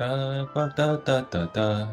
Da, ba, da, da, da, da.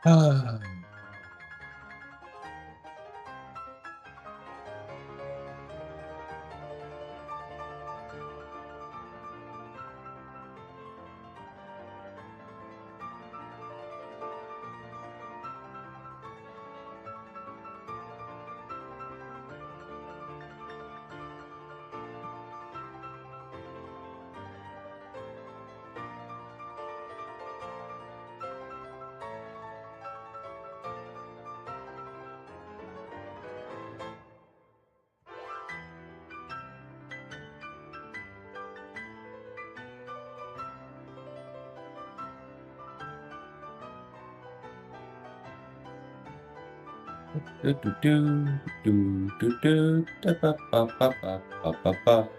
Ah. Do, do, do, do, do, do, da, ba, ba, ba, ba, ba, ba, ba.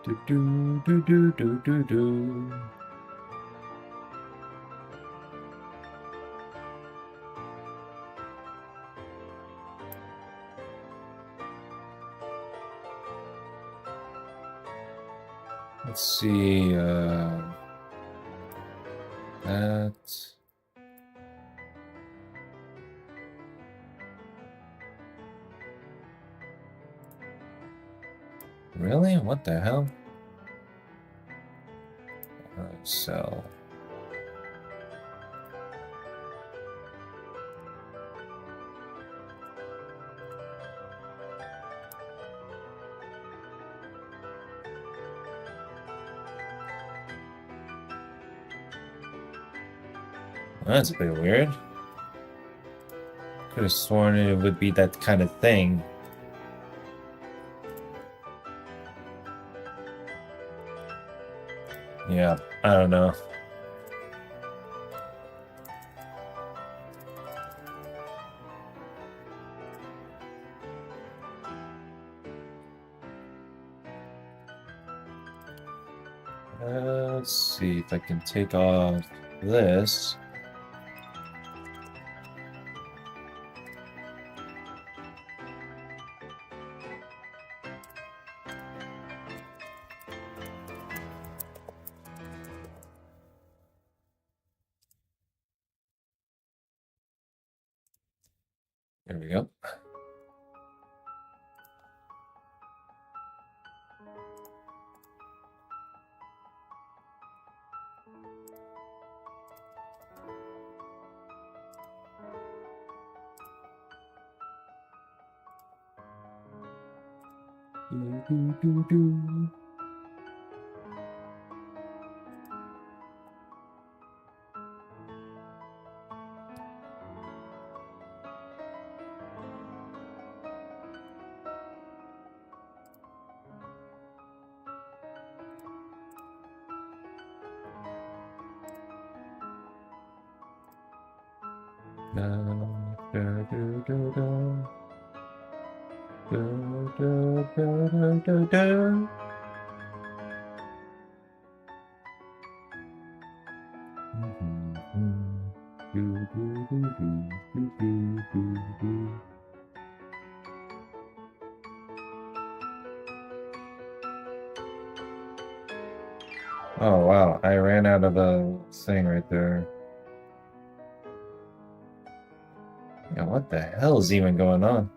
Do, do, do, do, do, do, do. Let's see, that. Really? What the hell? Alright, so. That's a bit weird. Could have sworn it would be that kind of thing. Yeah, I don't know. Let's see if I can take off this. There we go. Do, do, do, do. Oh wow, I ran out of the thing right there. Yeah, what the hell is even going on?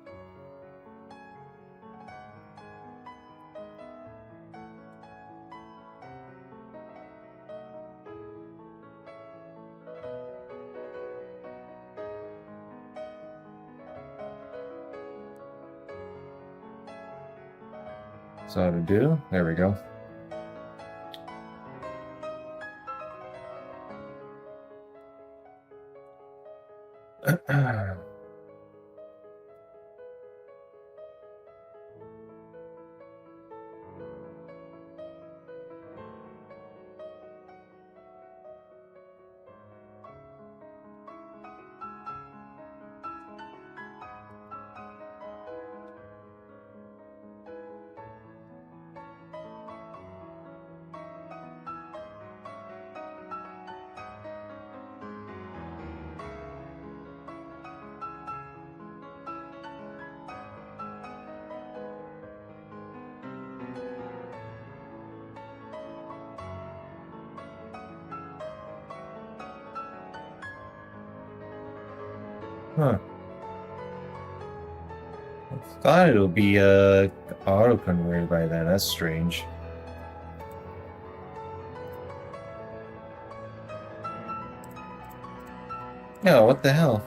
So how to do? There we go. Huh. I thought it'll be auto converted by then. That's strange. Yeah, what the hell?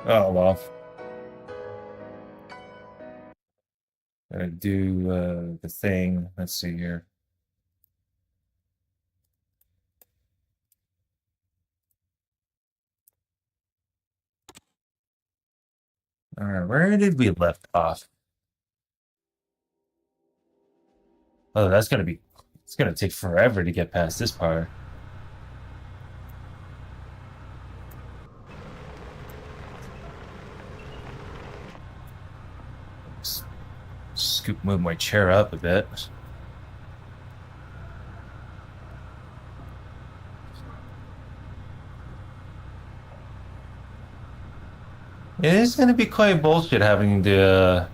Oh well. Gotta do the thing. Let's see here. Alright, where did we left off? Oh, that's gonna be it's gonna take forever to get past this part. Move my chair up a bit. It is gonna be quite bullshit having to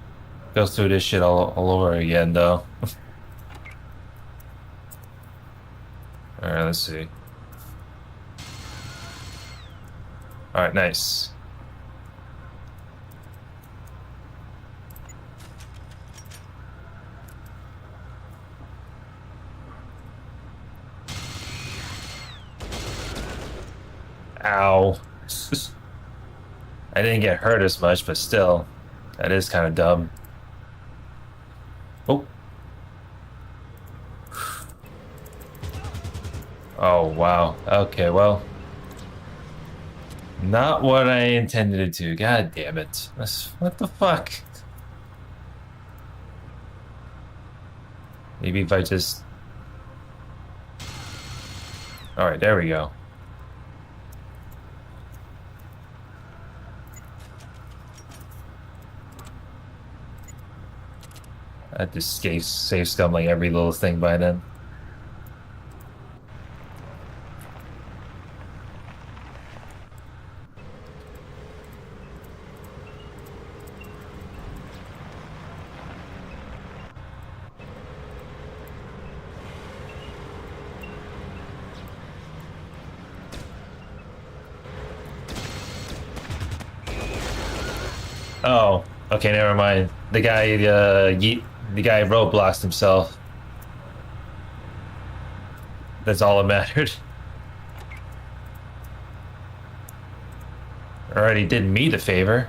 go through this shit all over again, though. Alright, let's see. Alright, nice. Ow. I didn't get hurt as much, but still, that is kind of dumb. Oh. Oh, wow. Okay, well. Not what I intended to do. God damn it. What the fuck? Maybe if I just... Alright, there we go. I just save scum like every little thing by then. Oh, okay, never mind. The guy, the guy roadblocks himself. That's all that mattered. Already did me the favor.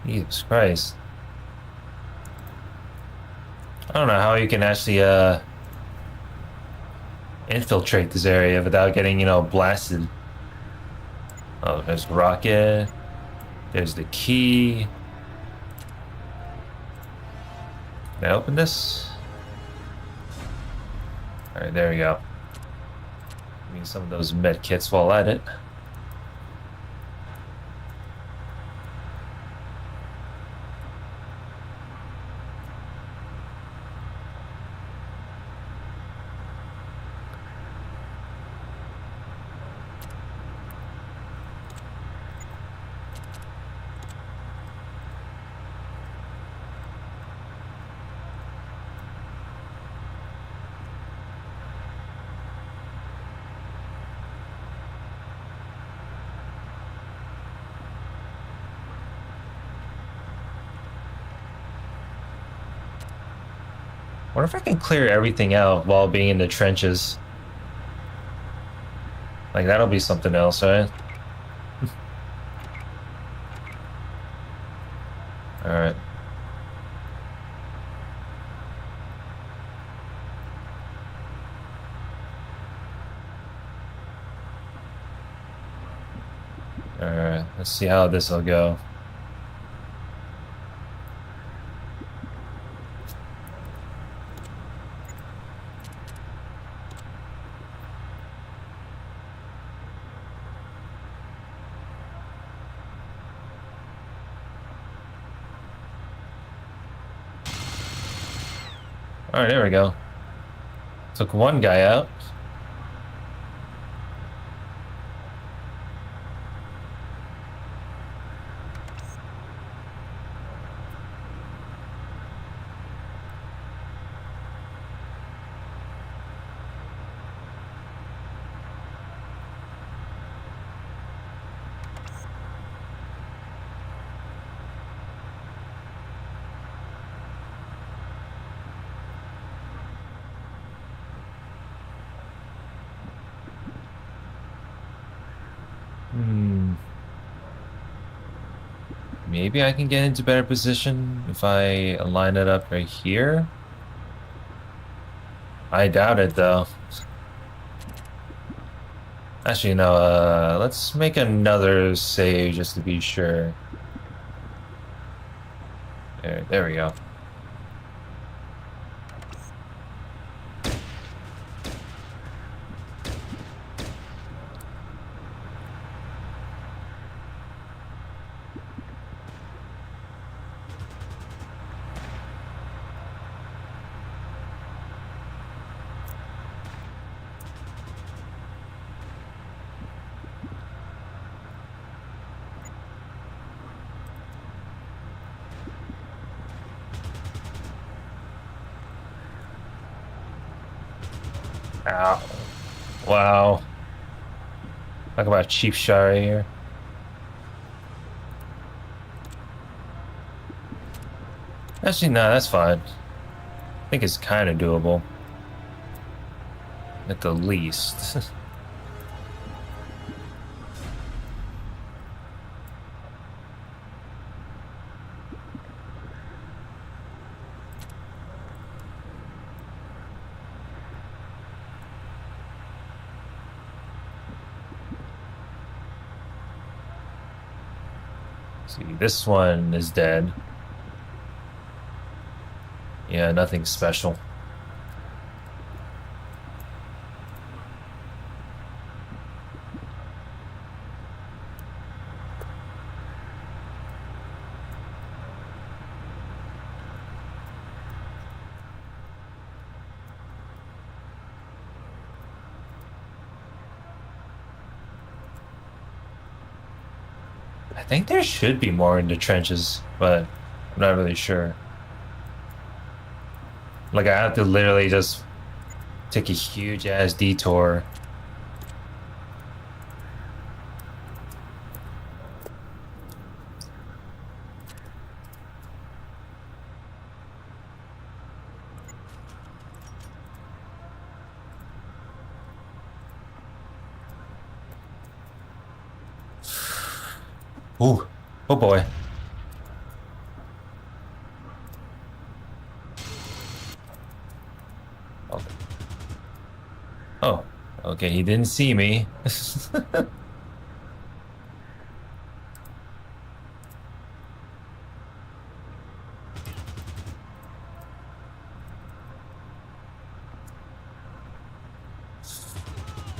Jesus Christ. I don't know how you can actually infiltrate this area without getting, blasted. Oh, there's the rocket. There's the key. Can I open this? All right, there we go. Give me some of those med kits while at it. Wonder if I can clear everything out while being in the trenches. Like, that'll be something else, right? All right. All right. Let's see how this will go. All right, there we go. Took one guy out. Hmm. Maybe I can get into better position if I line it up right here. I doubt it though. Actually, no, let's make another save just to be sure. There we go. Ow. Wow. Talk about cheap shot right here. Actually, no, that's fine. I think it's kind of doable. At the least. See, this one is dead. Yeah, nothing special. I think there should be more in the trenches, but I'm not really sure. Like, I have to literally just take a huge ass detour. Ooh, oh boy. Okay, he didn't see me.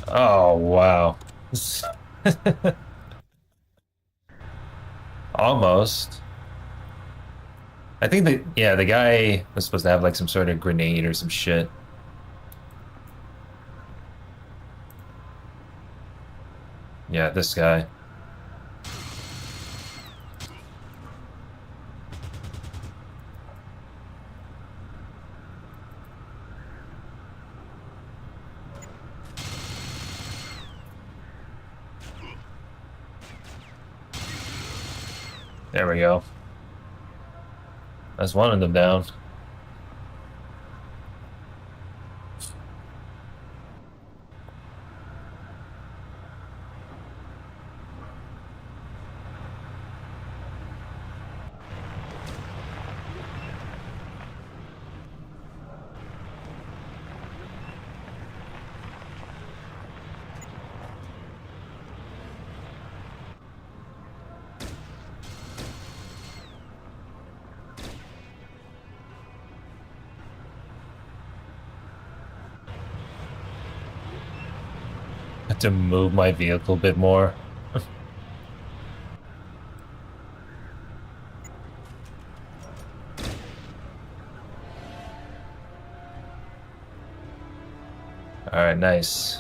Oh, wow. Almost. I think that, yeah, the guy was supposed to have like some sort of grenade or some shit. Yeah, this guy. There we go. That's one of them down. Have to move my vehicle a bit more. All right, nice.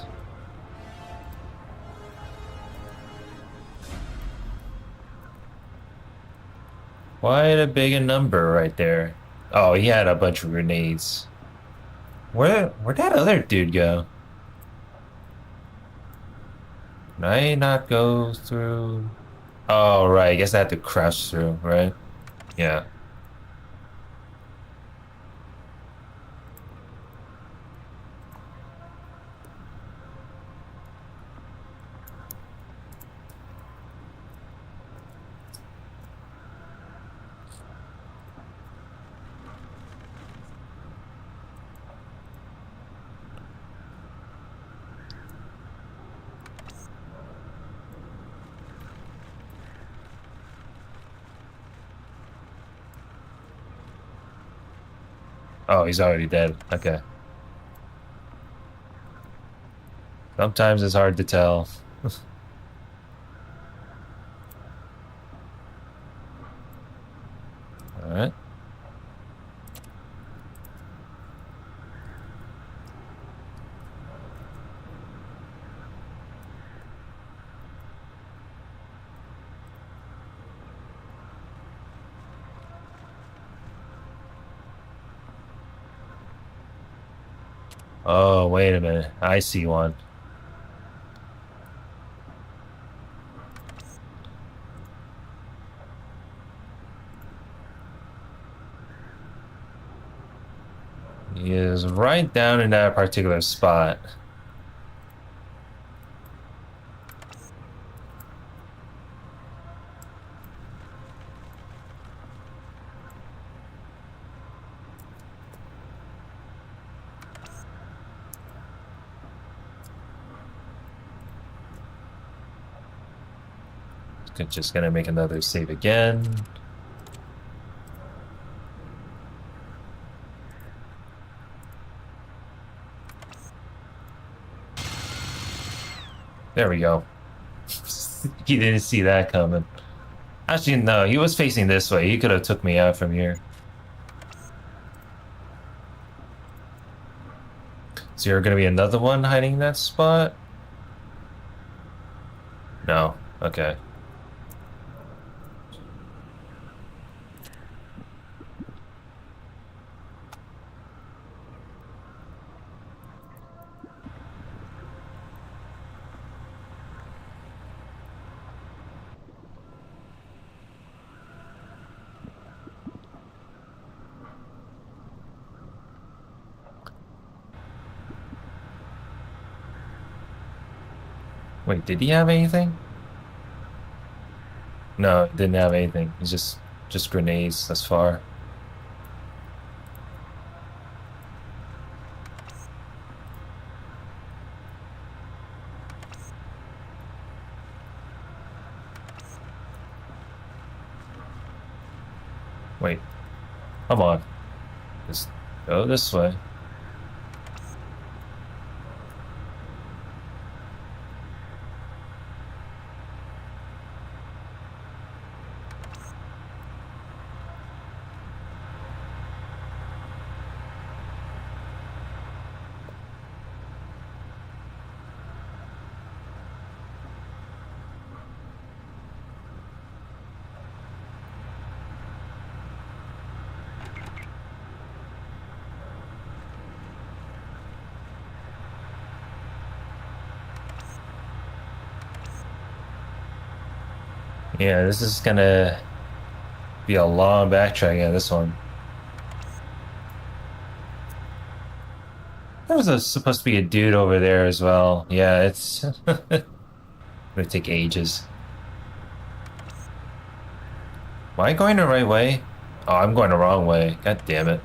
Quite a big number right there. Oh, he had a bunch of grenades. Where'd that other dude go? Can I not go through? Oh, right. I guess I had to crash through, right? Yeah. Oh, he's already dead. Okay. Sometimes it's hard to tell. All right. Oh, wait a minute. I see one. He is right down in that particular spot. Just gonna make another save again. There we go. He didn't see that coming. Actually, no, he was facing this way. He could have took me out from here. So you're gonna be another one hiding in that spot? No. Okay. Wait, did he have anything? No, it didn't have anything. It's just grenades thus far. Wait, come on. Just go this way. Yeah, this is gonna be a long backtrack on this one. There was supposed to be a dude over there as well. Yeah, it's gonna take ages. Am I going the right way? Oh, I'm going the wrong way. God damn it.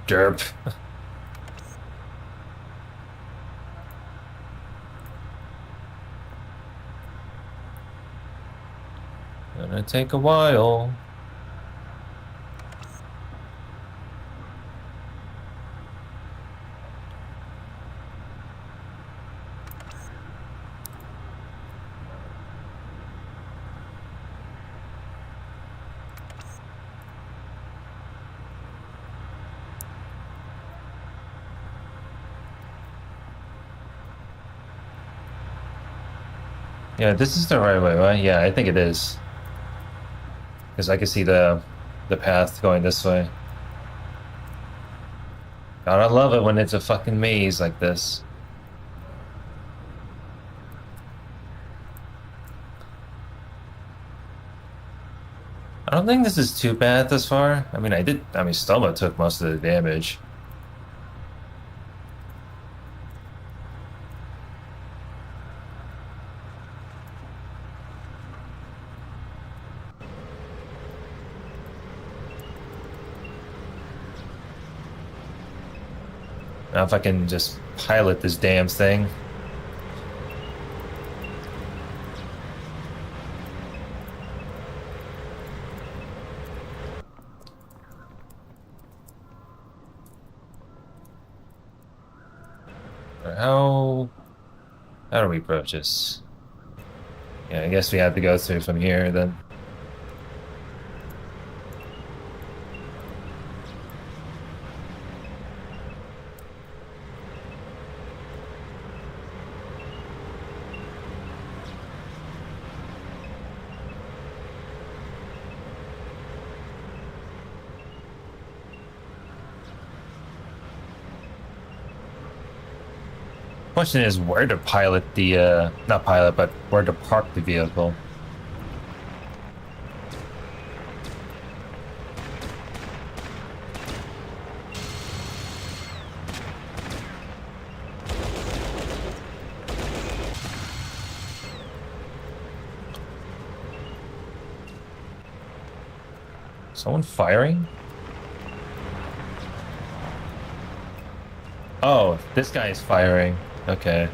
Derp. Gonna take a while. Yeah, this is the right way, right? Yeah, I think it is. Because I can see the path going this way. God, I love it when it's a fucking maze like this. I don't think this is too bad this far. I mean, Stoma took most of the damage. Now if I can just pilot this damn thing. How how do we approach this? Yeah, I guess we have to go through from here then. Question is where to pilot the not pilot, but where to park the vehicle. Someone firing? Oh, this guy is firing. Okay.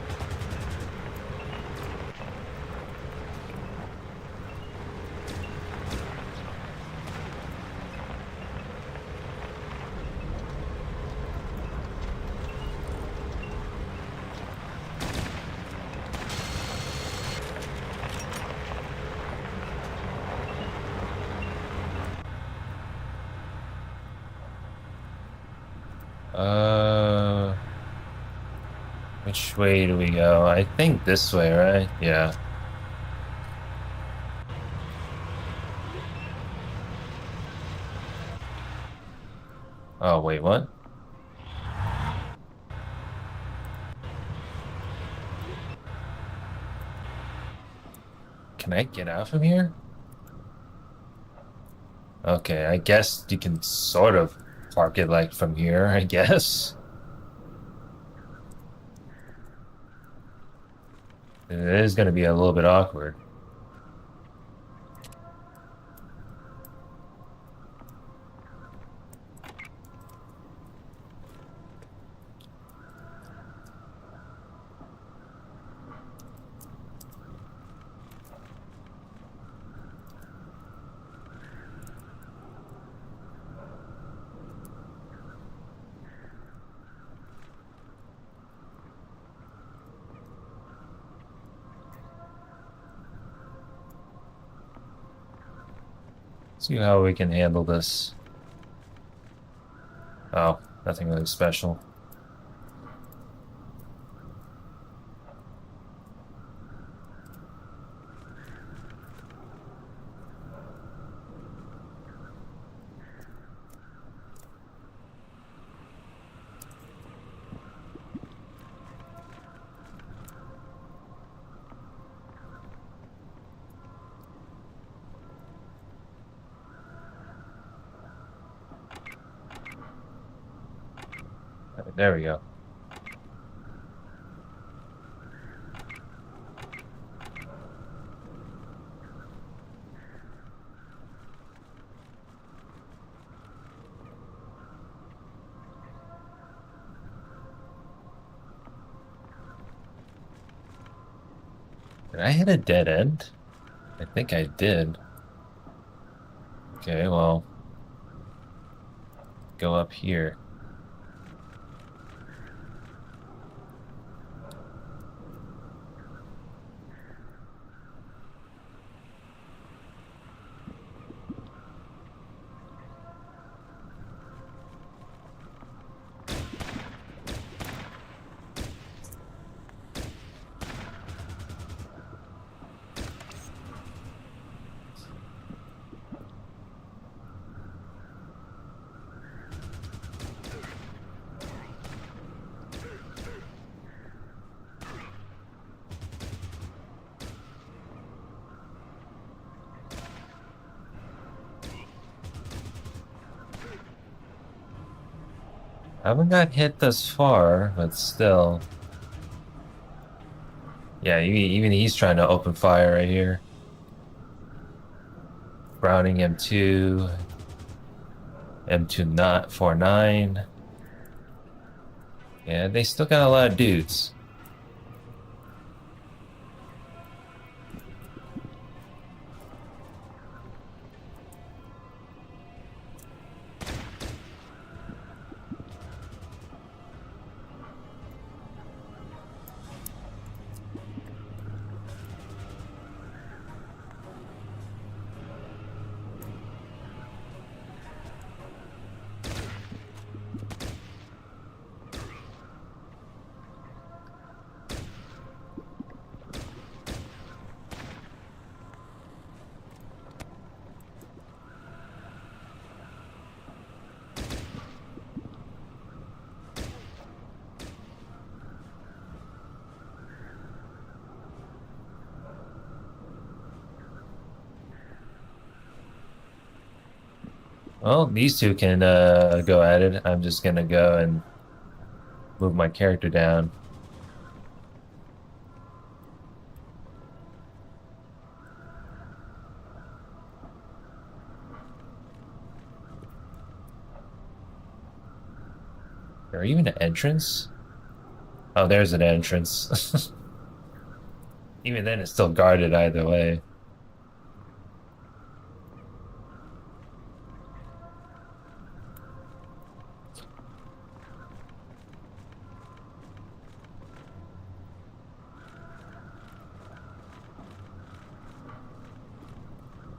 Uh, which way do we go? I think this way, right? Yeah. Oh, wait, what? Can I get out from here? Okay, I guess you can sort of park it like from here, I guess. It is going to be a little bit awkward. See how we can handle this. Oh, nothing really special. There we go. Did I hit a dead end? I think I did. Okay, well, go up here. I haven't got hit thus far, but still. Yeah, even he's trying to open fire right here. Browning M2, M2 not 49. Yeah, they still got a lot of dudes. Well, these two can go at it. I'm just gonna go and move my character down. Or even an entrance? Oh, there's an entrance. Even then, it's still guarded either way.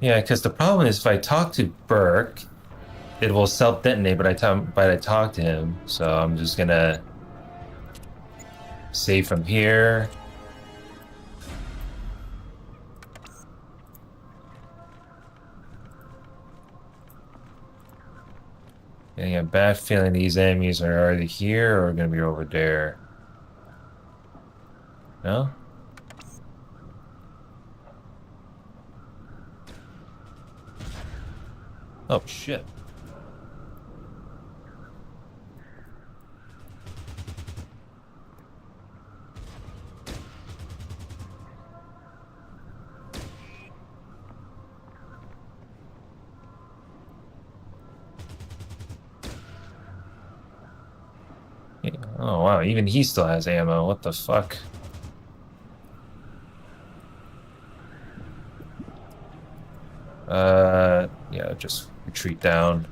Yeah, because the problem is if I talk to Burke, it will self-detonate, but I talk to him. So I'm just gonna save from here. Getting a bad feeling these enemies are either here or gonna be over there. No? Oh shit. Oh wow, even he still has ammo. What the fuck? Yeah, just retreat down.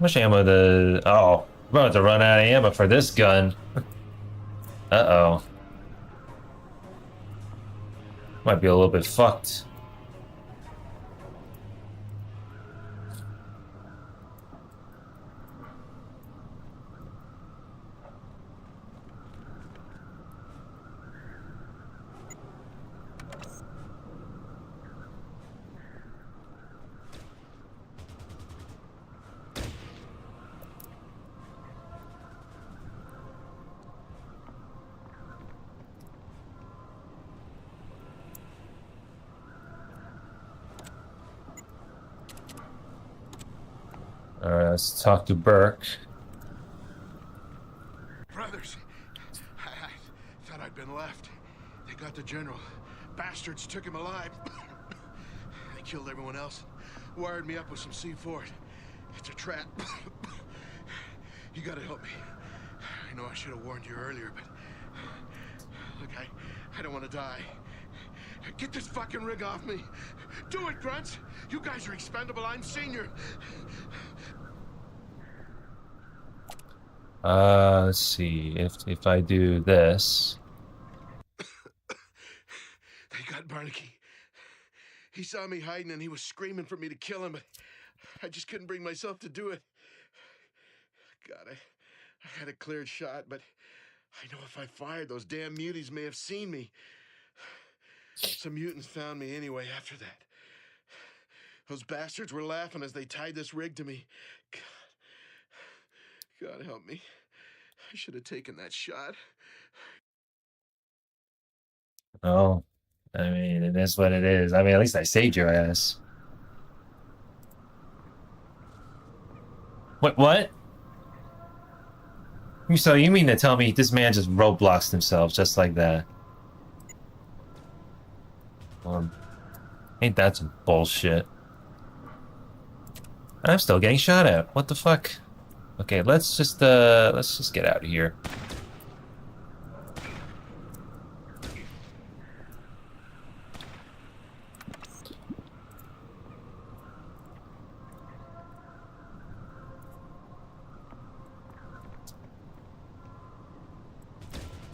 much ammo the... Oh, we're about to run out of ammo for this gun. Uh-oh. Might be a little bit fucked. All right, let's talk to Burke. Brothers, I thought I'd been left. They got the general. Bastards took him alive. They killed everyone else. Wired me up with some C4. It's a trap. You gotta help me. I know I should have warned you earlier, but... Look, I don't want to die. Get this fucking rig off me. Do it, Grunts. You guys are expendable. I'm senior. Let's see if I do this. They got Barnaky. He saw me hiding and he was screaming for me to kill him, but I just couldn't bring myself to do it. God, I had a cleared shot, but I know if I fired, those damn muties may have seen me. Some mutants found me anyway after that. Those bastards were laughing as they tied this rig to me. God help me. I should have taken that shot. Oh, I mean, it is what it is. I mean, at least I saved your ass. What? So you mean to tell me this man just roadblocks himself just like that? Ain't that some bullshit? I'm still getting shot at. What the fuck? Okay, let's just get out of here.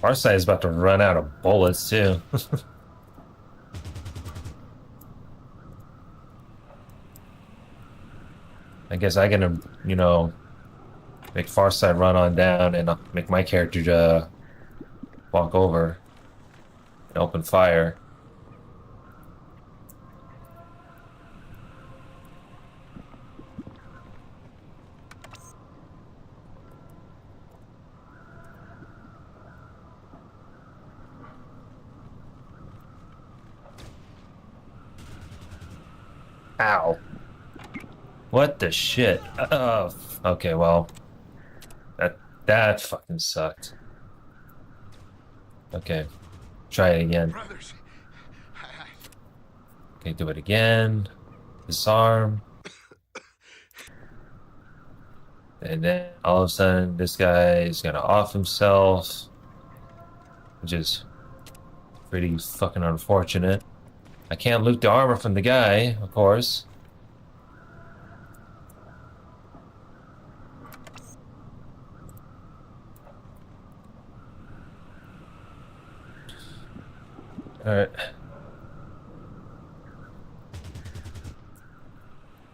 Our side is about to run out of bullets too. I guess I can, you know, make Farside run on down and make my character walk over and open fire. Ow. What the shit? Oh, okay, well, that fucking sucked. Okay, try it again. Brothers, Okay, do it again. Disarm. And then all of a sudden, this guy is gonna off himself, which is pretty fucking unfortunate. I can't loot the armor from the guy, of course. Alright.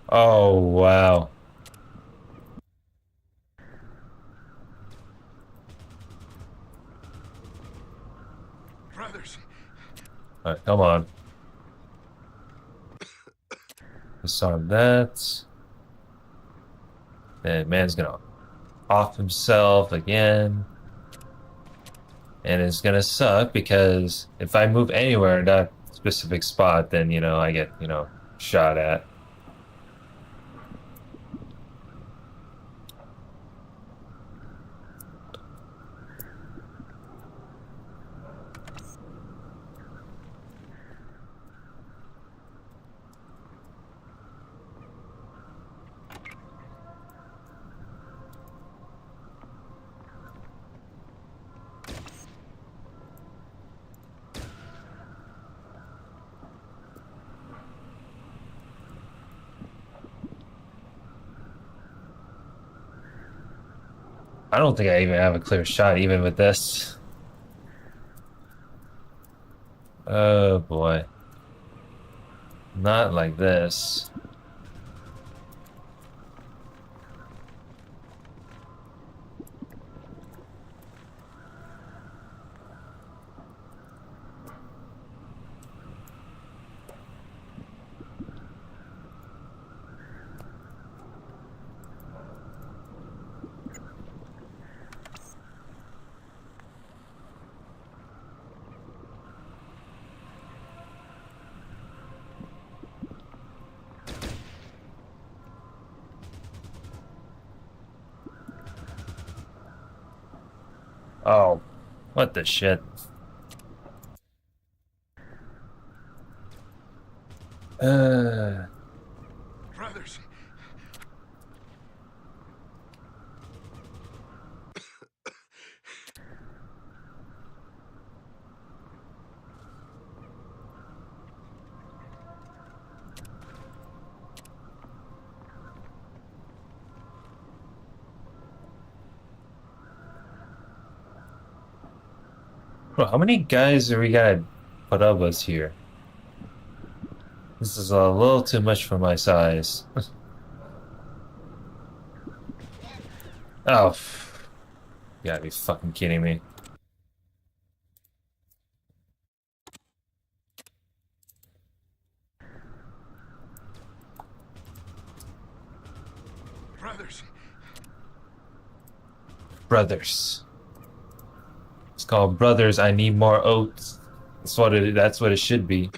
Oh, wow. brothers. Alright, come on. Disarm that. And man's gonna off himself again. And it's gonna suck because if I move anywhere in that specific spot, then, you know, I get, you know, shot at. I don't think I even have a clear shot, even with this. Oh boy. Not like this. Oh, what the shit? Uh, Brothers, bro, how many guys are we gotta put up with here? This is a little too much for my size. Oh, you gotta be fucking kidding me. brothers. Brothers. It's called Brothers. I need more oats. That's what it should be.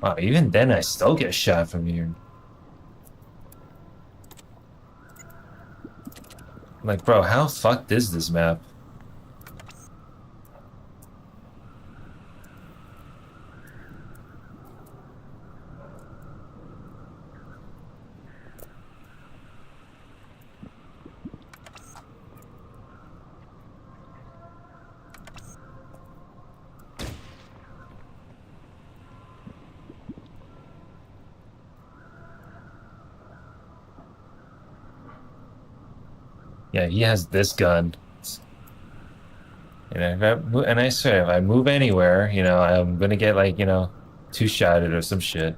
Wow, even then I still get shot from here. Like, bro, how fucked is this map? Yeah, he has this gun. And and I swear, if I move anywhere, I'm gonna get like, two-shotted or some shit.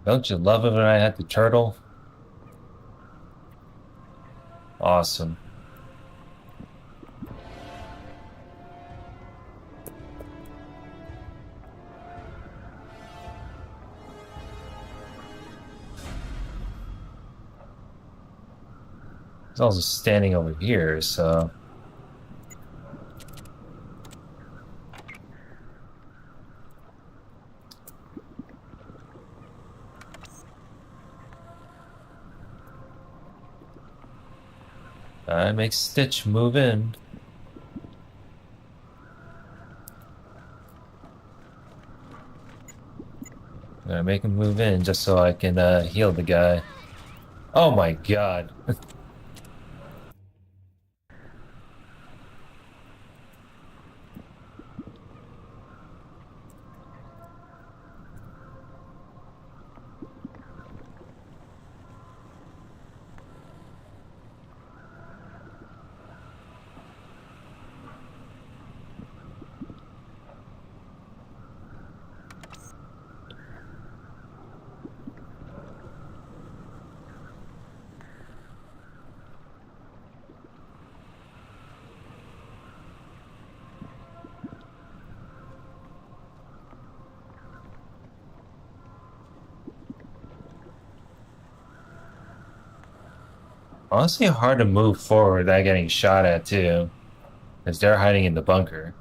Don't you love it when I had the turtle? Awesome. He's also standing over here, so that makes Stitch move in. Gotta make him move in just so I can heal the guy. Oh my god. Honestly hard to move forward without getting shot at too, because they're hiding in the bunker.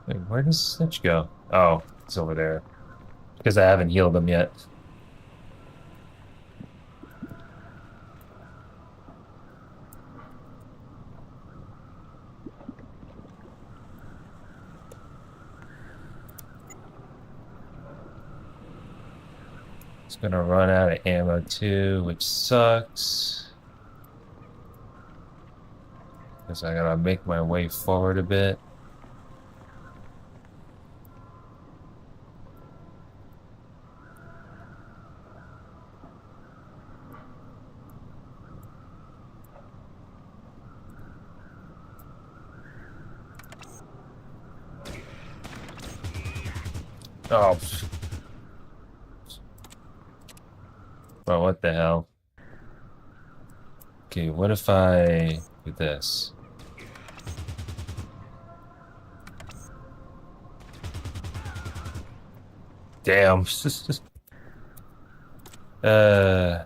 Wait, where does Snitch go? Oh, it's over there. Because I haven't healed him yet. It's gonna run out of ammo too, which sucks. Because I gotta make my way forward a bit. Oh, well, what the hell? Okay, what if I do this? Damn. uh,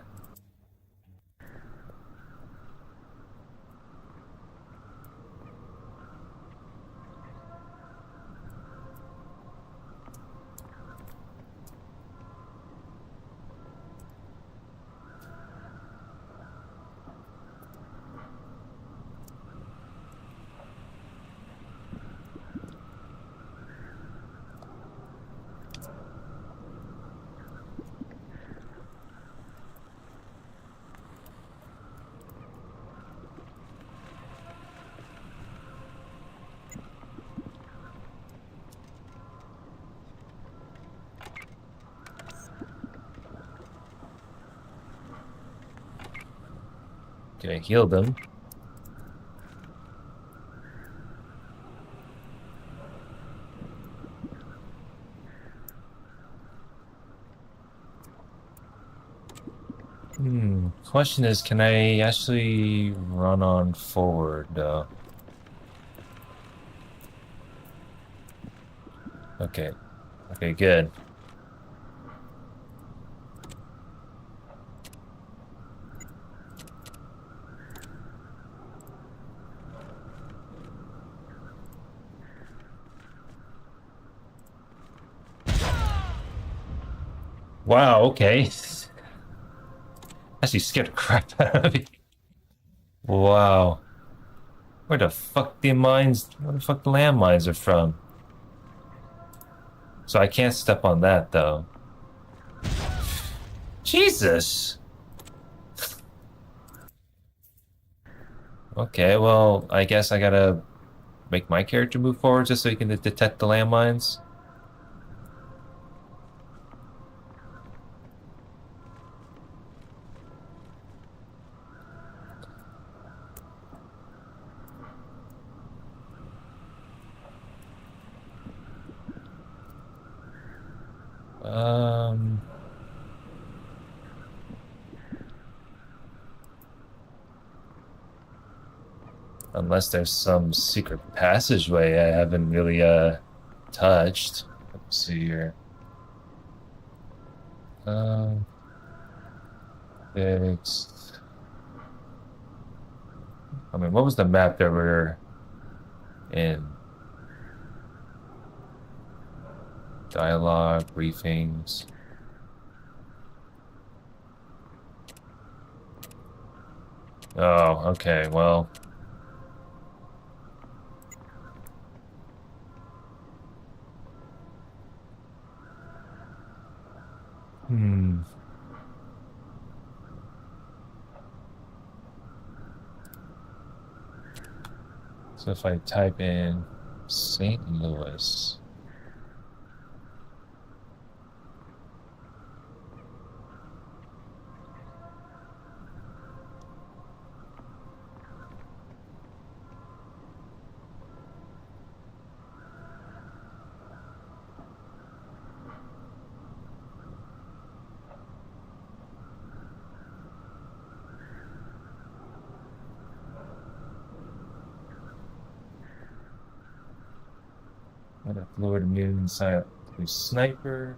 okay, heal them. Question is, can I actually run on forward though? Okay. Okay, good. Wow, okay. Actually scared the crap out of me. Wow. Where the fuck the landmines are from? So I can't step on that though. Jesus! Okay, well, I guess I gotta make my character move forward just so he can detect the landmines. Um, unless there's some secret passageway I haven't really touched. Let's see here. Um, it's, I mean, what was the map that we're in? Dialogue, briefings. Oh, okay, well. Hmm. So if I type in St. Louis. What a fluid immune inside a sniper.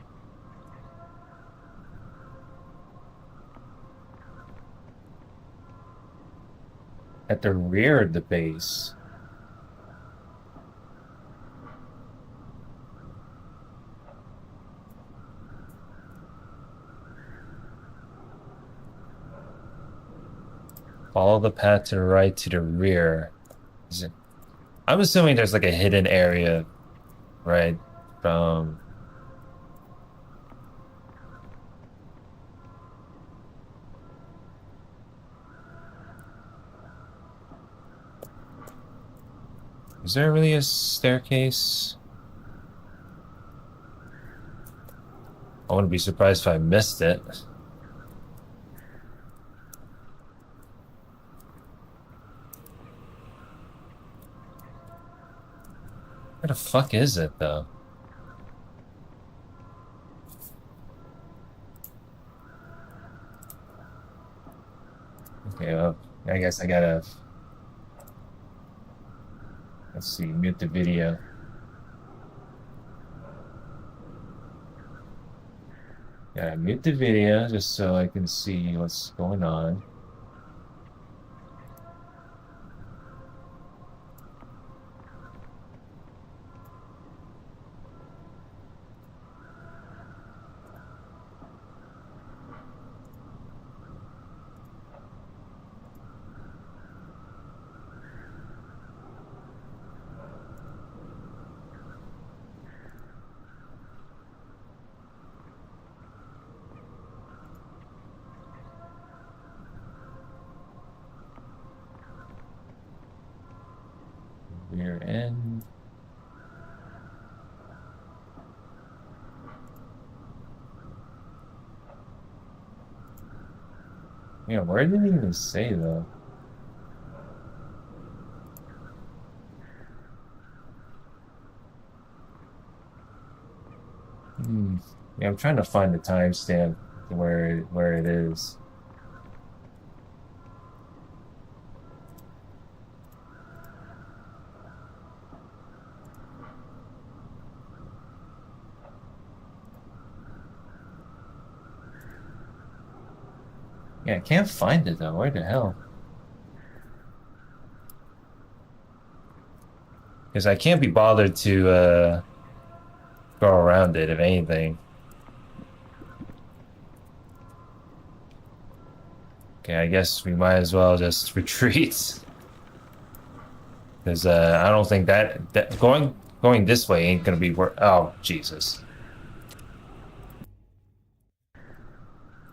At the rear of the base. Follow the path to the right to the rear. I'm assuming there's like a hidden area, right? From Is there really a staircase? I wouldn't be surprised if I missed it. Where the fuck is it, though? Okay, well, I guess I gotta... Let's see, mute the video. Gotta mute the video just so I can see what's going on. Rear end. Yeah, where did it even say, though? Yeah, I'm trying to find the timestamp where it is. Yeah, I can't find it though. Where the hell? Because I can't be bothered to go around it, if anything. Okay, I guess we might as well just retreat. Because I don't think that going this way ain't gonna be work. Oh, Jesus.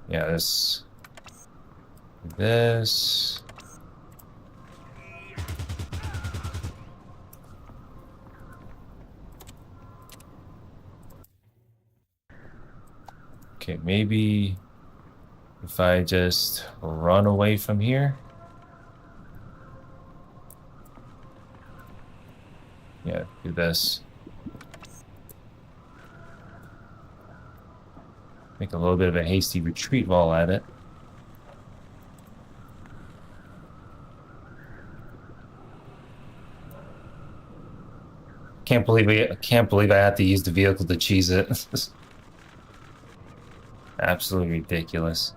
Yeah, this. Okay, maybe if I just run away from here. Yeah, do this. Make a little bit of a hasty retreat while at it. Can't believe I have to use the vehicle to cheese it. Absolutely ridiculous.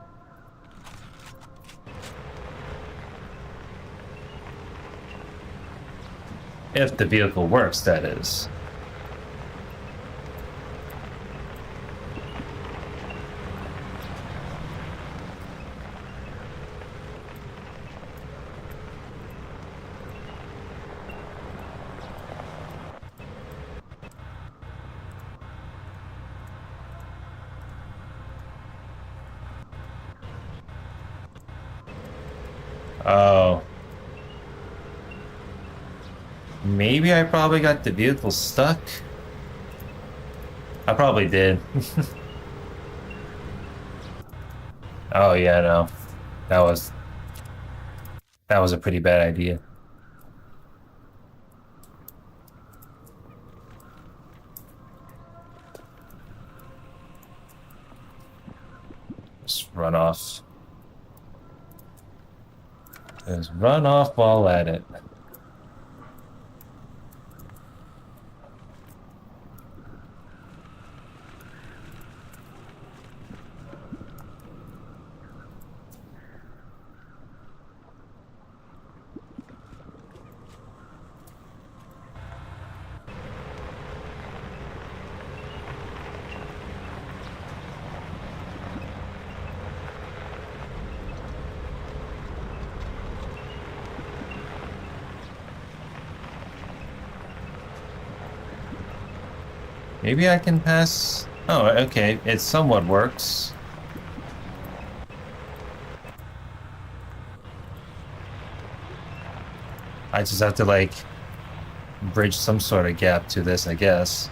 If the vehicle works, that is. Oh, maybe I probably got the vehicle stuck. I probably did. Oh yeah, no. That was that was a pretty bad idea. Just run off. Just run off while at it. Maybe I can pass. Oh, okay. It somewhat works. I just have to like bridge some sort of gap to this, I guess.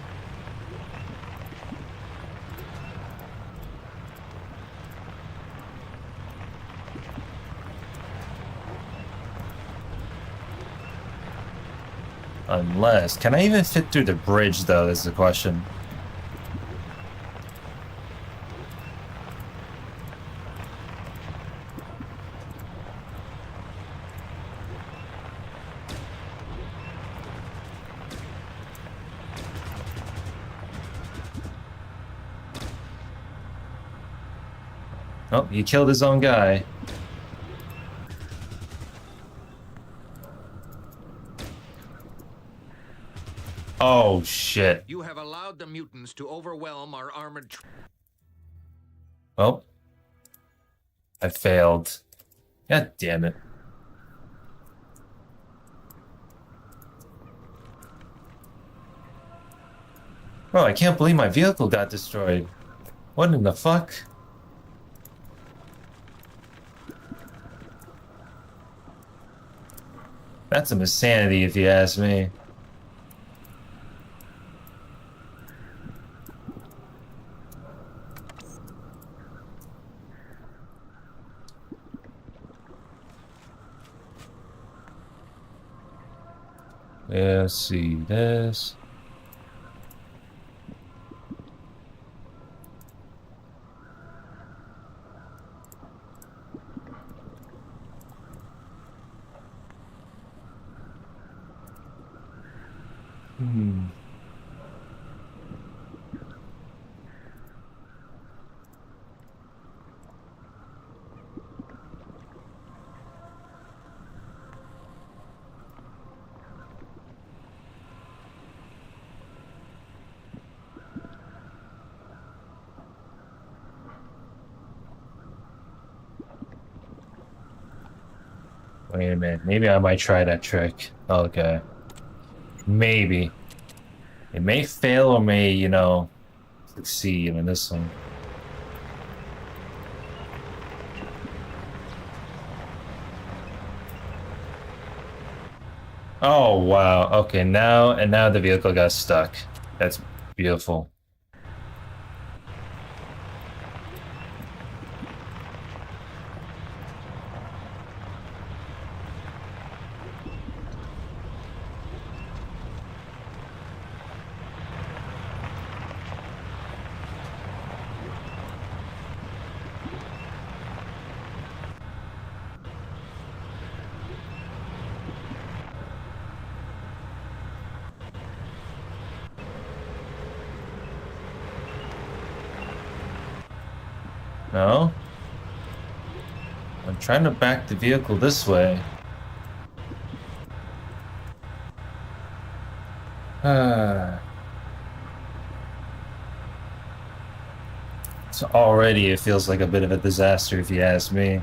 Unless, can I even fit through the bridge though, is the question. Oh, he killed his own guy. Oh, shit. You have allowed the mutants to overwhelm our armored. Oh, I failed. God damn it. Bro, I can't believe my vehicle got destroyed. What in the fuck? That's some insanity if you ask me. Yeah, let's see this. Hmm. Wait a minute. Maybe I might try that trick. Okay. Maybe. It may fail or may, succeed in this one. Oh, wow. Okay, now the vehicle got stuck. That's beautiful. No? I'm trying to back the vehicle this way. So already it feels like a bit of a disaster if you ask me.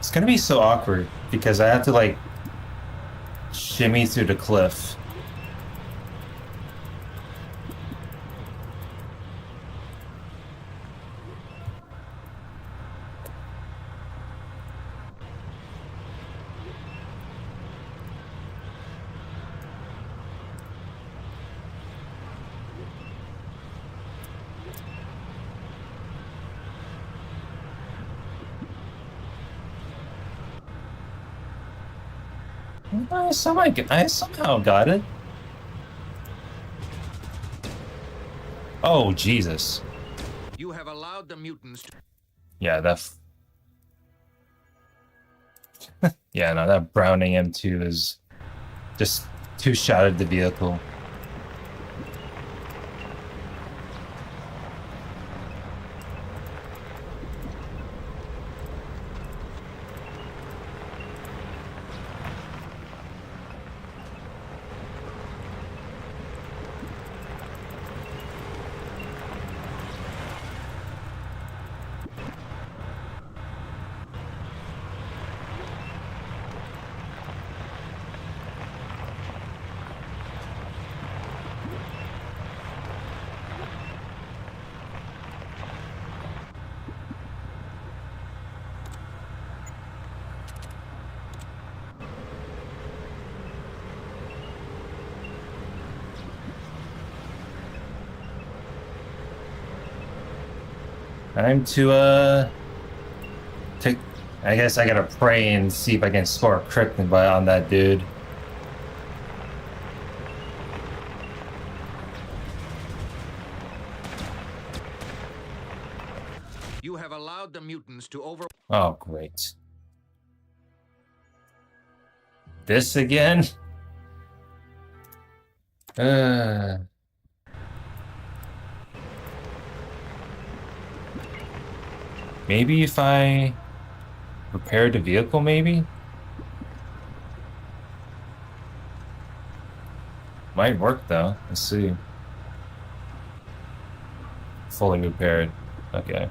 It's gonna be so awkward because I have to like shimmy through the cliff. I somehow got it. Oh, Jesus. You have allowed the mutants to... Yeah, yeah, no, that Browning M2 is just too shot at the vehicle. Time to take. I guess I gotta pray and see if I can score a kryptonite on that dude. You have allowed the mutants to over... Oh, great. This again? Uh. Maybe if I repair the vehicle, maybe? Might work though. Let's see. Fully repaired. Okay.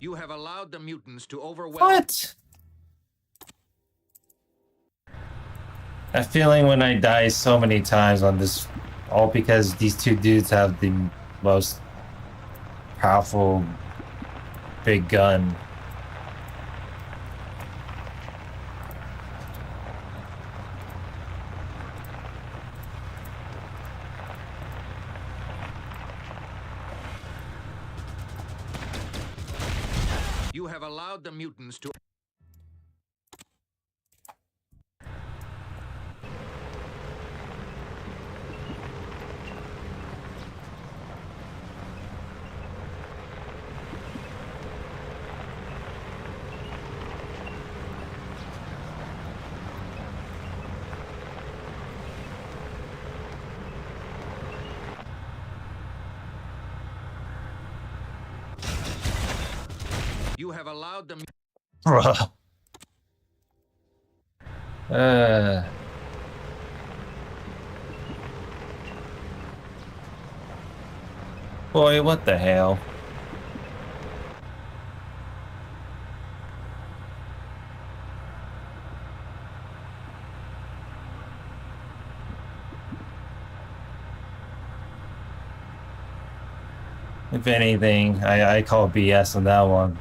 You have allowed the mutants to overwhelm... What? That feeling when I die so many times on this, all because these two dudes have the most powerful big gun. You have allowed the mutants to... You have allowed them... Bruh. Boy, what the hell? If anything, I call BS on that one.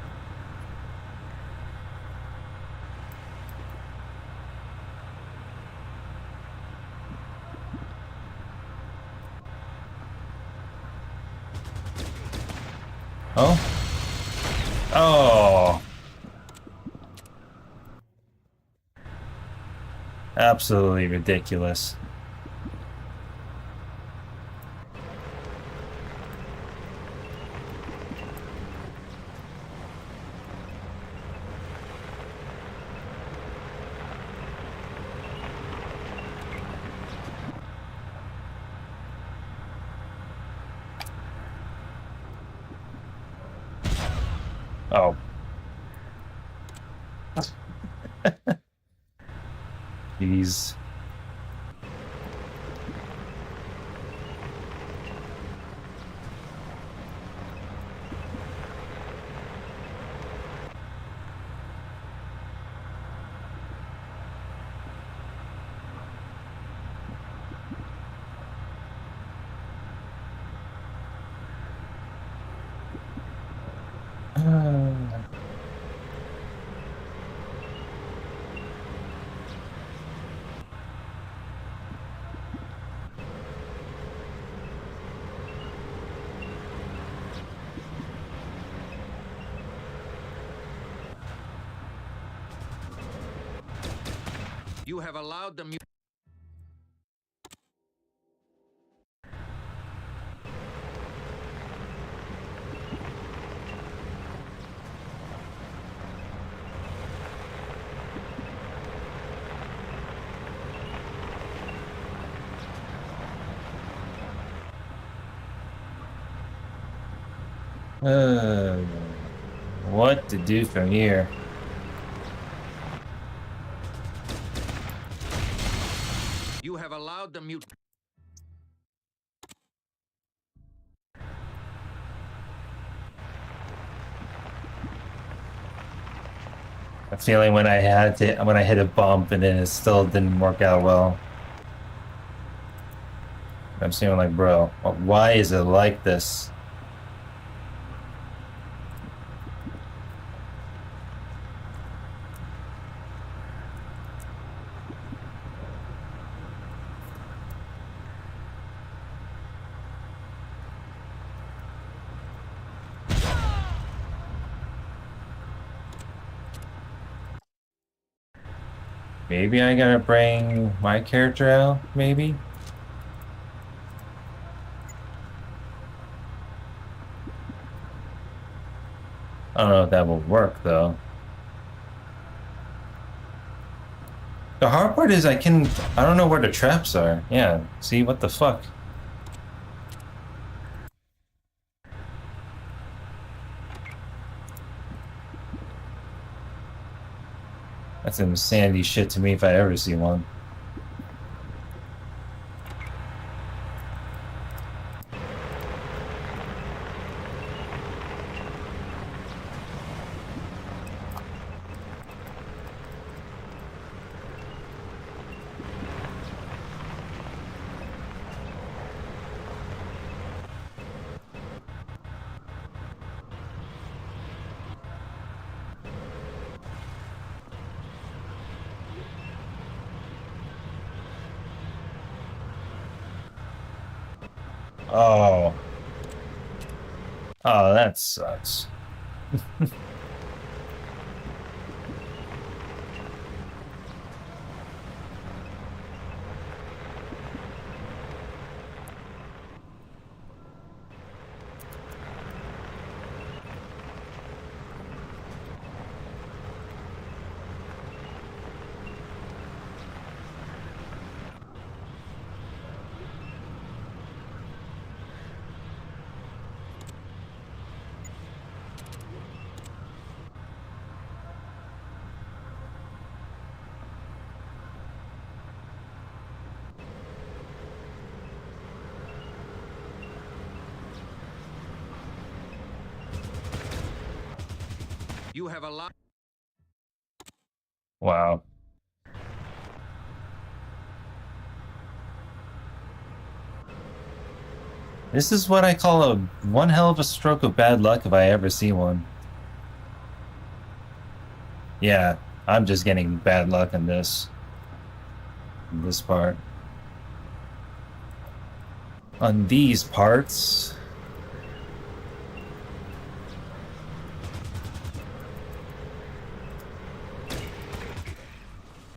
Oh? Oh! Absolutely ridiculous. Oh. Jeez. You have allowed the Uh, what to do from here? You have allowed the mutant. A feeling when I hit a bump and then it still didn't work out well. I'm feeling like, bro, why is it like this? Maybe I gotta bring my character out, maybe? I don't know if that will work though. The hard part is I don't know where the traps are. Yeah, see, what the fuck? That's insanity shit to me if I ever see one. Oh. Oh, that sucks. You have allowed. Wow. This is what I call one hell of a stroke of bad luck if I ever see one. Yeah, I'm just getting bad luck in this part. On these parts.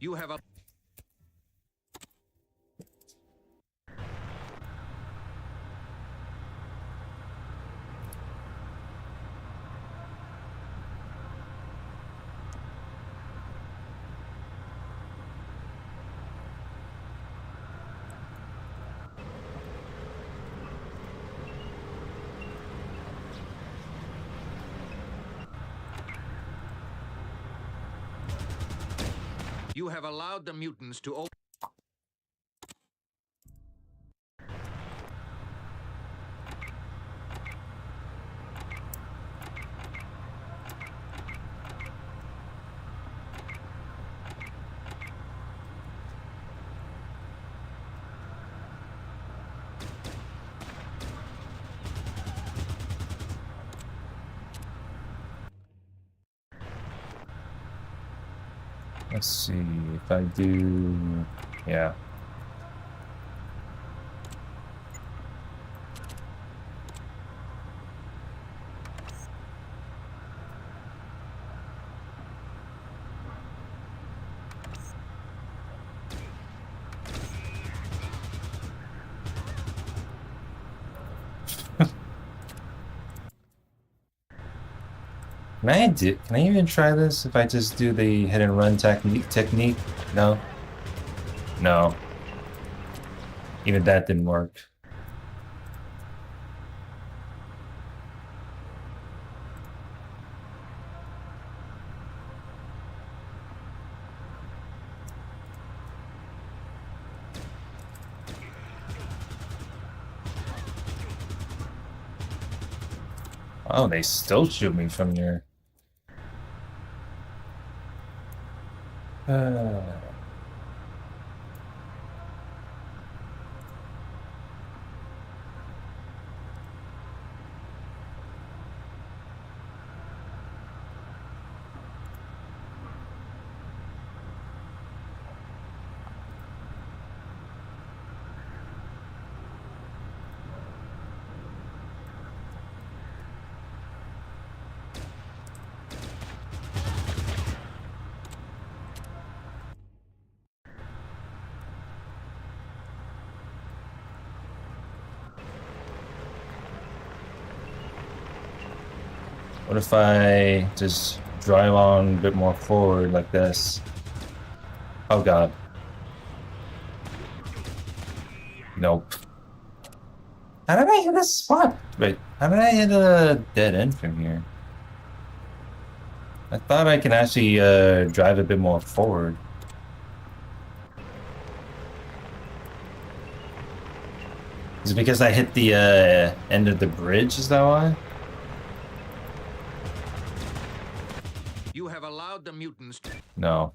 You have a. You have allowed the mutants to open. Let's see if I do. Yeah. Can I even try this if I just do the hit and run technique? No? No. Even that didn't work. Oh, they still shoot me from here. Uh, what if I just drive on a bit more forward like this? Oh god. Nope. How did I hit a spot? Wait, how did I hit a dead end from here? I thought I can actually drive a bit more forward. Is it because I hit the end of the bridge? Is that why? You have allowed the mutants to. No.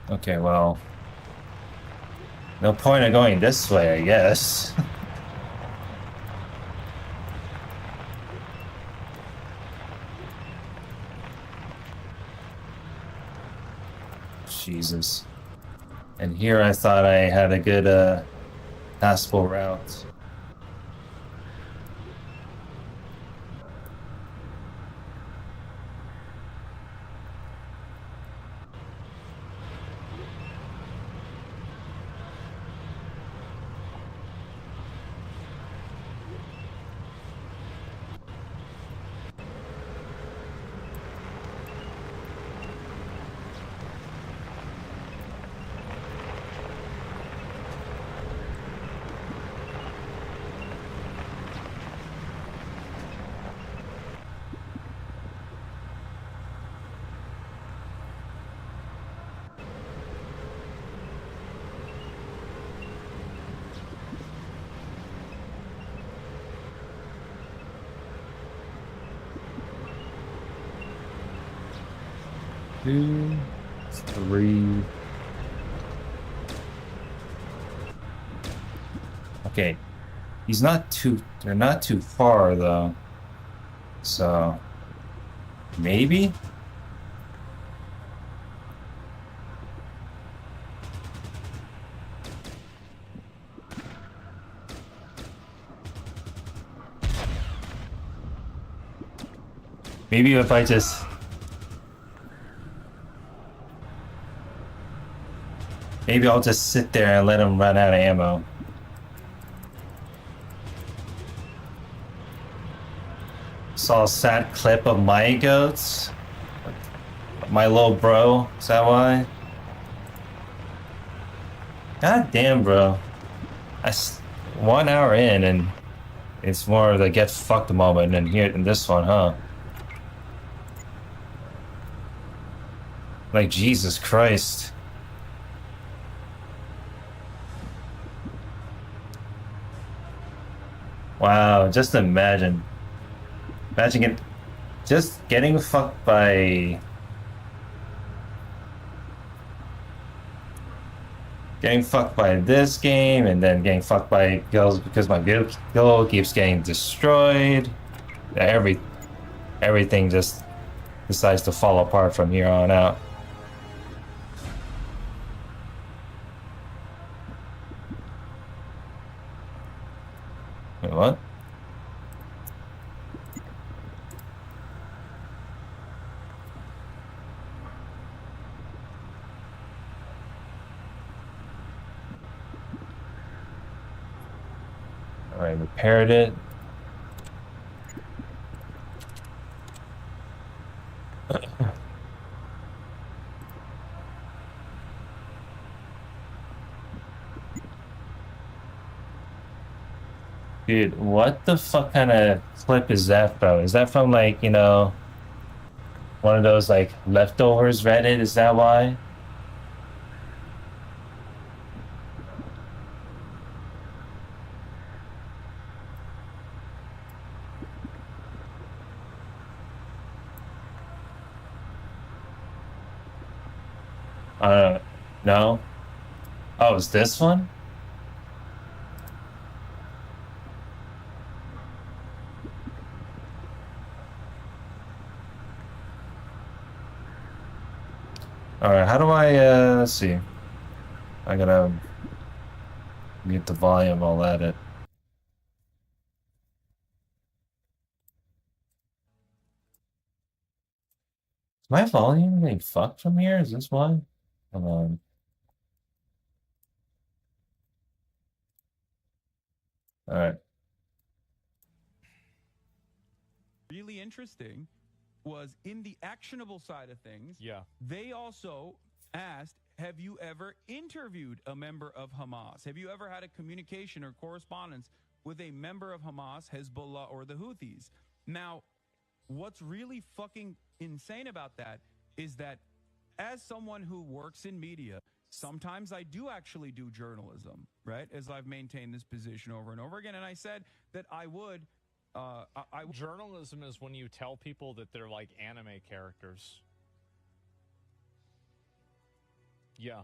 Okay, well. No point of going this way, I guess. Jesus. And here I thought I had a good passable route. Two, three. Okay. They're not too far though. So maybe? Maybe if I just maybe I'll just sit there and let him run out of ammo. Saw a sad clip of my goats. My little bro. Is that why? God damn, bro. 1 hour in and it's more of the get fucked moment and here in this one, huh? Like, Jesus Christ. Wow, just imagine. Imagine just getting fucked by this game and then getting fucked by girls because my vehicle keeps getting destroyed. Everything just decides to fall apart from here on out. Wait, what? All right, repaired it. Dude, what the fuck kind of clip is that from? Is that from like, one of those like leftovers Reddit? Is that why? Uh, no. Oh, is this one? All right, how do I, let's see. I gotta mute the volume while at it. Is my volume getting fucked from here? Is this why? Hold on. All right. Really interesting was in the actionable side of things. Yeah. They also asked, have you ever interviewed a member of Hamas? Have you ever had a communication or correspondence with a member of Hamas, Hezbollah, or the Houthis? Now, what's really fucking insane about that is that as someone who works in media, sometimes I do actually do journalism, right? As I've maintained this position over and over again. And I said that I would. Journalism is when you tell people that they're like anime characters. Yeah.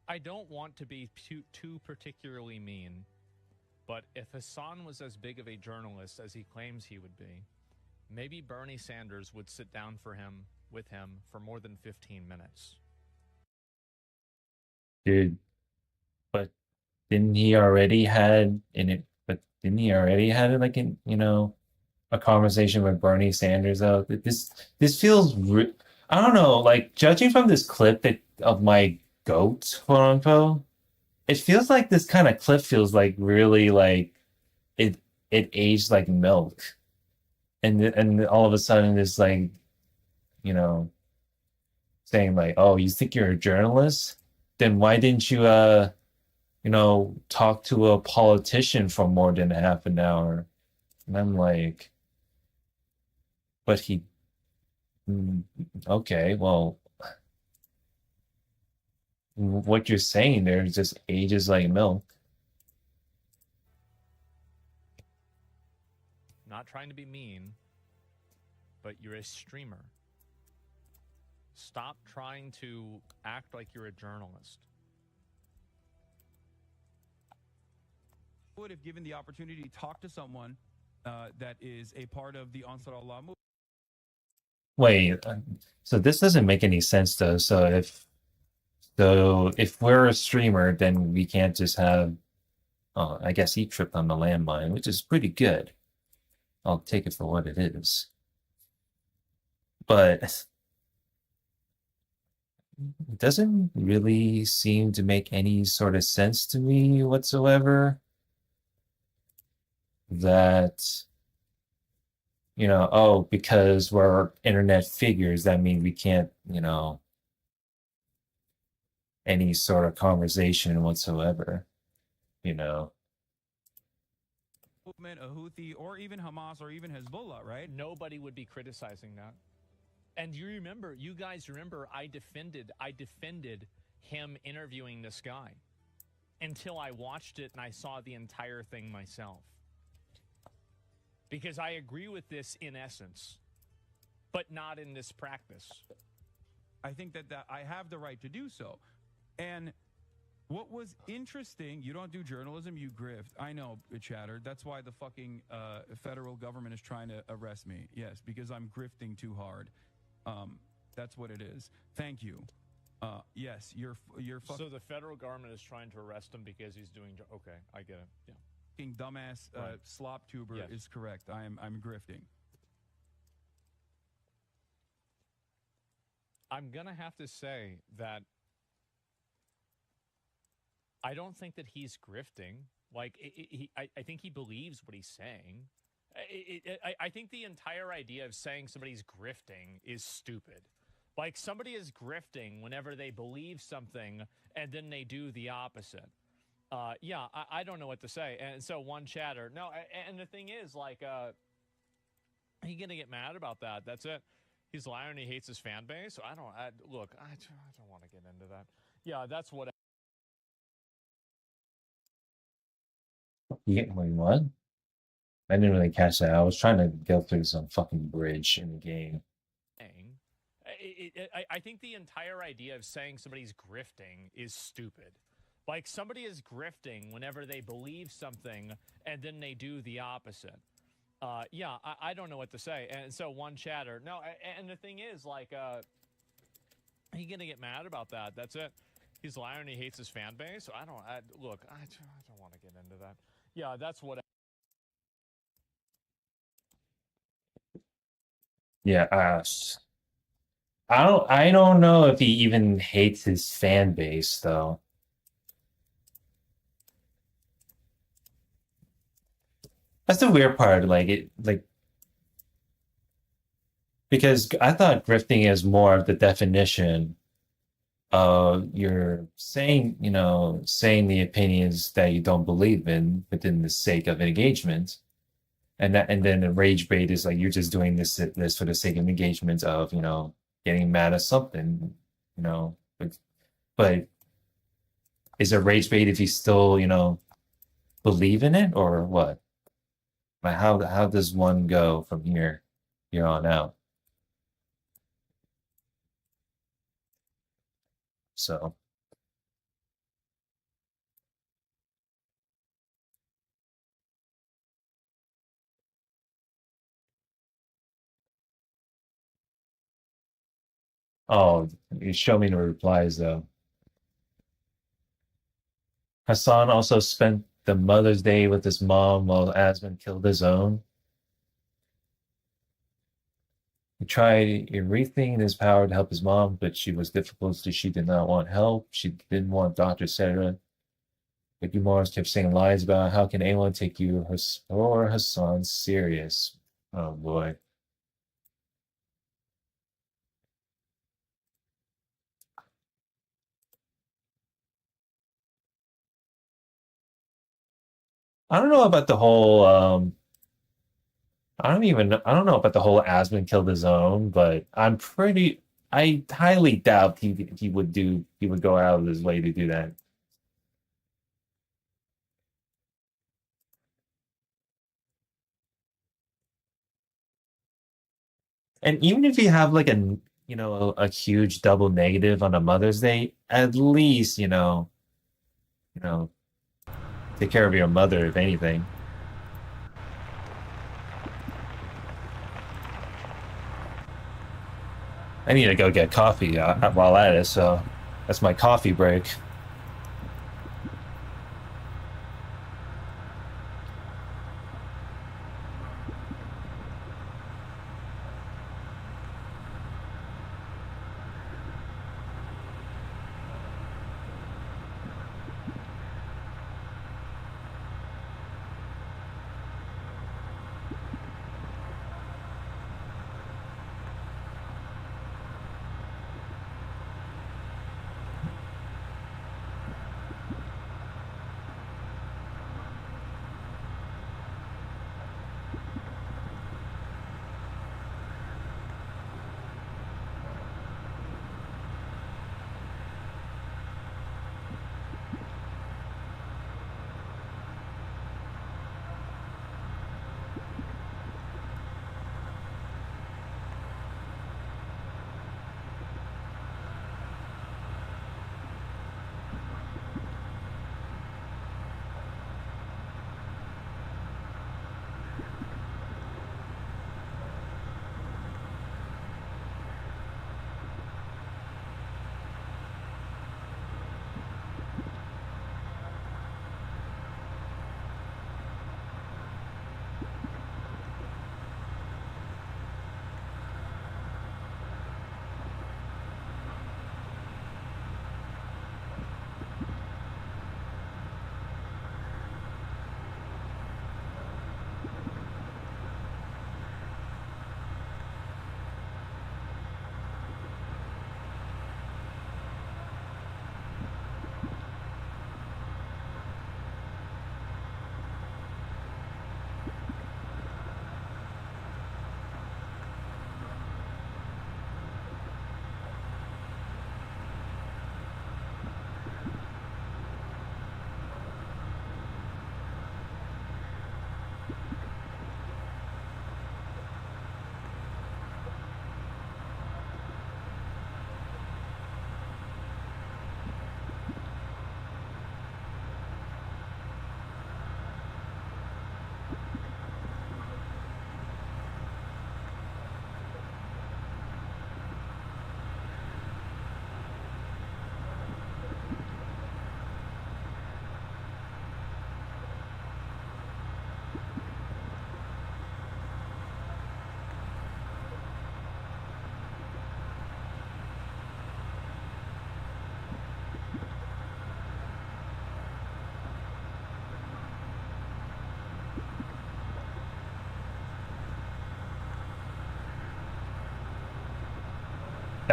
I don't want to be too particularly mean, but if Hassan was as big of a journalist as he claims he would be, maybe Bernie Sanders would sit down with him for more than 15 minutes. Dude, but didn't he already had in it? But didn't he already had like a conversation with Bernie Sanders though? This feels I don't know. Like judging from this clip of my goat, quote unquote, it feels like this kind of clip feels like really like it it aged like milk, and all of a sudden it's like you know saying like, oh, you think you're a journalist? Then why didn't you talk to a politician for more than half an hour? And I'm like, but okay, well, what you're saying there is just ages like milk. Not trying to be mean, but you're a streamer. Stop trying to act like you're a journalist. Would have given the opportunity to talk to someone that is a part of the Ansar Allah movement. Wait, so this doesn't make any sense though. So if we're a streamer, then we can't just have. Oh, I guess he tripped on the landmine, which is pretty good. I'll take it for what it is. But it doesn't really seem to make any sort of sense to me whatsoever that, oh, because we're internet figures, that means we can't, any sort of conversation whatsoever, you know. movement, a Houthi, or even Hamas, or even Hezbollah, right? Nobody would be criticizing that. And you guys remember, I defended him interviewing this guy until I watched it and I saw the entire thing myself. Because I agree with this in essence, but not in this practice. I think that I have the right to do so. And what was interesting, you don't do journalism, you grift. I know, Chatter. That's why the fucking federal government is trying to arrest me. Yes, because I'm grifting too hard. That's what it is. Thank you. Yes, you're So the federal government is trying to arrest him because he's doing... Okay, I get it. Yeah. Fucking dumbass Right. slop tuber Yes. is correct. I'm grifting. I'm going to have to say that I don't think that he's grifting. Like, I think he believes what he's saying. I think the entire idea of saying somebody's grifting is stupid. Like, somebody is grifting whenever they believe something and then they do the opposite. Yeah, I don't know what to say. And so one chatter. No, and the thing is, like, he's going to get mad about that. That's it. He's lying and he hates his fan base. I don't want to get into that. Yeah, that's what. Yeah, wait, what? I didn't really catch that. I was trying to go through some fucking bridge in the game. I think the entire idea of saying somebody's grifting is stupid. Like, somebody is grifting whenever they believe something and then they do the opposite. Yeah, I don't know what to say. And so one chatter. No, and the thing is, like, he's going to get mad about that. That's it. He's lying and he hates his fan base. I don't want to get into that. Yeah, that's what. Yeah, I don't know if he even hates his fan base though. That's the weird part, because I thought grifting is more of the definition of you're saying, saying the opinions that you don't believe in within the sake of engagement. And then a rage bait is like you're just doing this for the sake of engagement of, getting mad at something, but is a rage bait if you still, believe in it or what? Like how does one go from here on out? So oh, you show me the replies though. Hassan also spent the Mother's Day with his mom while Asman killed his own. He tried everything in his power to help his mom, but she was difficult, so she did not want help. She didn't want Dr. Sarah. Ricky Morris kept saying lies about how can anyone take you or Hassan serious. Oh boy. I don't know about the whole I don't know about the whole Asman killed his own, but I highly doubt he would go out of his way to do that. And even if you have like a huge double negative on a Mother's Day, at least, you know, take care of your mother if anything. I need to go get coffee while at it, so that's my coffee break.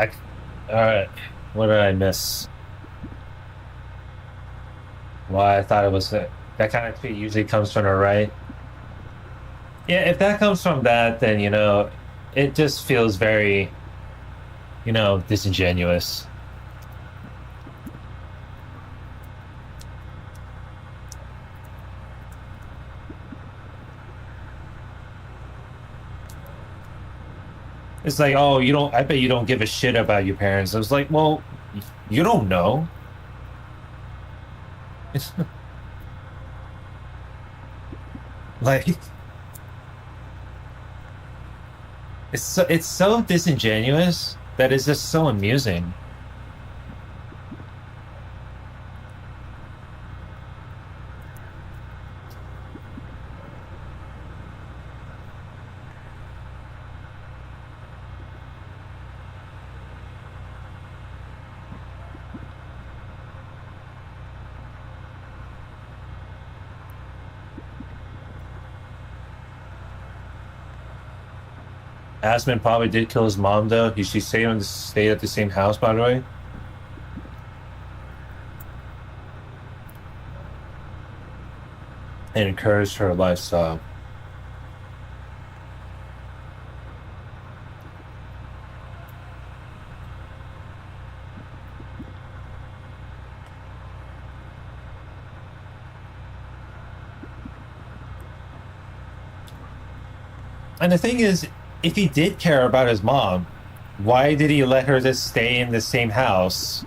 I, all right. What did I miss? Why I thought it was that kind of tweet usually comes from the right. Yeah, if that comes from that, then it just feels very, disingenuous. It's like, oh, you don't, I bet you don't give a shit about your parents. I was like, well, you don't know. It's like, it's so disingenuous that it's just so amusing. Asman probably did kill his mom, though. She stayed at the same house, by the way. And encouraged her lifestyle. And the thing is, if he did care about his mom, why did he let her just stay in the same house?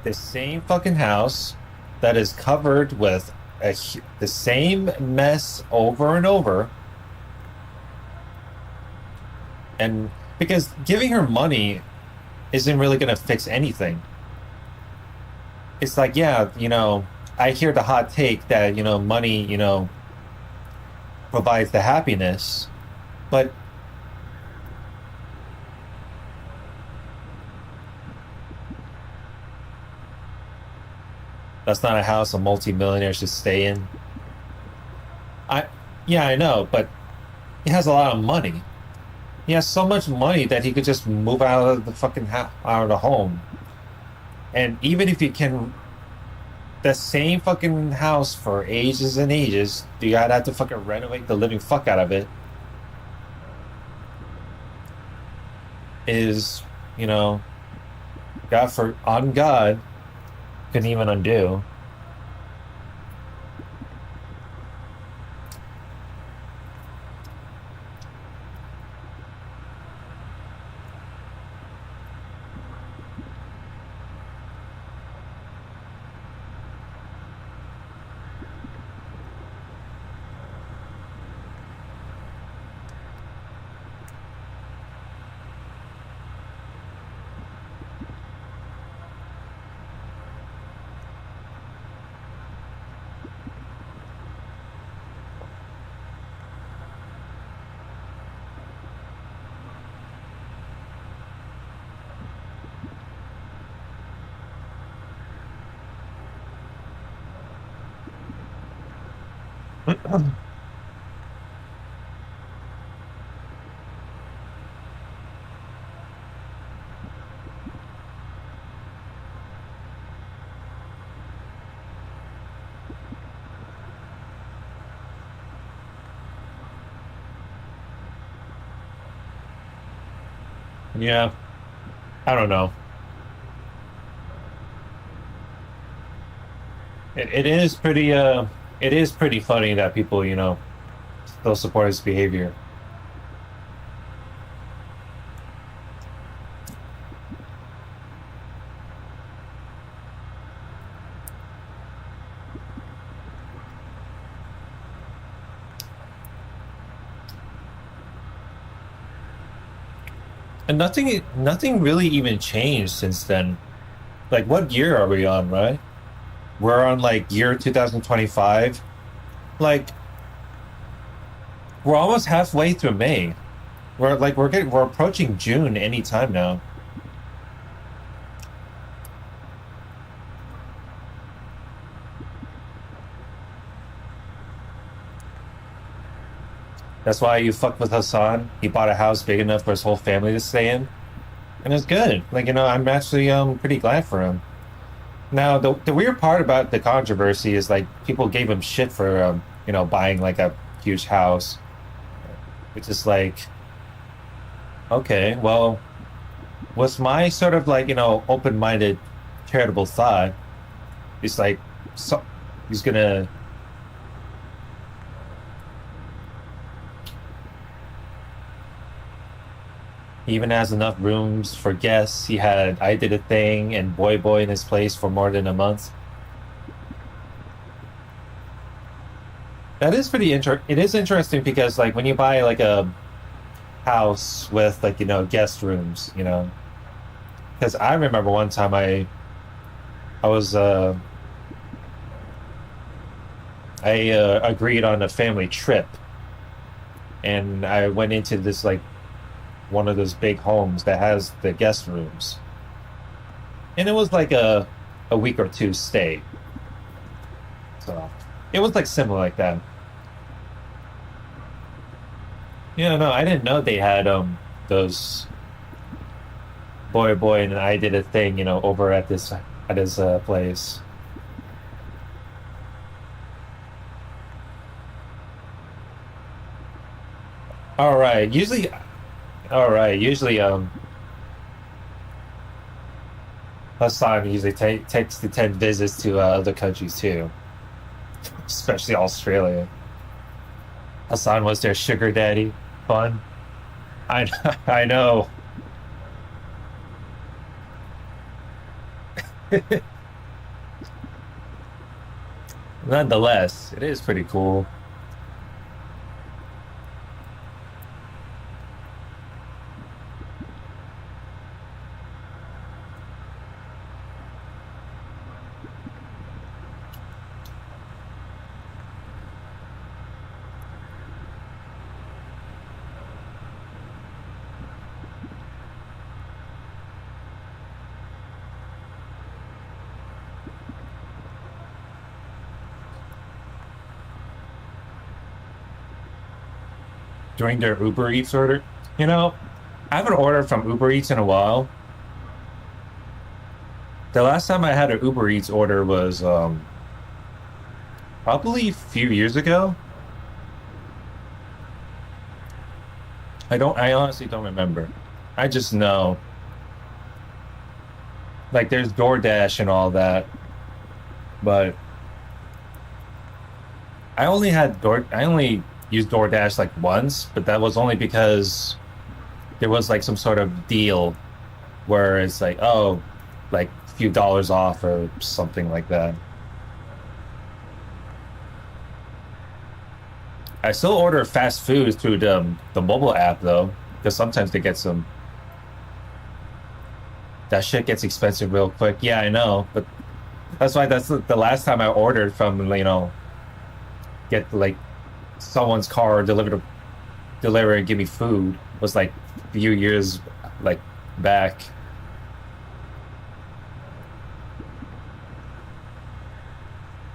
The same fucking house that is covered with the same mess over and over. And because giving her money isn't really going to fix anything. It's like, yeah, I hear the hot take that, money, provides the happiness, but that's not a house a multi-millionaire should stay in. Yeah, I know, but he has a lot of money. He has so much money that he could just move out of the fucking out of the home. And even if you can, the same fucking house for ages and ages, you gotta have to fucking renovate the living fuck out of it. Is, on God, couldn't even undo. Yeah, I don't know. It is pretty funny that people, still support his behavior. And nothing really even changed since then. Like, what year are we on, right? We're on like year 2025. Like, we're almost halfway through May. We're approaching June anytime now. That's why you fucked with Hassan. He bought a house big enough for his whole family to stay in. and it's good. Like, I'm actually pretty glad for him. Now, the weird part about the controversy is like people gave him shit for buying like a huge house, which is like, okay, well, was my sort of like open-minded, charitable thought is like, so he's gonna. He even has enough rooms for guests. He had I Did a Thing and Boy Boy in his place for more than a month. That is pretty it is interesting because like when you buy like a house with like guest rooms, because I remember one time I was I agreed on a family trip, and I went into this like one of those big homes that has the guest rooms, and it was like a week or two stay, so it was like similar like that. Yeah, no, I didn't know they had those boy and I Did a Thing, over at his place. All right, usually Hassan usually takes the 10 visits to other countries too, especially Australia. Hassan was their sugar daddy. Fun. I I know. Nonetheless, it is pretty cool. During their Uber Eats order, I haven't ordered from Uber Eats in a while. The last time I had an Uber Eats order was probably a few years ago. I honestly don't remember. I just know. Like there's DoorDash and all that, but I only used DoorDash like once, but that was only because there was like some sort of deal where it's like, oh, like a few dollars off or something like that. I still order fast food through the mobile app though, because sometimes they get some. That shit gets expensive real quick. Yeah, I know, but that's the last time I ordered from get like someone's car deliver and give me food was like a few years like back.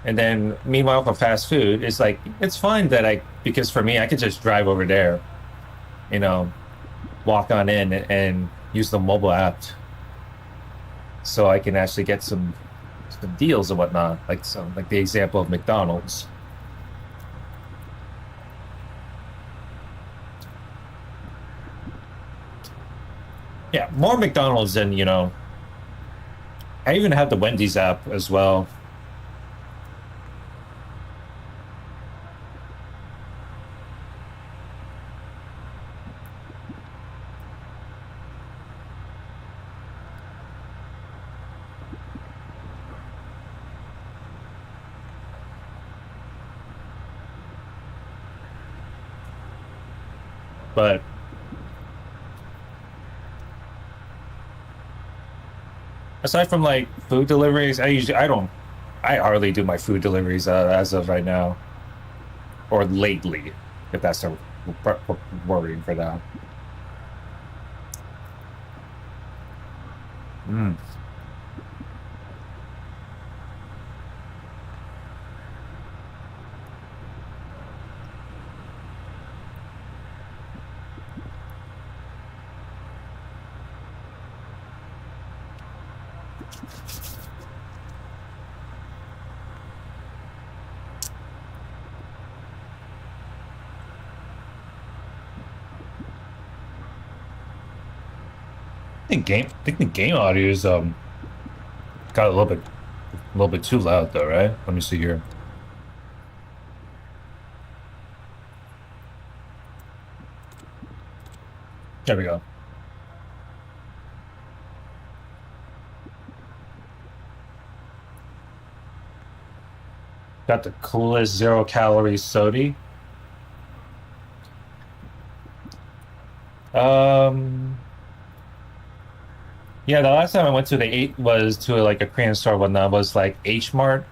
And then meanwhile for fast food, it's like it's fine that because for me I could just drive over there, you know, walk on in and use the mobile app so I can actually get some deals and whatnot, like the example of McDonald's. Yeah, more McDonald's than, I even have the Wendy's app as well. But aside from like food deliveries, I hardly do my food deliveries as of right now, or lately, if that's the wording for that. Mm. I think the game audio is got a little bit too loud though, right? Let me see here. There we go. Got the coolest 0-calorie soda. Yeah, the last time I went to the eight was to like a Korean store when that was like H Mart,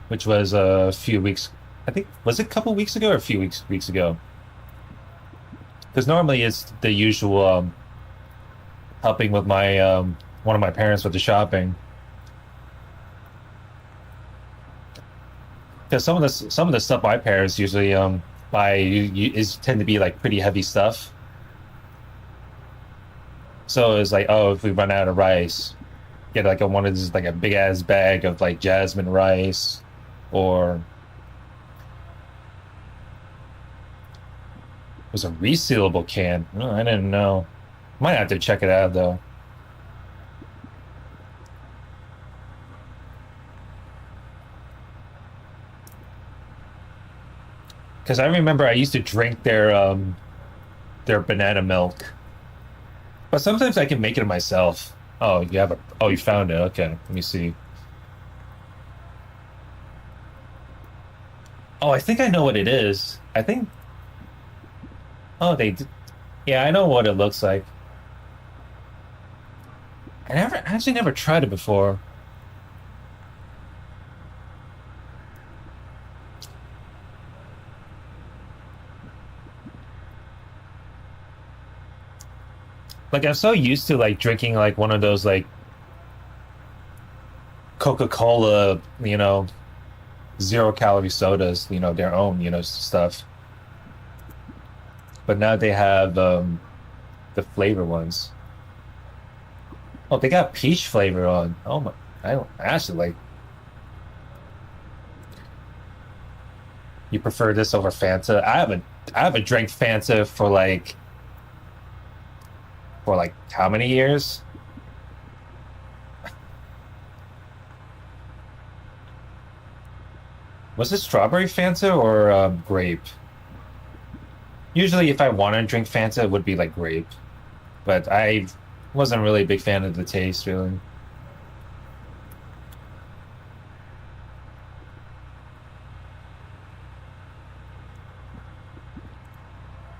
which was a few weeks. I think was it a couple weeks ago or a few weeks ago? Because normally it's the usual helping with my one of my parents with the shopping. Because some of the stuff my parents usually buy is tend to be like pretty heavy stuff. So it's like, oh, if we run out of rice, get like one of these like a big ass bag of like jasmine rice, or it was a resealable can. Oh, I didn't know. Might have to check it out though. Because I remember I used to drink their banana milk. But sometimes I can make it myself. Oh, you have a. Oh, you found it. Okay, let me see. Oh, I think I know what it is. I think. Oh, yeah, I know what it looks like. I actually never tried it before. Like I'm so used to like drinking like one of those like Coca-Cola, 0-calorie sodas, their own, stuff. But now they have the flavor ones. Oh, they got peach flavor on. Oh my, I don't I actually like. You prefer this over Fanta? I haven't drank Fanta for like how many years? Was it strawberry Fanta or grape? Usually, if I want to drink Fanta, it would be like grape, but I wasn't really a big fan of the taste, really.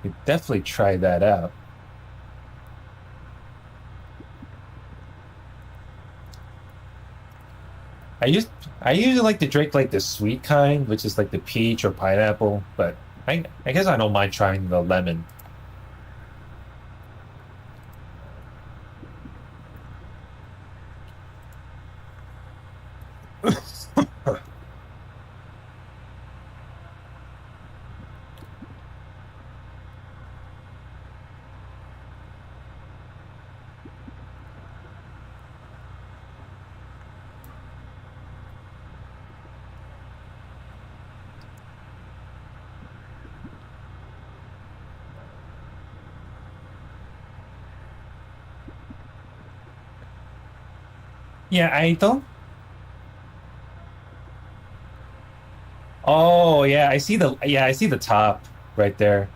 You definitely try that out. I used I usually like to drink like the sweet kind, which is like the peach or pineapple, but I guess I don't mind trying the lemon. Yeah, I don't. Oh, yeah, I see the top right there.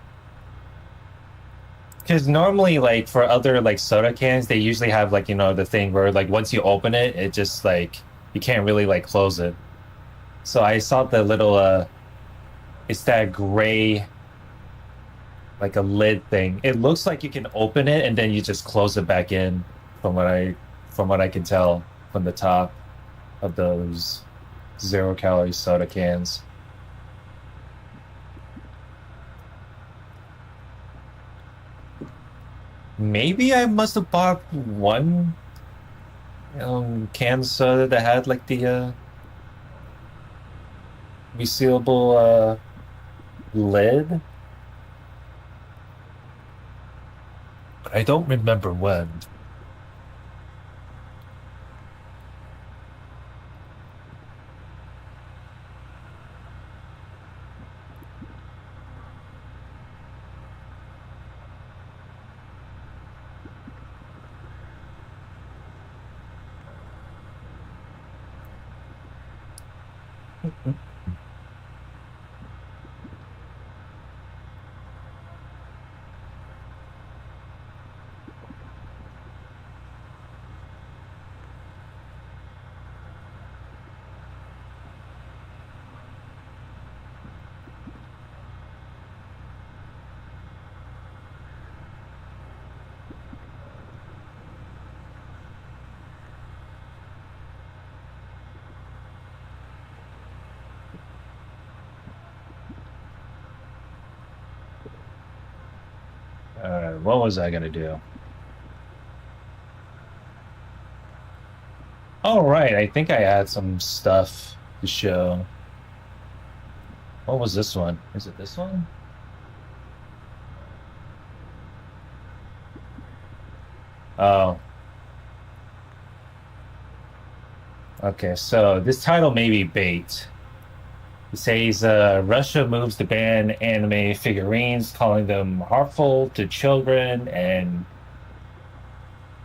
Because normally, like for other like soda cans, they usually have like the thing where like once you open it, it just like you can't really like close it. So I saw the little it's that gray like a lid thing. It looks like you can open it and then you just close it back in from what I can tell from the top of those 0-calorie soda cans. Maybe I must have bought one can soda that had like the resealable lid. But I don't remember when. What was I gonna do? Oh, right. I think I had some stuff to show. What was this one? Is it this one? Oh. Okay, so this title may be bait. It says Russia moves to ban anime figurines, calling them harmful to children and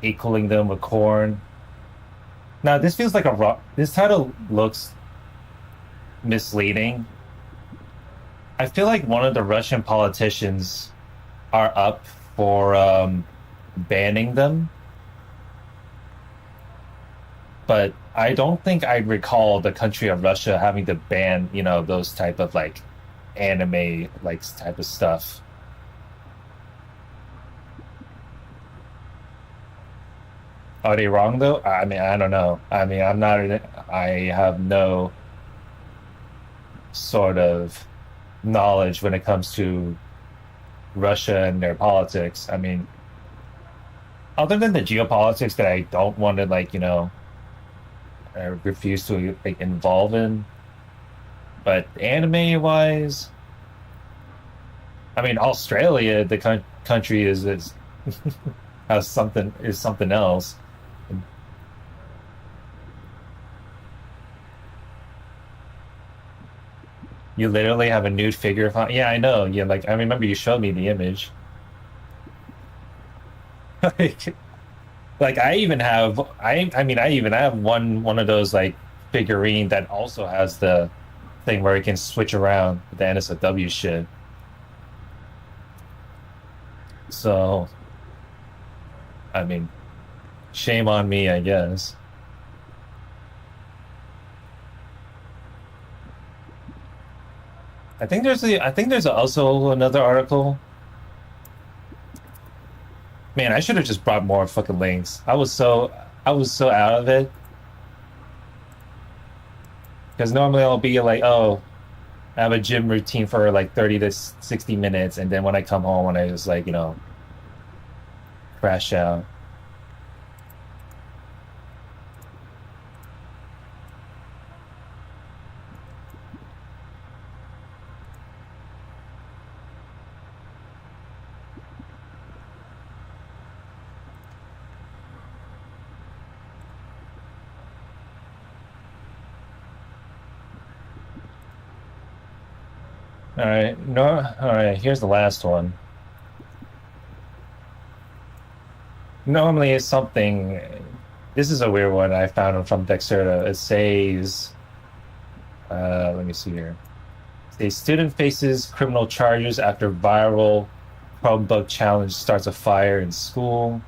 equaling them with corn. Now, this feels like this title looks misleading. I feel like one of the Russian politicians are up for banning them, but I don't think I recall the country of Russia having to ban, those type of like anime like type of stuff. Are they wrong though? I mean, I don't know. I mean, I have no sort of knowledge when it comes to Russia and their politics. I mean, other than the geopolitics that I don't want to like, I refuse to like involve in. But anime wise, I mean, Australia, the country is has something else. You literally have a nude figure of, yeah, I know. Yeah, like I remember you showed me the image. Like I even have I mean I even have one of those like figurine that also has the thing where it can switch around with the NSFW shit. So I mean, shame on me, I guess. I think there's also another article. Man, I should have just brought more fucking links. I was so out of it. Because normally I'll be like, oh, I have a gym routine for like 30 to 60 minutes, and then when I come home and I just like, crash out. All right, no, all right, here's the last one. Normally it's something, this is a weird one I found from Dexerta. It says, let me see here. A student faces criminal charges after viral Chromebook challenge starts a fire in school,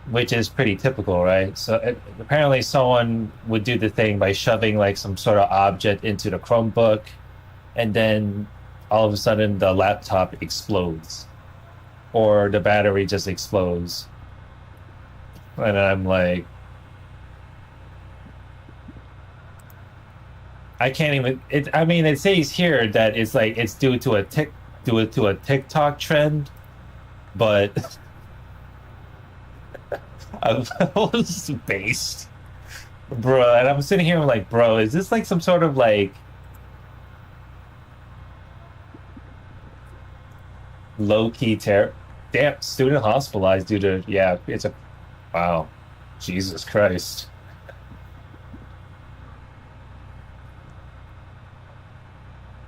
which is pretty typical, right? So apparently someone would do the thing by shoving like some sort of object into the Chromebook, and then all of a sudden the laptop explodes or the battery just explodes. And I'm like, I can't even. I mean, it says here that it's like it's due to a TikTok trend, but I was based, bro. And I'm sitting here like, bro, is this like some sort of like low key terror? Damn, student hospitalized due to it's a wow, Jesus Christ.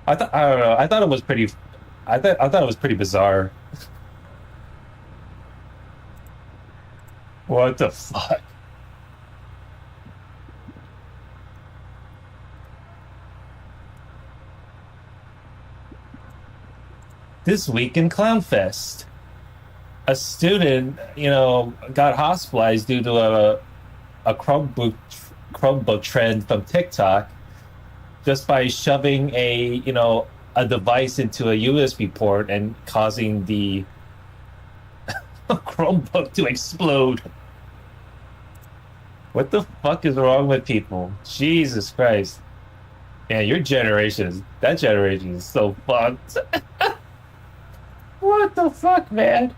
I don't know. I thought it was pretty. I thought it was pretty bizarre. What the fuck? This week in Clownfest, a student, got hospitalized due to a Chromebook trend from TikTok just by shoving a device into a USB port and causing the Chromebook to explode. What the fuck is wrong with people? Jesus Christ. Yeah, that generation is so fucked. What the fuck, man?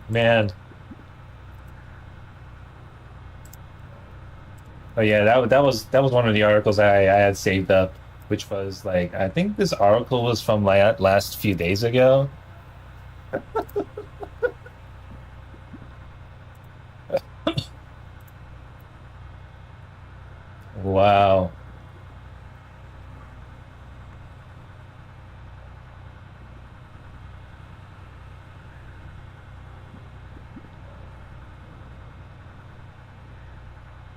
Man. Oh yeah, that was one of the articles I had saved up, which was like I think this article was from last few days ago. Wow.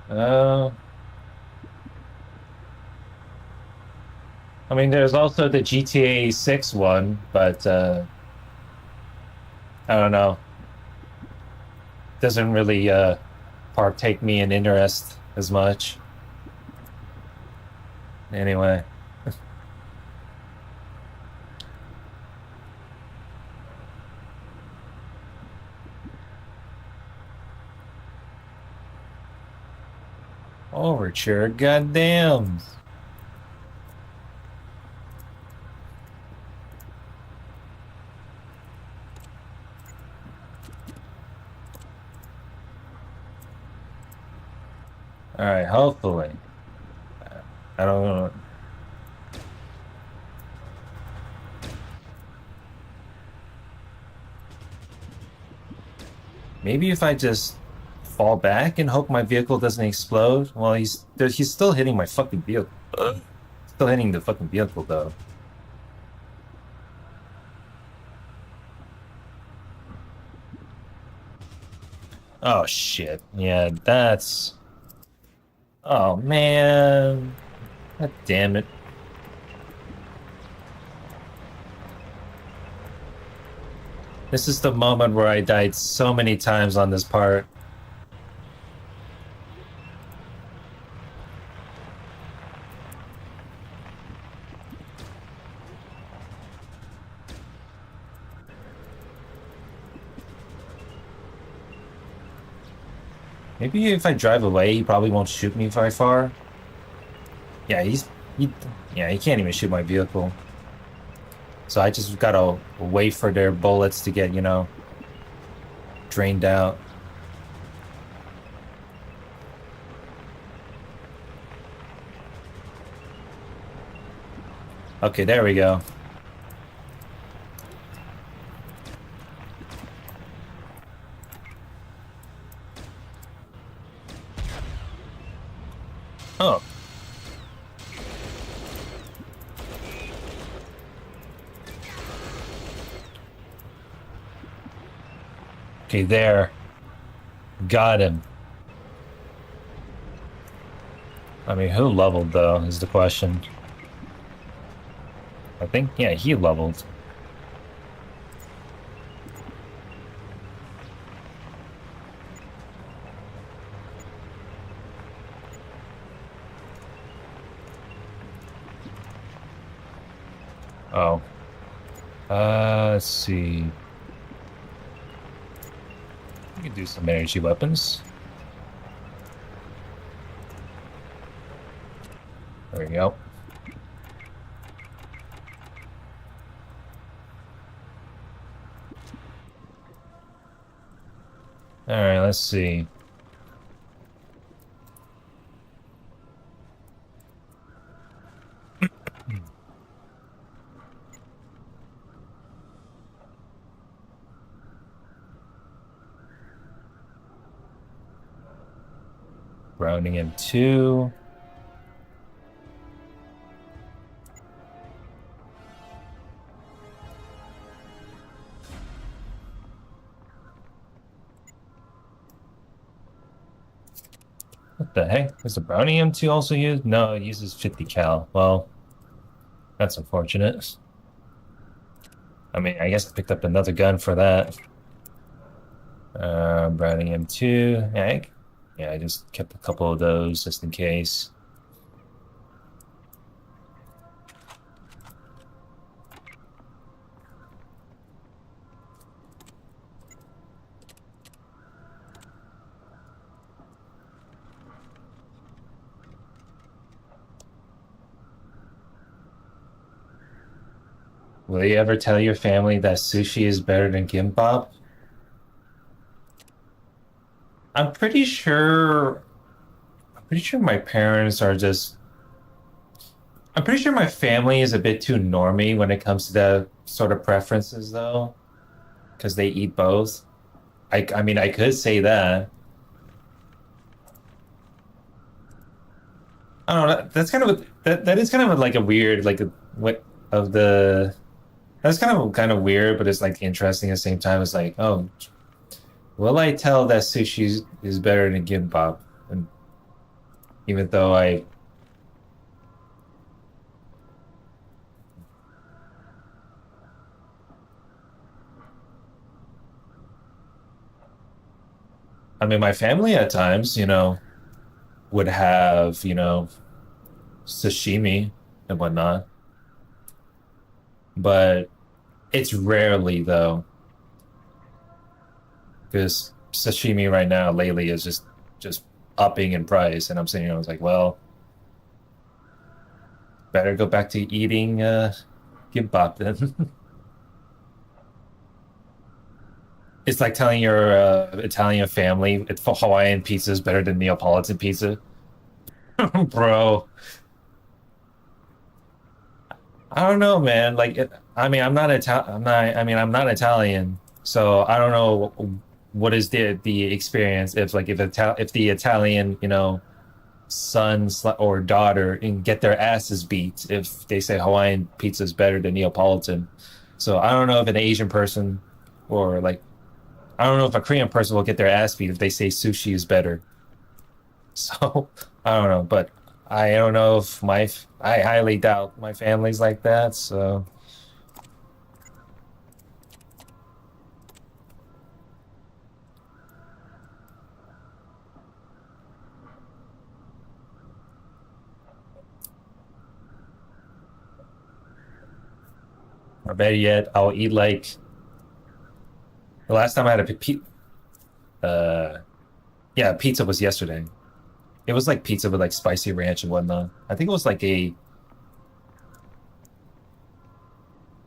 Uh, I mean, there's also the GTA 6 one, but I don't know. Doesn't really partake me in interest as much. Anyway. Overture, goddamn. All right, hopefully. I don't know. Maybe if I just fall back and hope my vehicle doesn't explode. Well, he's still hitting my fucking vehicle. Still hitting the fucking vehicle though. Oh shit. Yeah, that's. Oh man. God damn it. This is the moment where I died so many times on this part. Maybe if I drive away, he probably won't shoot me very far. Yeah, he can't even shoot my vehicle. So I just gotta wait for their bullets to get, drained out. Okay, there we go. Oh. Okay, there. Got him. I mean, who leveled, though, is the question. I think, yeah, he leveled. Oh. Let's see. We can do some energy weapons. There we go. All right, let's see. Rounding him 2. What the heck? Is the Browning M2 also used? No, it uses 50 cal. Well, That's unfortunate. I mean, I guess I picked up another gun for that. Browning M2. Yeah, I just kept a couple of those just in case. Will you ever tell your family that sushi is better than gimbap? I'm pretty sure. I'm pretty sure my parents are just. I'm pretty sure my family is a bit too normy when it comes to that sort of preferences, though, because they eat both. I mean, I could say that. I don't know. That's kind of that is kind of like a weird like a what of the. That's kind of weird, but it's like interesting at the same time. It's like, oh, will I tell that sushi is better than gimbap? And even though I mean, my family at times, would have, sashimi and whatnot, but it's rarely though, because sashimi right now lately is just upping in price, and I'm saying, I was like, well, better go back to eating kimbap then. It's like telling your Italian family it's Hawaiian pizza is better than Neapolitan pizza. Bro, I don't know, man. I mean, I'm not Italian, so I don't know what is the experience if the Italian, or daughter and get their asses beat if they say Hawaiian pizza is better than Neapolitan. So I don't know if an Asian person or like I don't know if a Korean person will get their ass beat if they say sushi is better. So I don't know, but I don't know if I highly doubt my family's like that. So or better yet, I'll eat like the last time I had a uh yeah, pizza was yesterday. It was like pizza with like spicy ranch and whatnot. I think it was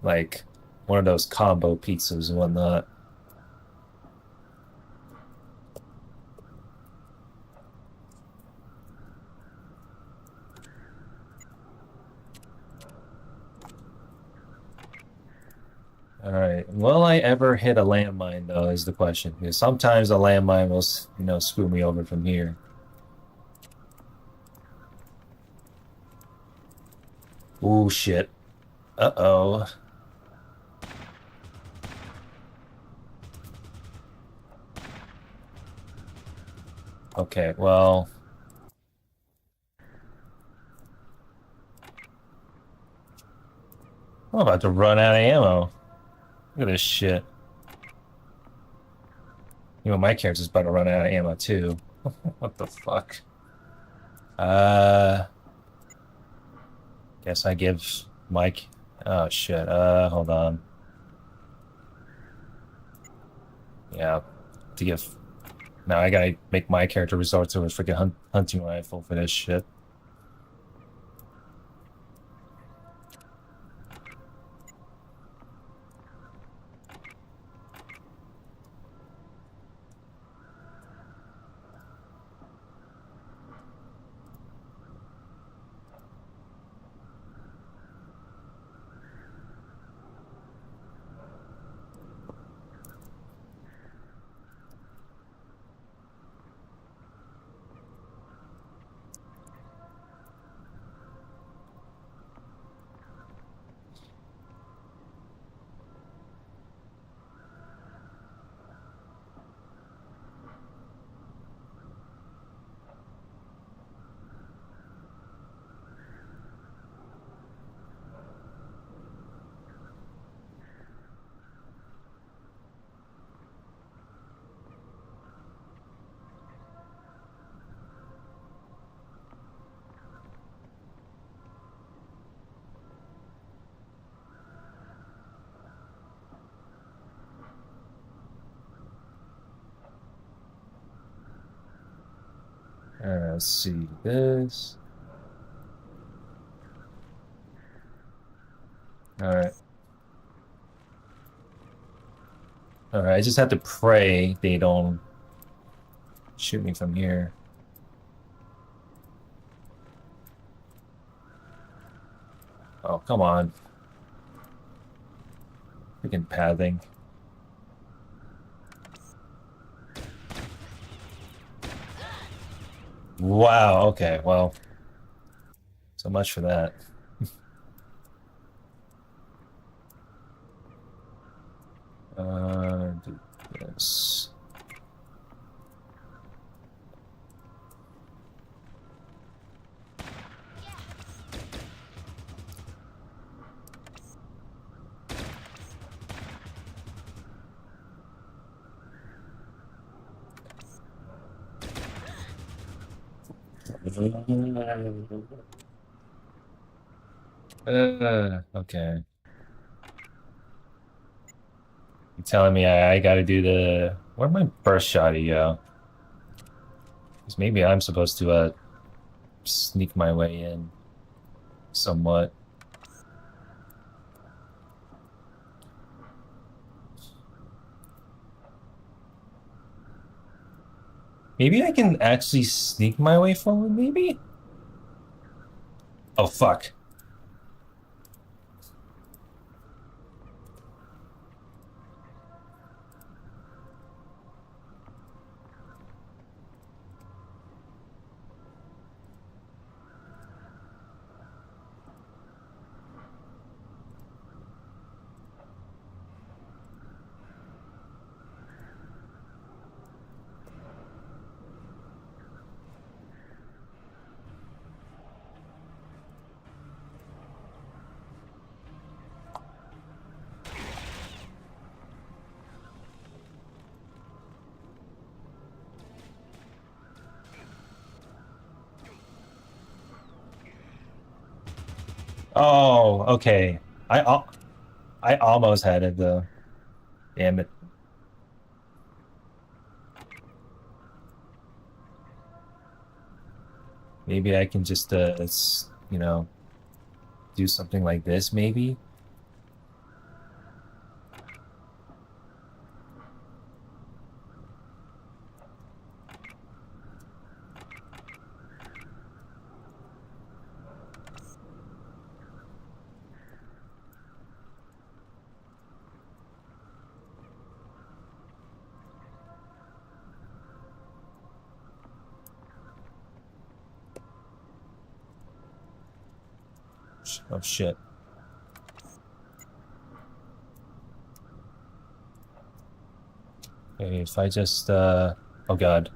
like one of those combo pizzas and whatnot. All right. Will I ever hit a landmine though is the question. Because sometimes a landmine will, screw me over from here. Ooh, shit. Uh-oh. Okay, well, I'm about to run out of ammo. Look at this shit. My character's about to run out of ammo too. What the fuck? Uh, guess I give Mike. Oh shit. Hold on. Yeah, to give. Now I gotta make my character resort to a freaking hunting rifle for this shit. Let's see this. All right. All right. I just have to pray they don't shoot me from here. Oh, come on. Freaking pathing. Wow. Okay. Well, so much for that. Do this. Okay. You telling me I gotta do the where'd my burst shotty go? Because maybe I'm supposed to sneak my way in somewhat. Maybe I can actually sneak my way forward, maybe? Oh fuck. Oh, okay. I almost had it though. Damn it. Maybe I can just do something like this maybe. Oh shit. Okay, if I just oh god.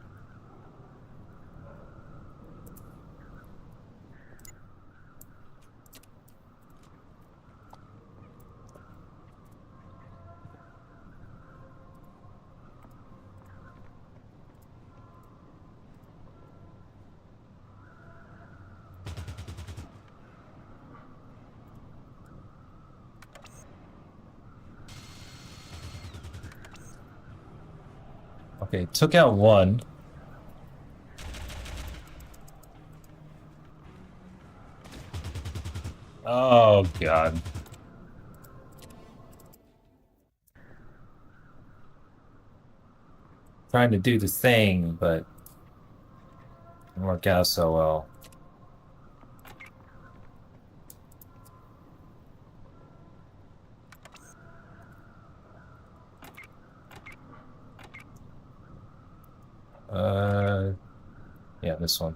Okay, took out one. Oh god. Trying to do the thing, but didn't work out so well. Uh yeah, this one.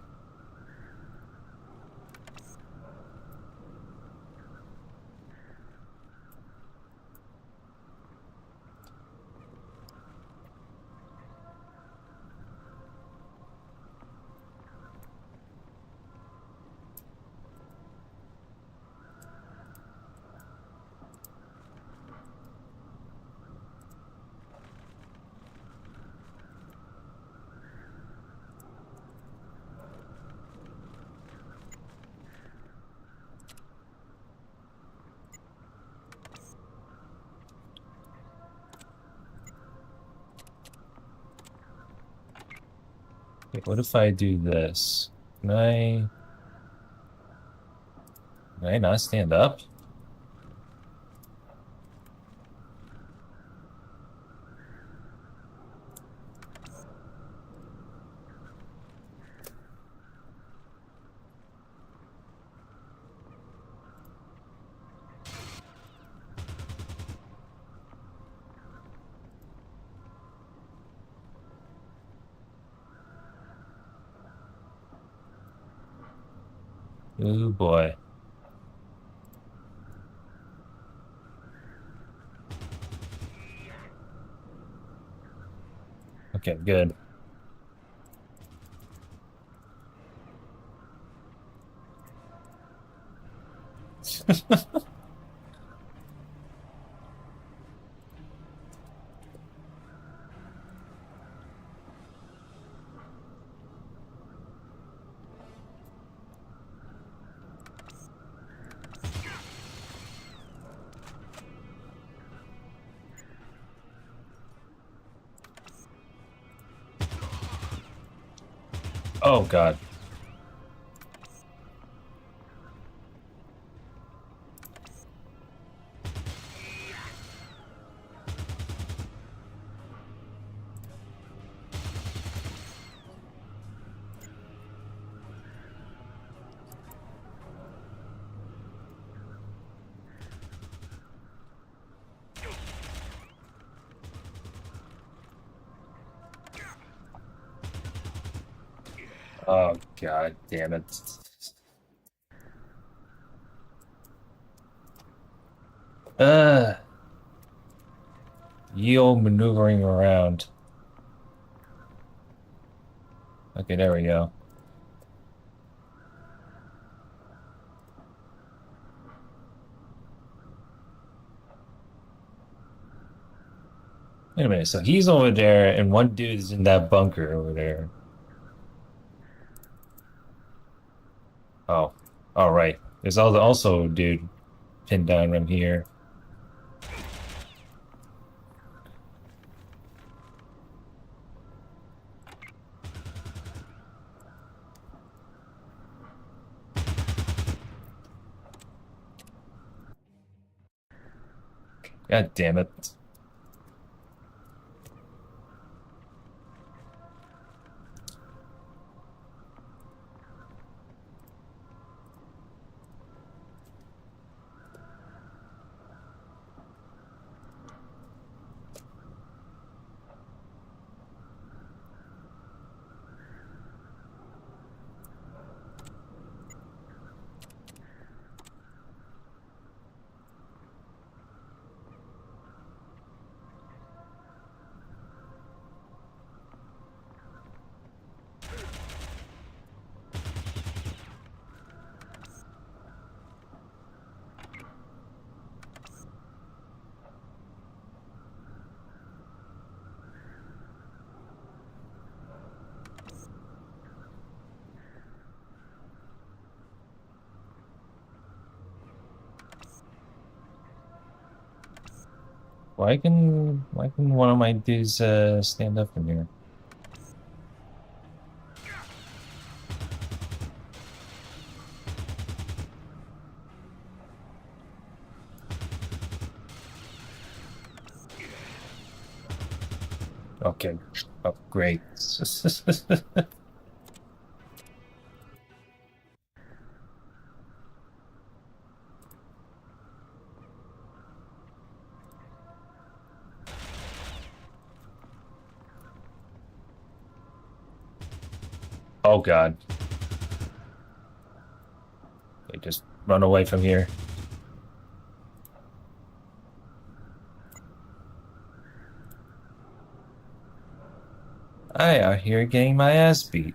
Okay, what if I do this? Can I not stand up? Oh boy. Okay, good. Oh God. Oh God damn it. Uh, Ye old maneuvering around. Okay, there we go. Wait a minute, so he's over there and one dude is in that bunker over there. Oh, all right. There's also a dude pinned down from here. God damn it. Why can one of my dudes stand up from here? Okay. Oh, great. Oh God. Okay, just run away from here. I out here getting my ass beat.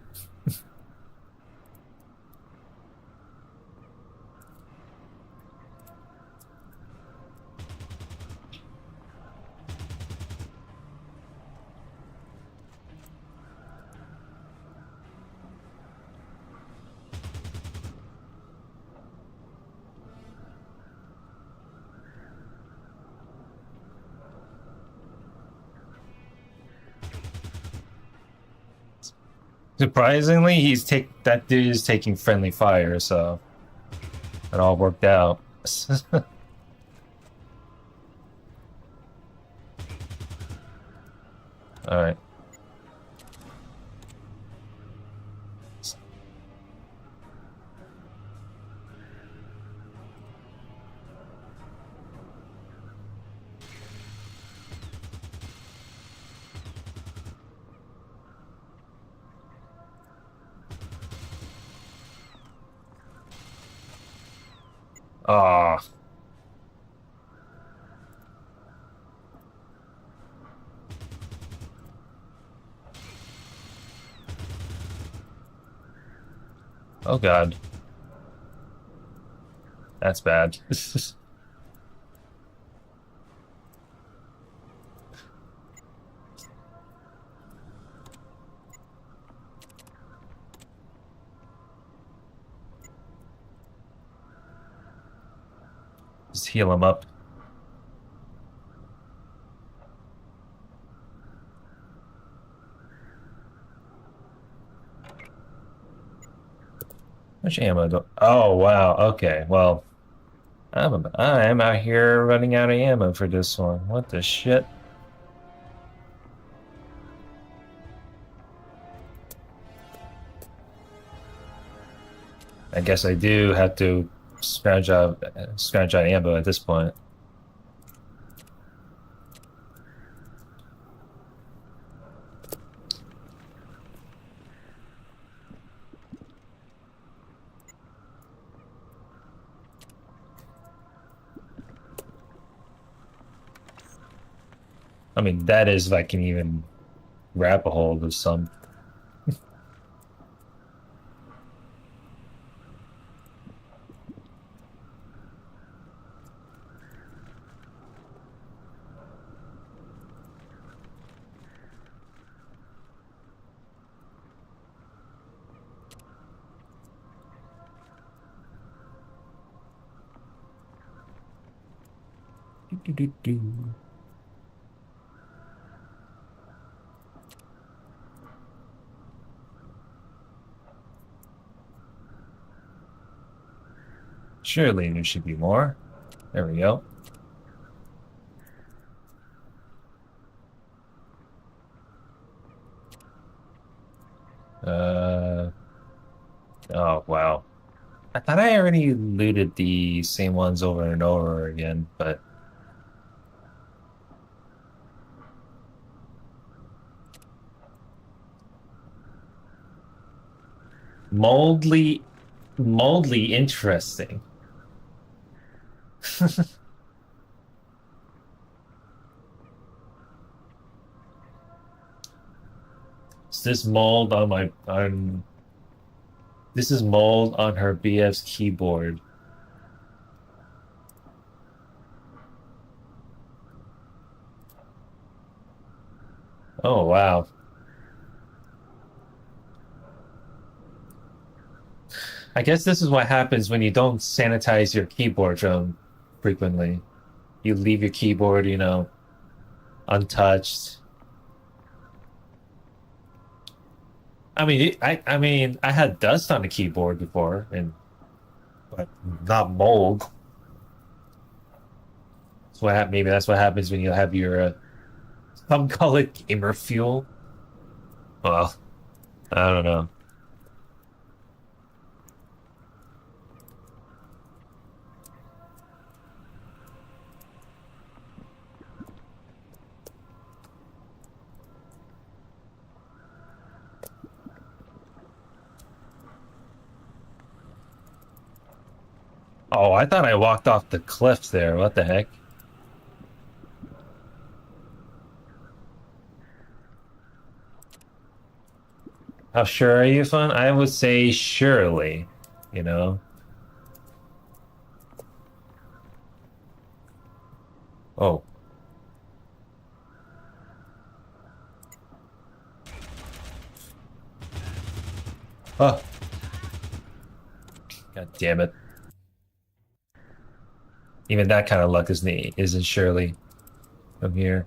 Surprisingly, that dude is taking friendly fire, so it all worked out. All right. Ah, oh God, that's bad. Just heal him up. Much ammo do Oh wow. Okay. Well, I am out here running out of ammo for this one. What the shit? I guess I do have to scrounge out ammo at this point. I mean, that is if I can even grab a hold of some. Do. Surely there should be more. There we go. Uh, oh wow. I thought I already looted the same ones over and over again, but moldly, moldly interesting. Is this mold on my on this is mold on her BF's keyboard. Oh wow. I guess this is what happens when you don't sanitize your keyboard frequently. You leave your keyboard, untouched. I mean, I had dust on the keyboard before, but not mold. Maybe that's what happens when you have your some call it gamer fuel. Well, I don't know. Oh, I thought I walked off the cliff there. What the heck? How sure are you, Fun? I would say surely, you know. Oh, oh, God damn it. Even that kind of luck isn't surely from here.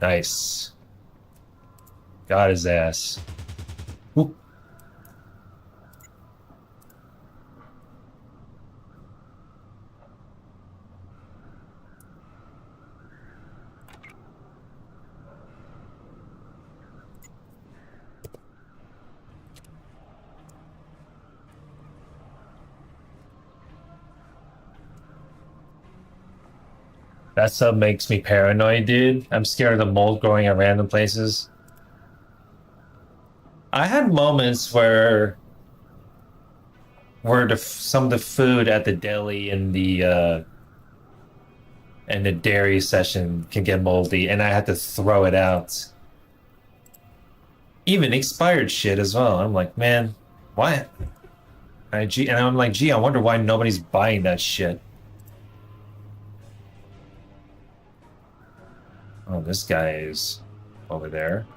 Nice. Got his ass. Whoop. That sub makes me paranoid, dude. I'm scared of the mold growing at random places. I had moments where some of the food at the deli and the dairy session can get moldy, and I had to throw it out. Even expired shit as well. I'm like, man, why? And I'm like, gee, I wonder why nobody's buying that shit. Oh, this guy is over there.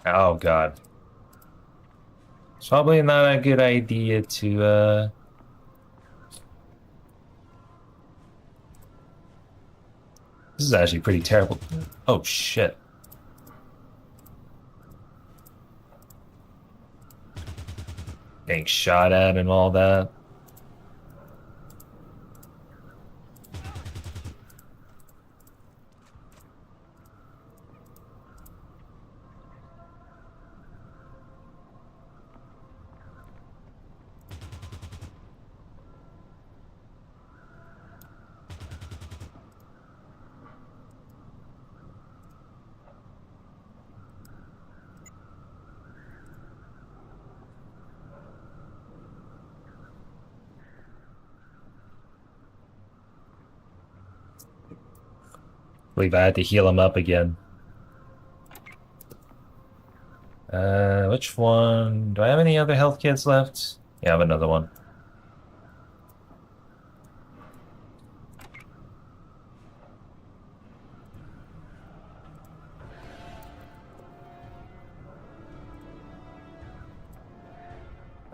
Oh, God. It's probably not a good idea to, This is actually pretty terrible. Oh, shit. Getting shot at and all that. Believe I had to heal him up again. Which one? Do I have any other health kits left? Yeah, I have another one.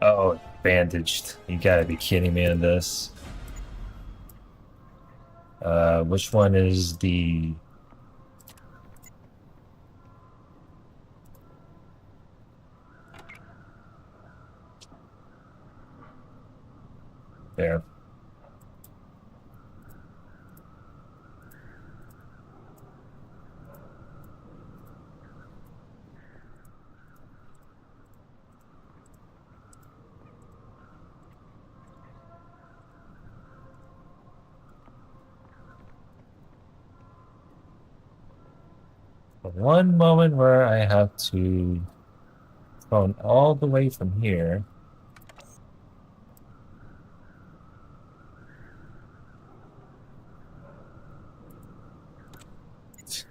Oh, bandaged. You gotta be kidding me on this. Which one is the... There. One moment where I have to phone all the way from here.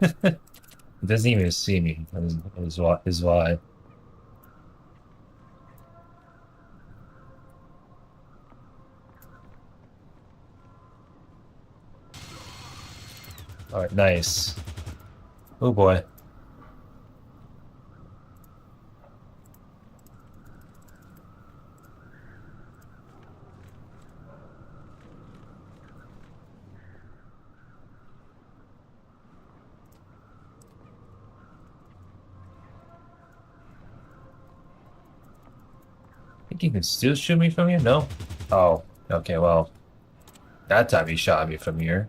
It doesn't even see me. Is why. All right, nice. Oh boy. Think he can still shoot me from here? No. Oh, okay. Well, that time he shot me from here.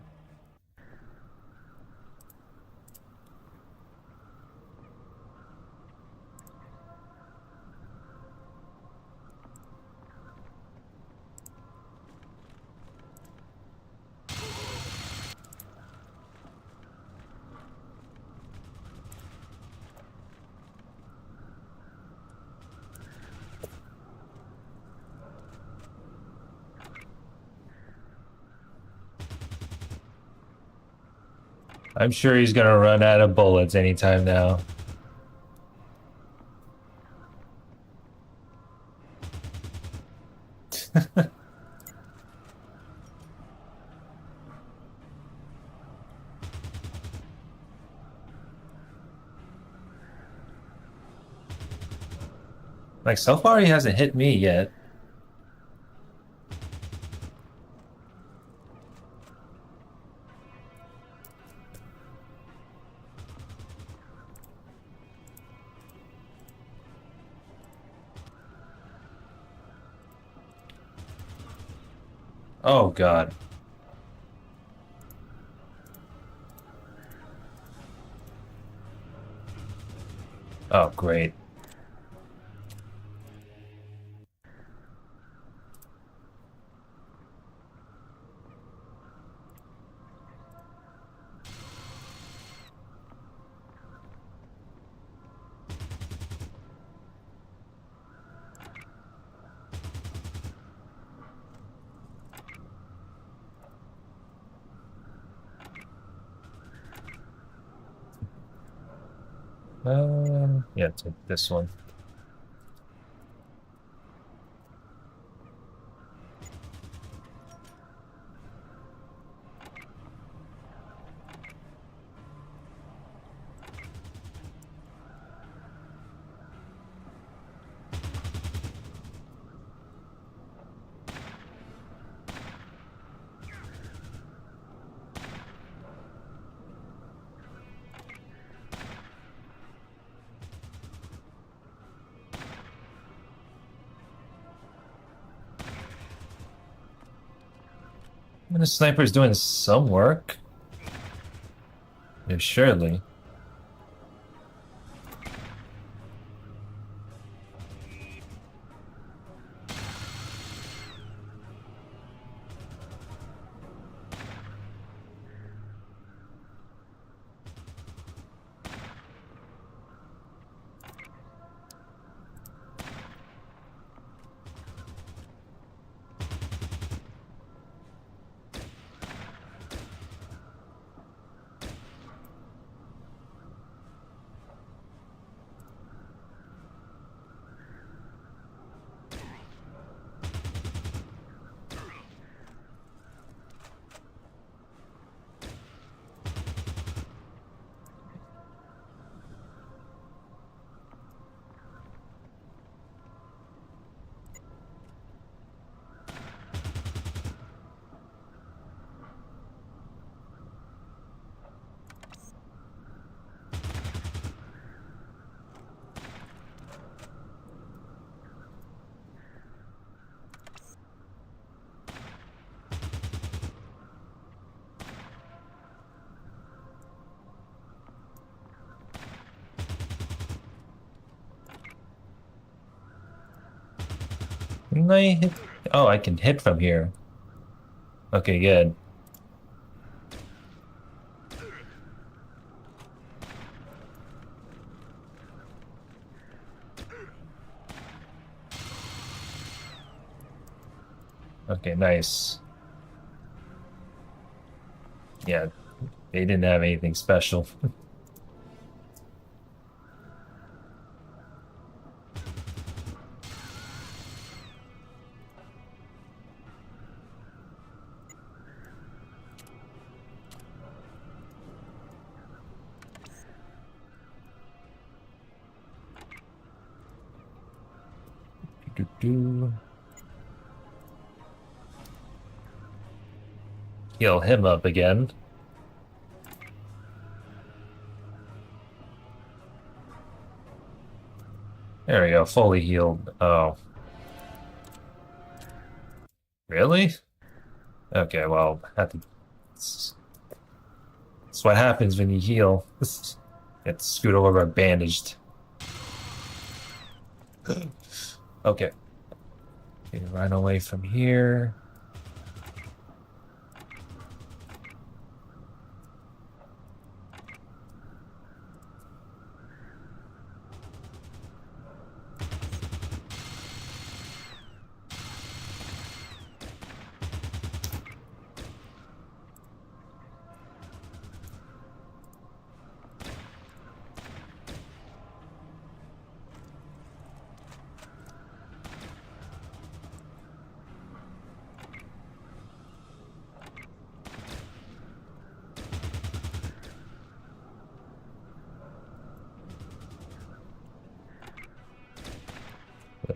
I'm sure he's gonna run out of bullets anytime now. Like, so far he hasn't hit me yet. Oh, God. Oh, great. Yeah, take this one. And the sniper's doing some work. Yeah, surely. Can I hit? Oh, I can hit from here. Okay, good. Okay, nice. Yeah, they didn't have anything special. Do-do-do. Heal him up again. There we go, fully healed. Oh, really? Okay, well, that's what happens when you heal. Get screwed over bandaged. Okay. Okay, run away from here.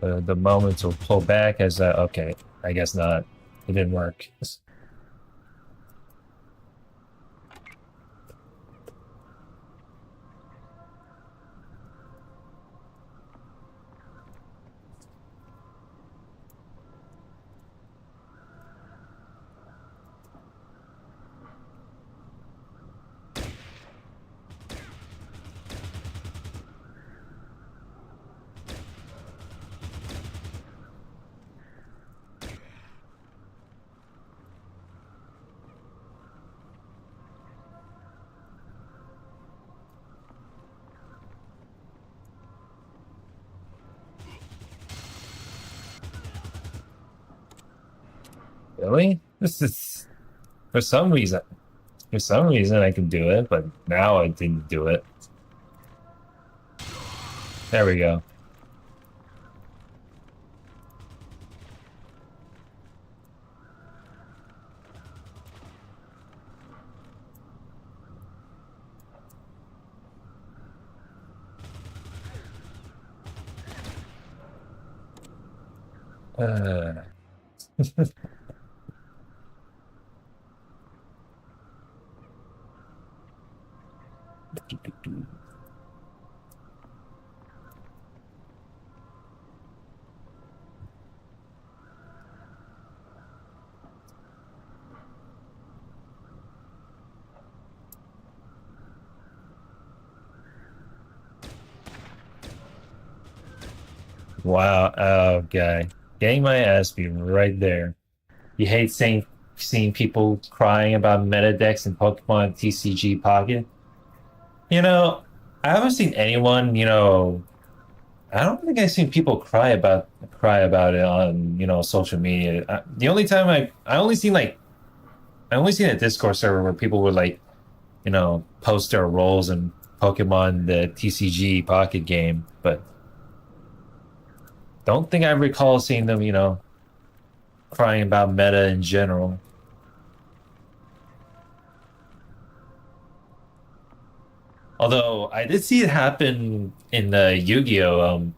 The moments will pull back as okay, I guess not. It didn't work. Really? This is for some reason. For some reason I can do it, but now I didn't do it. There we go. Uh, wow. Oh, okay. Getting my ass beat right there. You hate seeing people crying about meta decks in Pokemon TCG Pocket? You know, I haven't seen anyone, I don't think I've seen people cry about it on, social media. The only time I only seen a Discord server where people would like, post their roles in Pokemon the TCG Pocket game, but don't think I recall seeing them, crying about meta in general. Although I did see it happen in the Yu-Gi-Oh!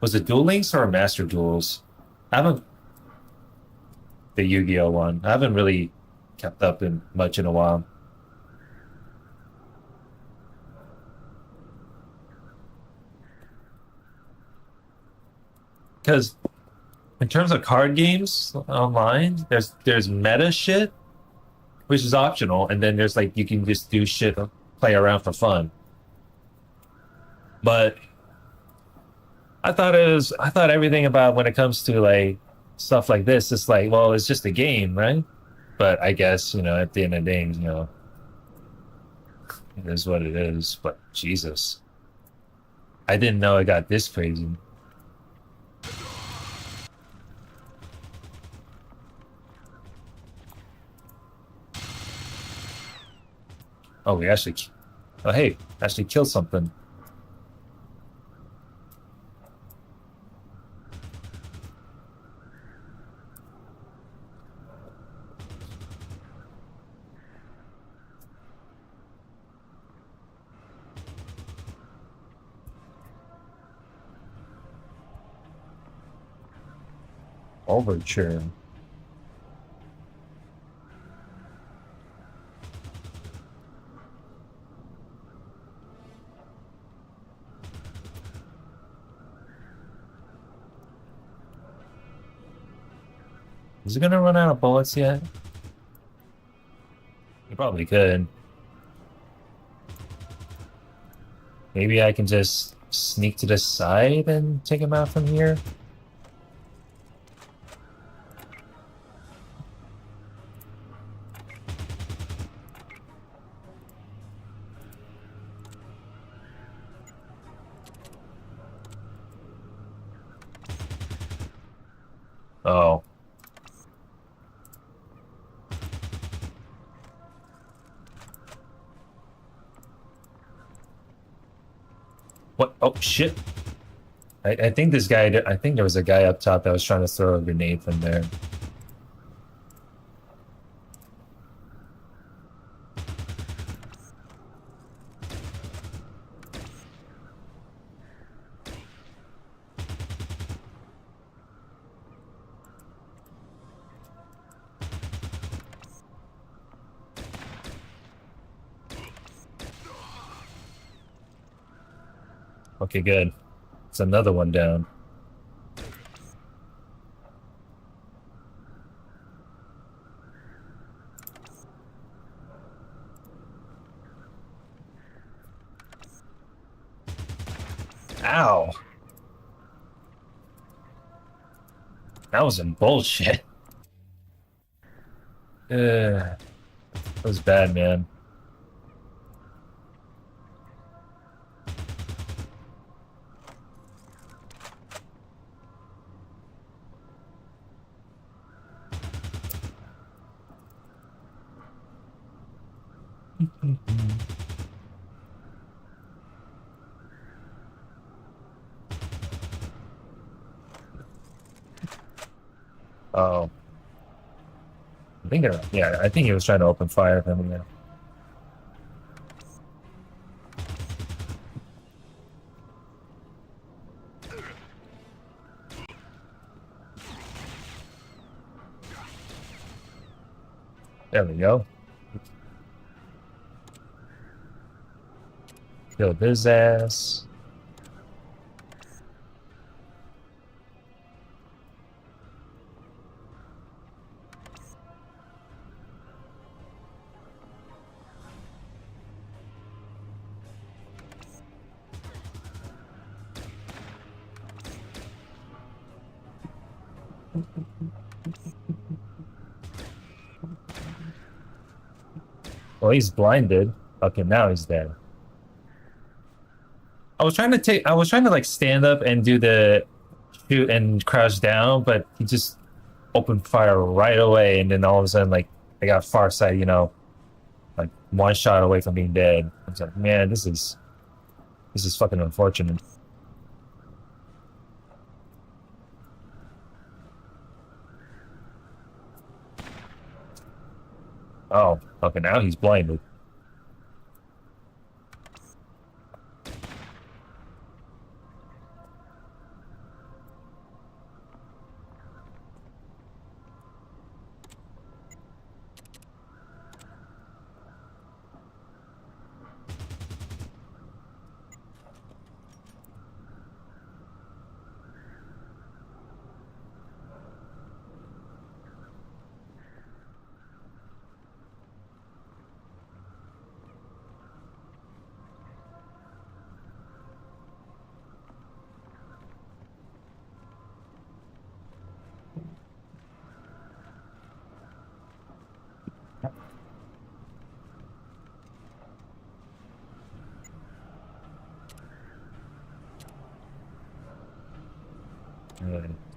Was it Duel Links or Master Duels? I haven't the Yu-Gi-Oh! One. I haven't really kept up in much in a while. Because in terms of card games online, there's meta shit, which is optional, and then there's like you can just do shit, play around for fun. But I thought everything about when it comes to like stuff like this, it's like, well, it's just a game, right? But I guess, at the end of the day, it is what it is. But Jesus, I didn't know it got this crazy. Oh, oh, hey, actually killed something. Overture. Is it gonna run out of bullets yet? You probably could. Maybe I can just sneak to the side and take him out from here. Oh. What? Oh, shit. I think I think there was a guy up top that was trying to throw a grenade from there. Okay, good. It's another one down. Ow. That was some bullshit. That was bad, man. Oh. I think yeah, I think he was trying to open fire at him, yeah. There we go. Killed his ass. Well, he's blinded. Okay, now he's dead. I was trying to like stand up and do the shoot and crouch down, but he just opened fire right away, and then all of a sudden, like, I got far sight, you know, like one shot away from being dead. I was like, man, this is fucking unfortunate. Oh, okay, now he's blinded.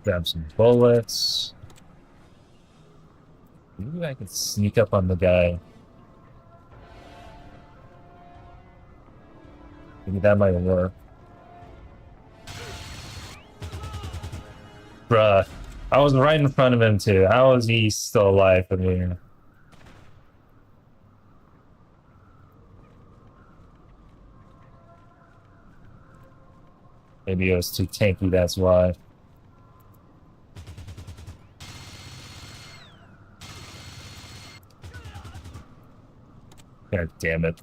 Grab some bullets. Maybe I can sneak up on the guy. Maybe that might work. Bruh, I was right in front of him too. How is he still alive from here? Maybe it was too tanky, that's why. God damn it.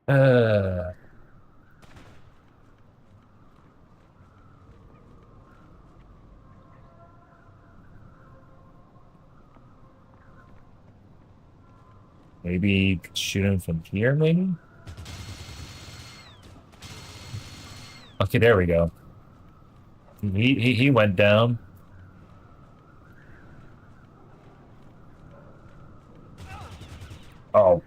Uh, maybe shoot him from here, maybe? Okay, there we go. He went down. Oh.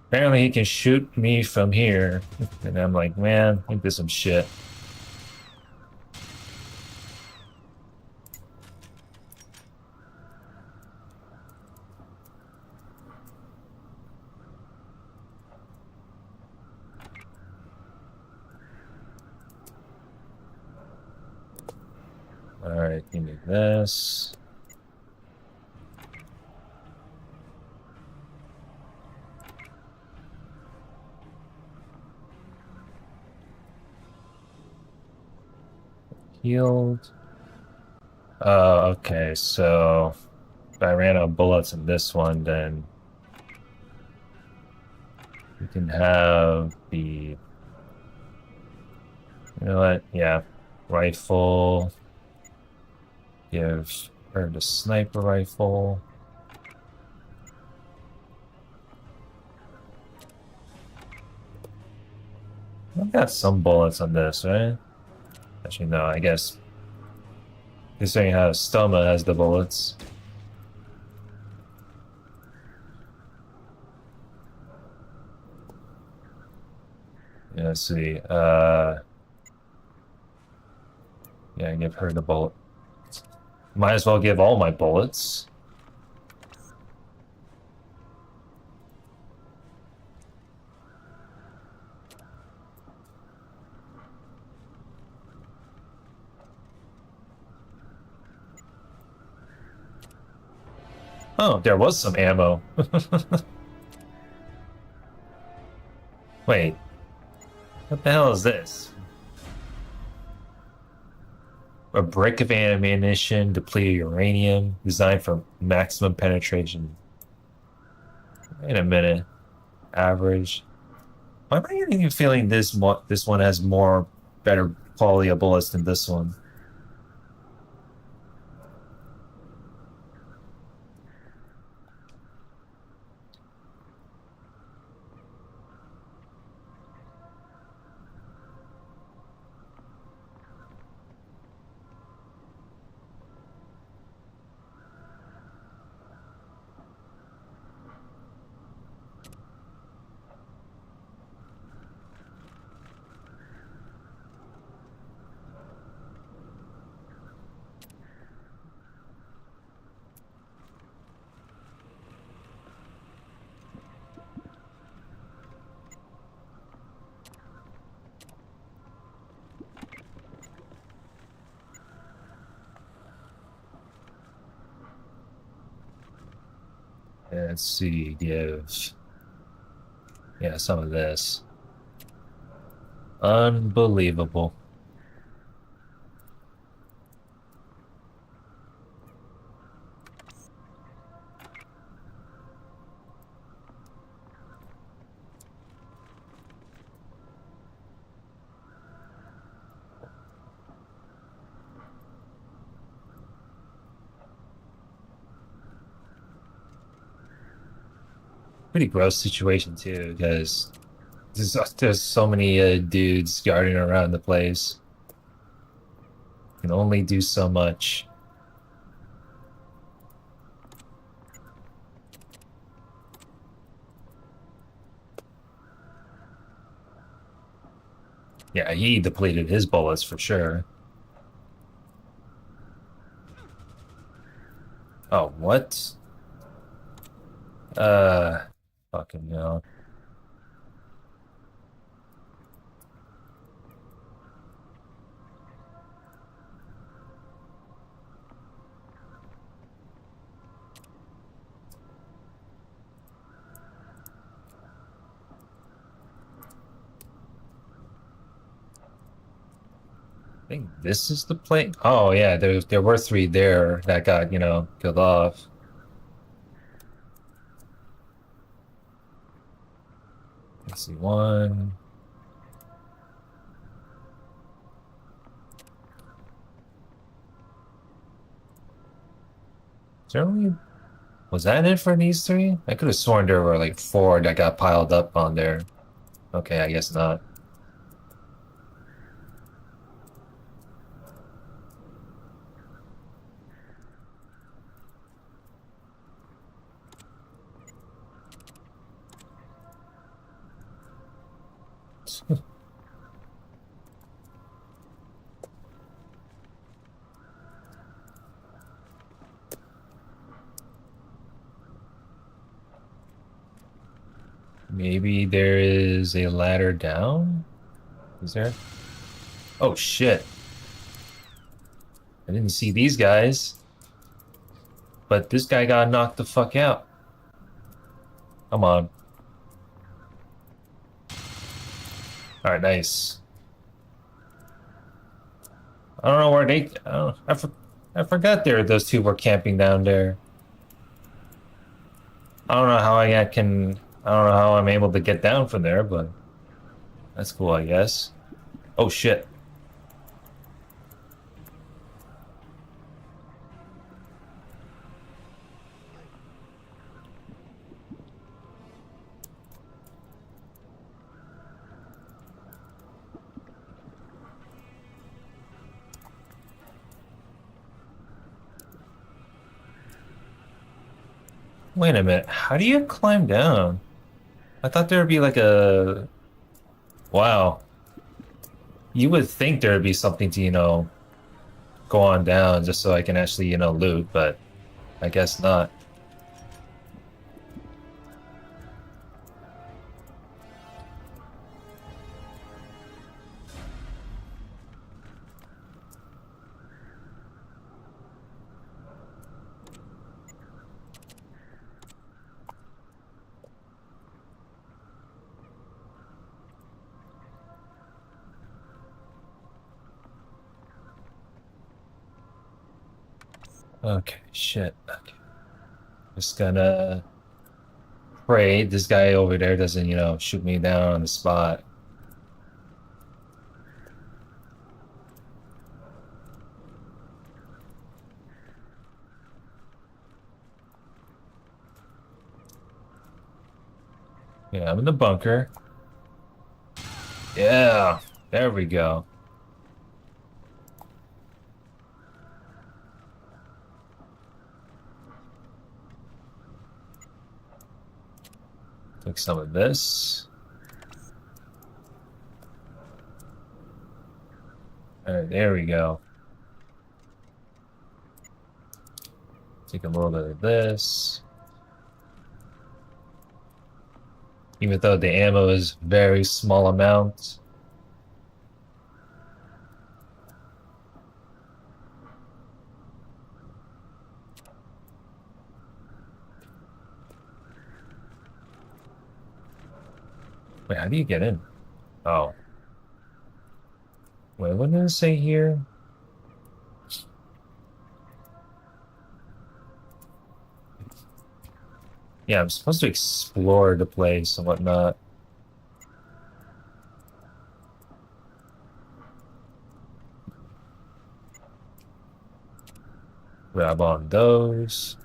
Apparently he can shoot me from here. And I'm like, man, I did some shit. Alright, give me this. Healed. Okay, so if I ran out of bullets in this one, then we can have the, you know what? Yeah, rifle. Give her the sniper rifle. I've got some bullets on this, right? Actually, no, I guess considering how Stoma has the bullets. Yeah, let's see. Yeah, give her the bullet. Might as well give all my bullets. Oh, there was some ammo. Wait, what the hell is this? A brick of ammunition, depleted uranium, designed for maximum penetration. Wait a minute. Average. Why am I getting a feeling this one has more better quality of bullets than this one? Let's see, give. Yeah, some of this. Unbelievable. Pretty gross situation too, because there's so many dudes guarding around the place. Can only do so much. Yeah, he depleted his bullets for sure. Oh, what? Uh, fucking hell. I think this is the plane. Oh yeah, there were three there that got, killed off. Let's see, one. Certainly, was that it for these three? I could have sworn there were like four that got piled up on there. Okay, I guess not. Maybe there is a ladder down? Is there? Oh shit. I didn't see these guys, but this guy got knocked the fuck out. Come on. All right, nice. I don't know where they. I forgot there. Those two were camping down there. I don't know how I can. I don't know how I'm able to get down from there, but that's cool, I guess. Oh shit. Wait a minute. How do you climb down? I thought there would be like a. Wow. You would think there would be something to, go on down just so I can actually, loot, but I guess not. Okay, shit. Okay. Just gonna pray this guy over there doesn't, shoot me down on the spot. Yeah, I'm in the bunker. Yeah, there we go. Take some of this. All right, there we go. Take a little bit of this. Even though the ammo is very small amounts. Wait, how do you get in? Oh. Wait, what did it say here? Yeah, I'm supposed to explore the place and whatnot. Grab on those.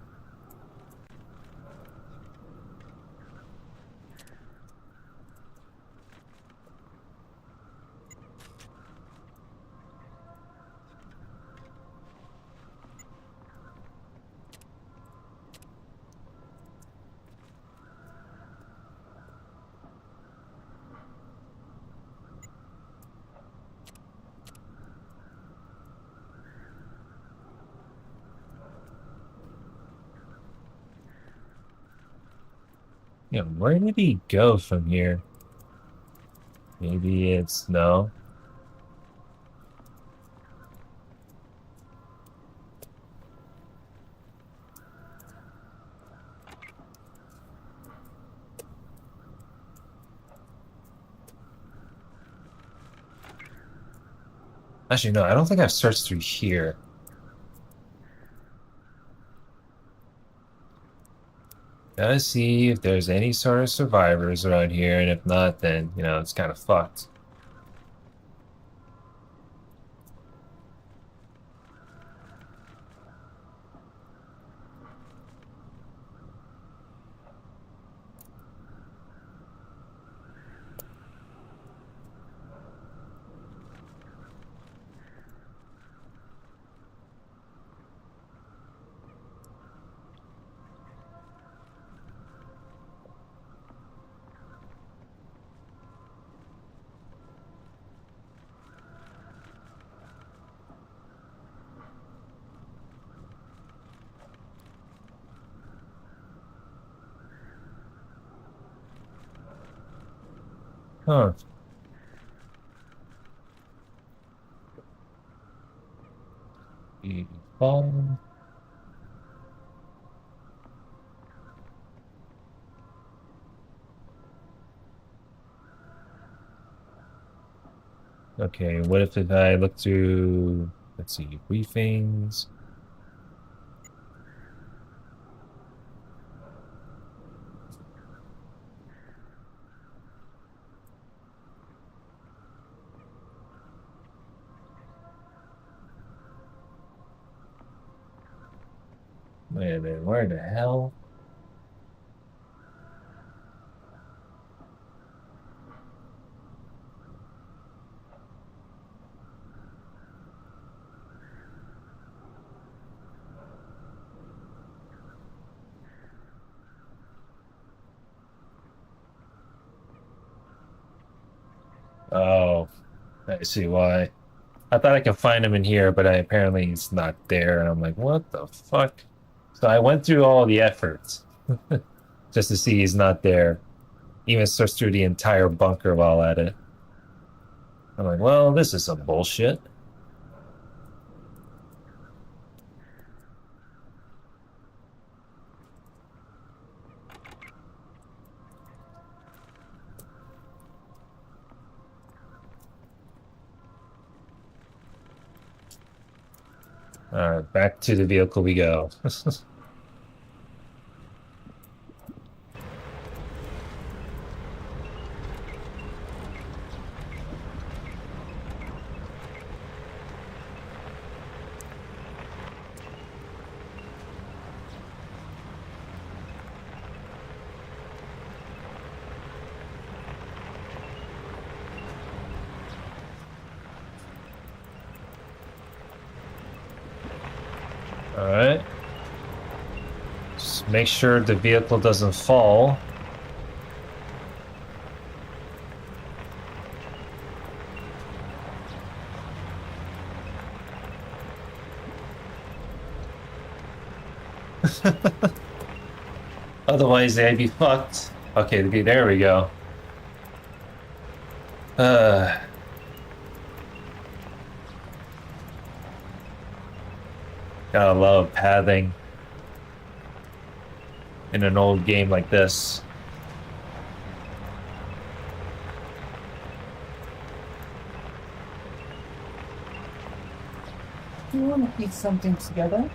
Yeah, where did he go from here? Maybe it's no. Actually, no, I don't think I've searched through here. Gotta see if there's any sort of survivors around here, and if not, then, it's kind of fucked. Huh. Phone. Okay, what if I look through, let's see, briefings. Wait a minute, where the hell? Oh, I see why. I thought I could find him in here, but apparently he's not there. And I'm like, what the fuck? So I went through all the efforts just to see he's not there. Even searched through the entire bunker while at it. I'm like, well, this is some bullshit. All right, back to the vehicle we go. All right. Just make sure the vehicle doesn't fall. Otherwise, they'd be fucked. Okay, there we go. Uh, Gotta love pathing in an old game like this. Do you want to piece something together?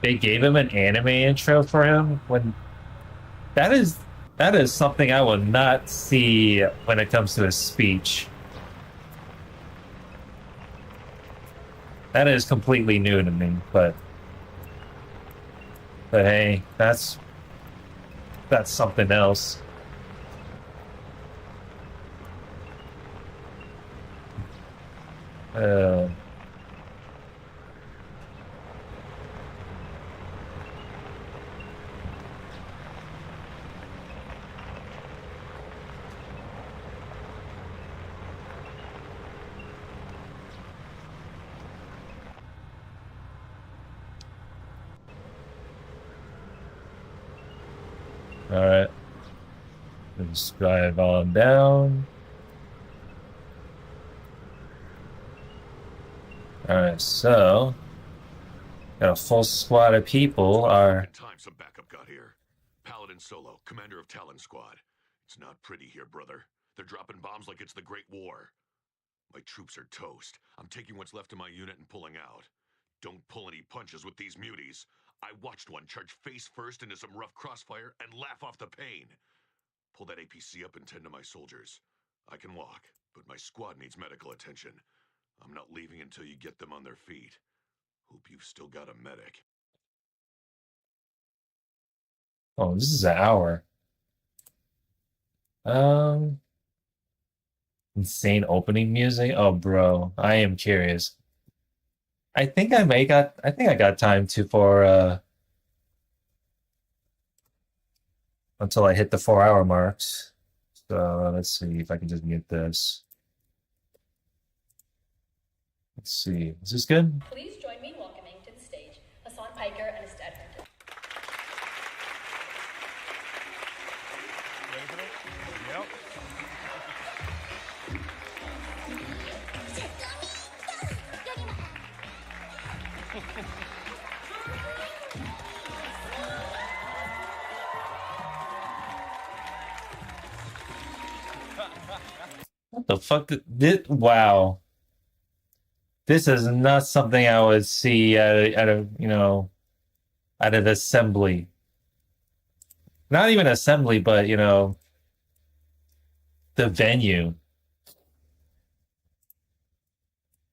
They gave him an anime intro for him when that is that is something I will not see when it comes to his speech. That is completely new to me, but hey, that's something else. Uh, all right, let's drive on down. All right, so got a full squad of people. Are Time some backup got here. Paladin Solo, commander of Talon Squad. It's not pretty here, brother. They're dropping bombs like it's the Great War. My troops are toast. I'm taking what's left of my unit and pulling out. Don't pull any punches with these muties. I watched one charge face first into some rough crossfire and laugh off the pain. Pull that APC up and tend to my soldiers. I can walk, but my squad needs medical attention. I'm not leaving until you get them on their feet. Hope you've still got a medic. oh, this is an hour. Um, insane opening music. Oh, bro, I am curious. I think I got time to for until I hit the 4 hour marks. So let's see if I can just mute this. Let's see. Is this good? Please join me in welcoming to the stage Hassan Piker and Estad Hunter. Yep. What the fuck? Wow. This is not something I would see at a, at an assembly. Not even assembly, but, the venue.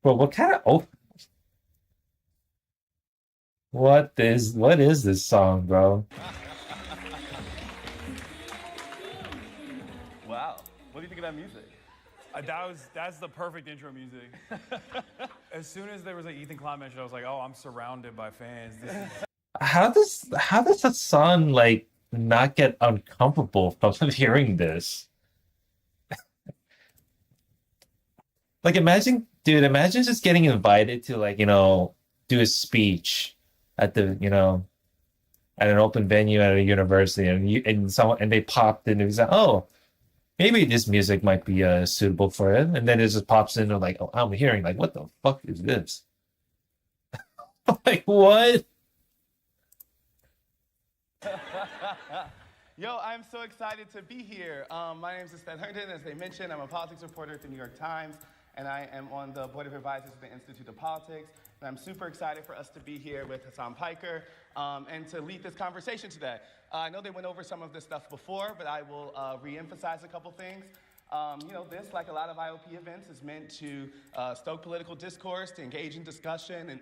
Bro, what kind of, what is this song, bro? Wow. What do you think of that music? That's the perfect intro music. As soon as there was an Ethan Klein mention, I was like, oh, I'm surrounded by fans. This is... How does Hassan like not get uncomfortable from hearing this? Like imagine just getting invited to like, do a speech at the, at an open venue at a university and they popped in and was like, oh, maybe this music might be suitable for it. And then it just pops in and like, oh, I'm hearing like, what the fuck is this? Like what? Yo, I'm so excited to be here. My name is Estad Hunter. As they mentioned, I'm a politics reporter at the New York Times, and I am on the board of advisors of the Institute of Politics. And I'm super excited for us to be here with Hassan Piker and to lead this conversation today. I know they went over some of this stuff before, but I will re-emphasize a couple things. This, like a lot of IOP events, is meant to stoke political discourse, to engage in discussion, and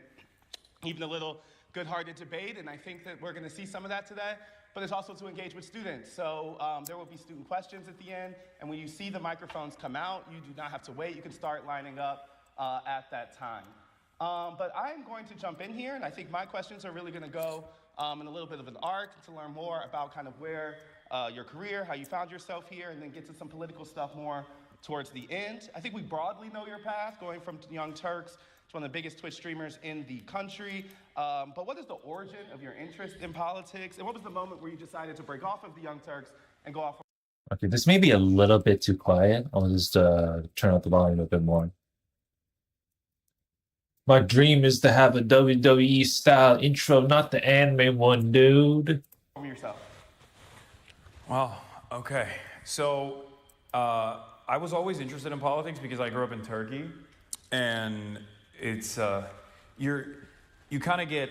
even a little good-hearted debate. And I think that we're going to see some of that today. But it's also to engage with students. So there will be student questions at the end. And when you see the microphones come out, you do not have to wait. You can start lining up at that time. But I'm going to jump in here, and I think my questions are really going to go in a little bit of an arc to learn more about kind of where your career, how you found yourself here, and then get to some political stuff more towards the end. I think we broadly know your path, going from Young Turks to one of the biggest Twitch streamers in the country. But what is the origin of your interest in politics? And what was the moment where you decided to break off of the Young Turks and go off? Okay, this may be a little bit too quiet. I'll just turn up the volume a bit more. My dream is to have a WWE style intro, not the anime one, dude. Yourself. Well, okay. So I was always interested in politics because I grew up in Turkey, and it's you kind of get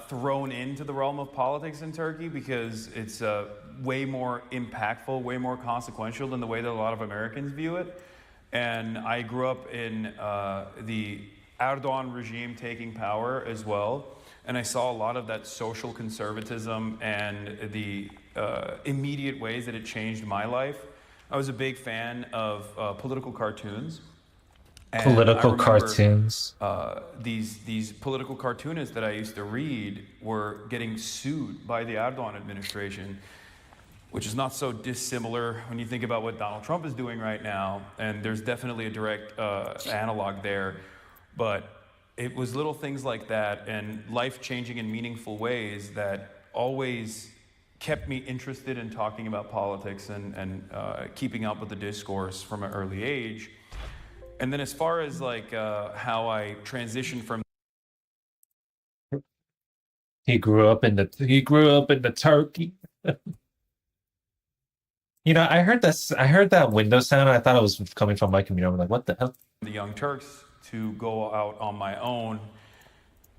thrown into the realm of politics in Turkey because it's way more impactful, way more consequential than the way that a lot of Americans view it. And I grew up in the Erdogan regime taking power as well. And I saw a lot of that social conservatism and the immediate ways that it changed my life. I was a big fan of political cartoons. And political cartoons. These political cartoonists that I used to read were getting sued by the Erdogan administration, which is not so dissimilar when you think about what Donald Trump is doing right now. And there's definitely a direct analog there. But it was little things like that and life-changing and meaningful ways that always kept me interested in talking about politics and keeping up with the discourse from an early age. And then as far as like how I transitioned from He grew up in the Turkey. I heard that window sound and I thought it was coming from my computer. I'm like, what the hell? the Young Turks to go out on my own.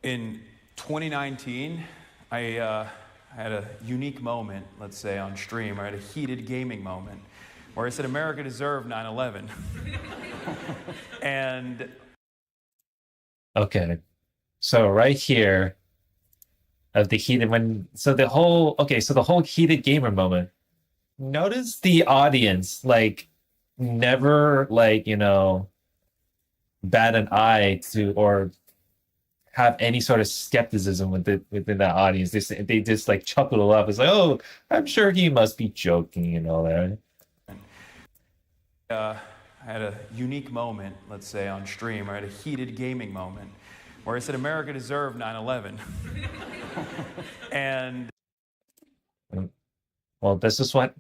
In 2019, I had a unique moment, let's say, on stream. I had a heated gaming moment where I said America deserved 9/11. And Okay. So right here of the heated the whole heated gamer moment Notice the audience, like, never, like, bat an eye to or have any sort of skepticism within that audience. They just like chuckle it up. It's like, oh, I'm sure he must be joking and all that. I had a unique moment, let's say, on stream. I had a heated gaming moment where I said America deserved 9/11. And well, this is what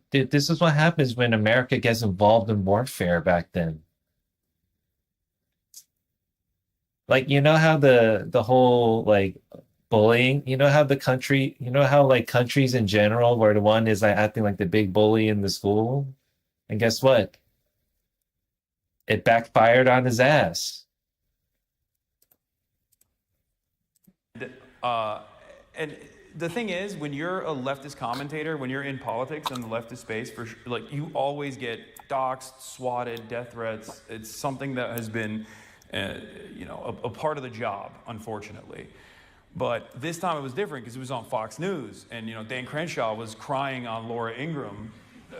happens when America gets involved in warfare back then. Like, how the whole like bullying, how the country, how like countries in general where the one is like acting like the big bully in the school, and guess what? It backfired on his ass. and the thing is, when you're a leftist commentator, when you're in politics and the leftist space, like you always get doxxed, swatted, death threats. It's something that has been, a part of the job, unfortunately. But this time it was different because it was on Fox News, and Dan Crenshaw was crying on Laura Ingraham,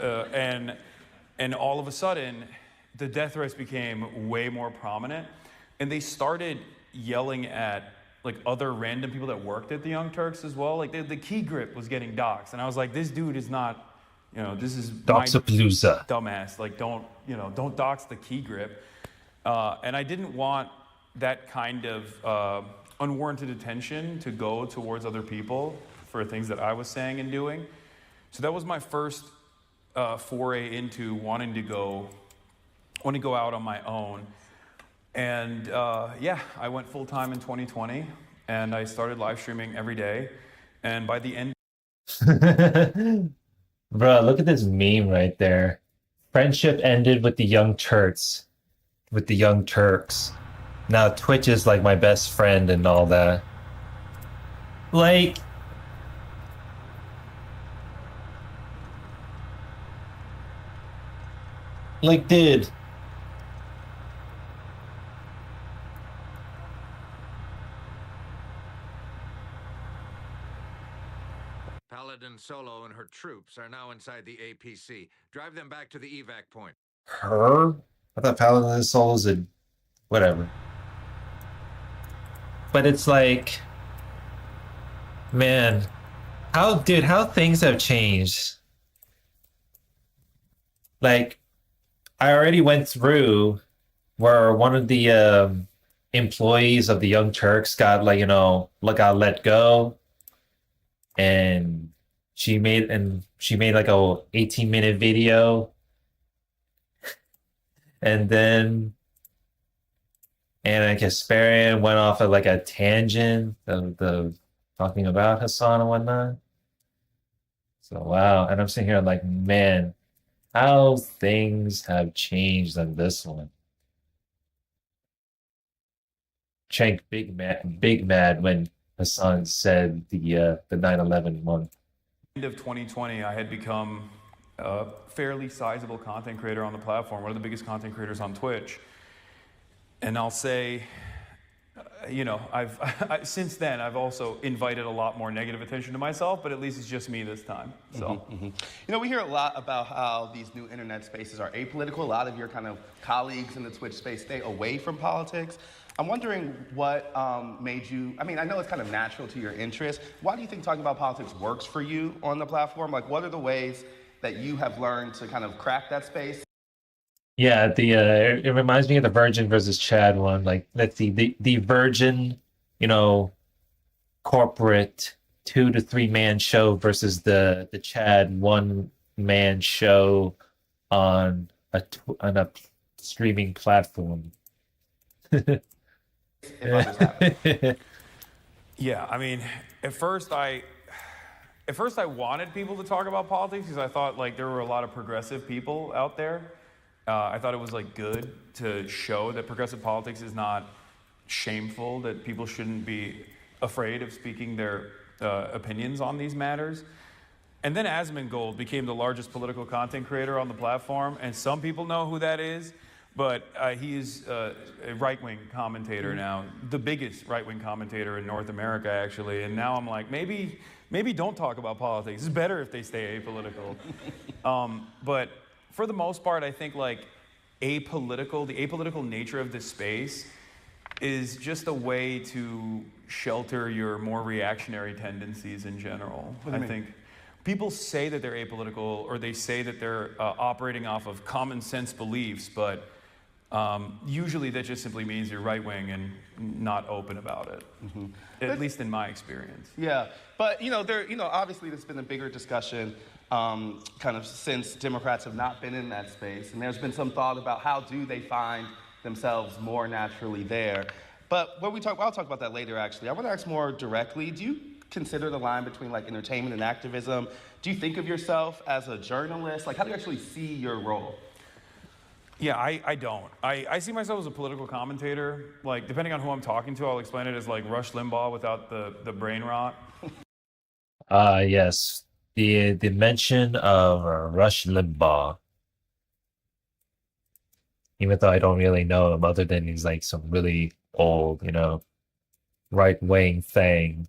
and all of a sudden, the death threats became way more prominent, and they started yelling at like other random people that worked at the Young Turks as well. Like the key grip was getting doxxed, and I was like, this dude is not, this is Doxapalooza. Dumbass. Like don't dox the key grip. And I didn't want that kind of unwarranted attention to go towards other people for things that I was saying and doing. So that was my first foray into wanting to go out on my own. And I went full time in 2020, and I started live streaming every day. And by the end, bro, look at this meme right there. Friendship ended with the Young Turks. With the Young Turks. Now Twitch is like my best friend and all that. Like, dude. Paladin Solo and her troops are now inside the APC. Drive them back to the evac point. Her? I thought Paladin Solo's a whatever. But it's like, man, how things have changed. Like, I already went through where one of the employees of the Young Turks got got let go, and she made like a 18-minute video, and then Anna Kasparian went off at like a tangent the talking about Hassan and whatnot. So wow, and I'm sitting here like, man, how things have changed on this one. Chank big mad when Hassan said the 9/11 month. End of 2020, I had become a fairly sizable content creator on the platform, one of the biggest content creators on Twitch. And I'll say, since then, I've also invited a lot more negative attention to myself, but at least it's just me this time. So, we hear a lot about how these new internet spaces are apolitical. A lot of your kind of colleagues in the Twitch space stay away from politics. I'm wondering what made you, I know it's kind of natural to your interest. Why do you think talking about politics works for you on the platform? Like, what are the ways that you have learned to kind of crack that space? Yeah, it reminds me of the Virgin versus Chad one. Like, let's see, the Virgin, corporate 2 to 3 man show versus the Chad 1-man show on a streaming platform. Yeah, at first I wanted people to talk about politics because I thought like there were a lot of progressive people out there. I thought it was like good to show that progressive politics is not shameful, that people shouldn't be afraid of speaking their opinions on these matters. And then Asmongold became the largest political content creator on the platform, and some people know who that is, but he's a right-wing commentator now, the biggest right-wing commentator in North America, actually. And now I'm like, maybe maybe don't talk about politics. It's better if they stay apolitical. But for the most part, I think like the apolitical nature of this space is just a way to shelter your more reactionary tendencies in general. What do you mean? think people say that they're apolitical, or they say that they're operating off of common sense beliefs, but usually that just simply means you're right-wing and not open about it. At least in my experience. Yeah, but obviously there's been a bigger discussion kind of since Democrats have not been in that space, and there's been some thought about how do they find themselves more naturally there. But I'll talk about that later, actually. I want to ask more directly, do you consider the line between like entertainment and activism? Do you think of yourself as a journalist? Like, how do you actually see your role? Yeah, I don't. I see myself as a political commentator. Like, depending on who I'm talking to, I'll explain it as like Rush Limbaugh without the brain rot. Yes. The mention of Rush Limbaugh, even though I don't really know him, other than he's like some really old, right-wing thing.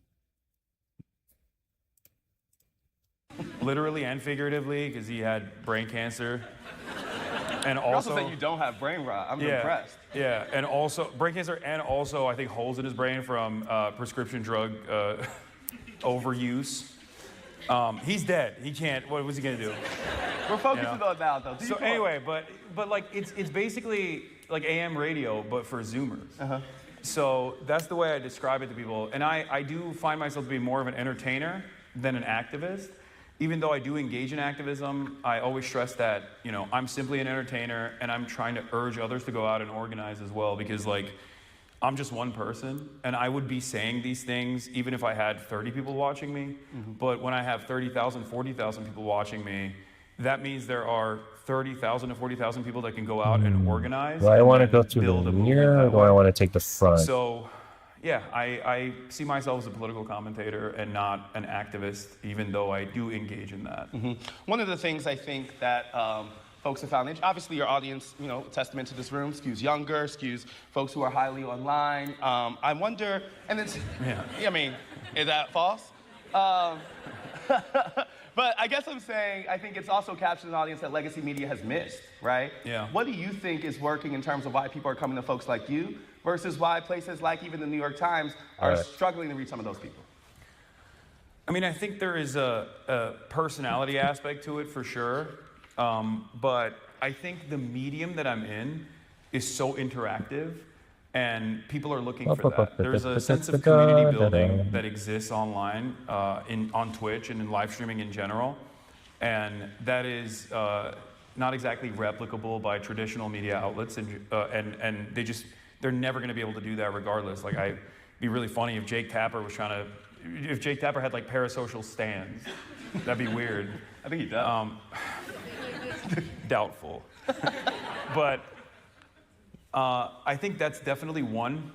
Literally and figuratively, because he had brain cancer. And You're also saying you don't have brain rot. I'm impressed. Yeah, and also brain cancer, and also I think holes in his brain from prescription drug overuse. He's dead. He can't. What was he gonna do? We're focusing on that though. So anyway, but like it's basically like AM radio, but for Zoomers. So that's the way I describe it to people. And I do find myself to be more of an entertainer than an activist. Even though I do engage in activism, I always stress that, I'm simply an entertainer, and I'm trying to urge others to go out and organize as well, because like, I'm just one person, and I would be saying these things even if I had 30 people watching me. But when I have 30,000, 40,000 people watching me, that means there are 30,000 to 40,000 people that can go out and organize. Do I want to go through the rear, or do I want to take the front? So, yeah, I see myself as a political commentator and not an activist, even though I do engage in that. One of the things I think that folks have found, obviously your audience, testament to this room, skews younger, skews folks who are highly online. I wonder, and it's, I mean, is that false? But I guess I'm saying, I think it's also captured an audience that legacy media has missed, right? Yeah. What do you think is working in terms of why people are coming to folks like you versus why places like even the New York Times are struggling to reach some of those people? I mean, I think there is a personality aspect to it for sure. But I think the medium that I'm in is so interactive, and people are looking for that. There's a sense of community building that exists online, on Twitch and in live streaming in general, and that is not exactly replicable by traditional media outlets, and they're never going to be able to do that regardless. Like, it'd be really funny if Jake Tapper had like parasocial stands. That'd be weird. I think he does. Doubtful. But I think that's definitely one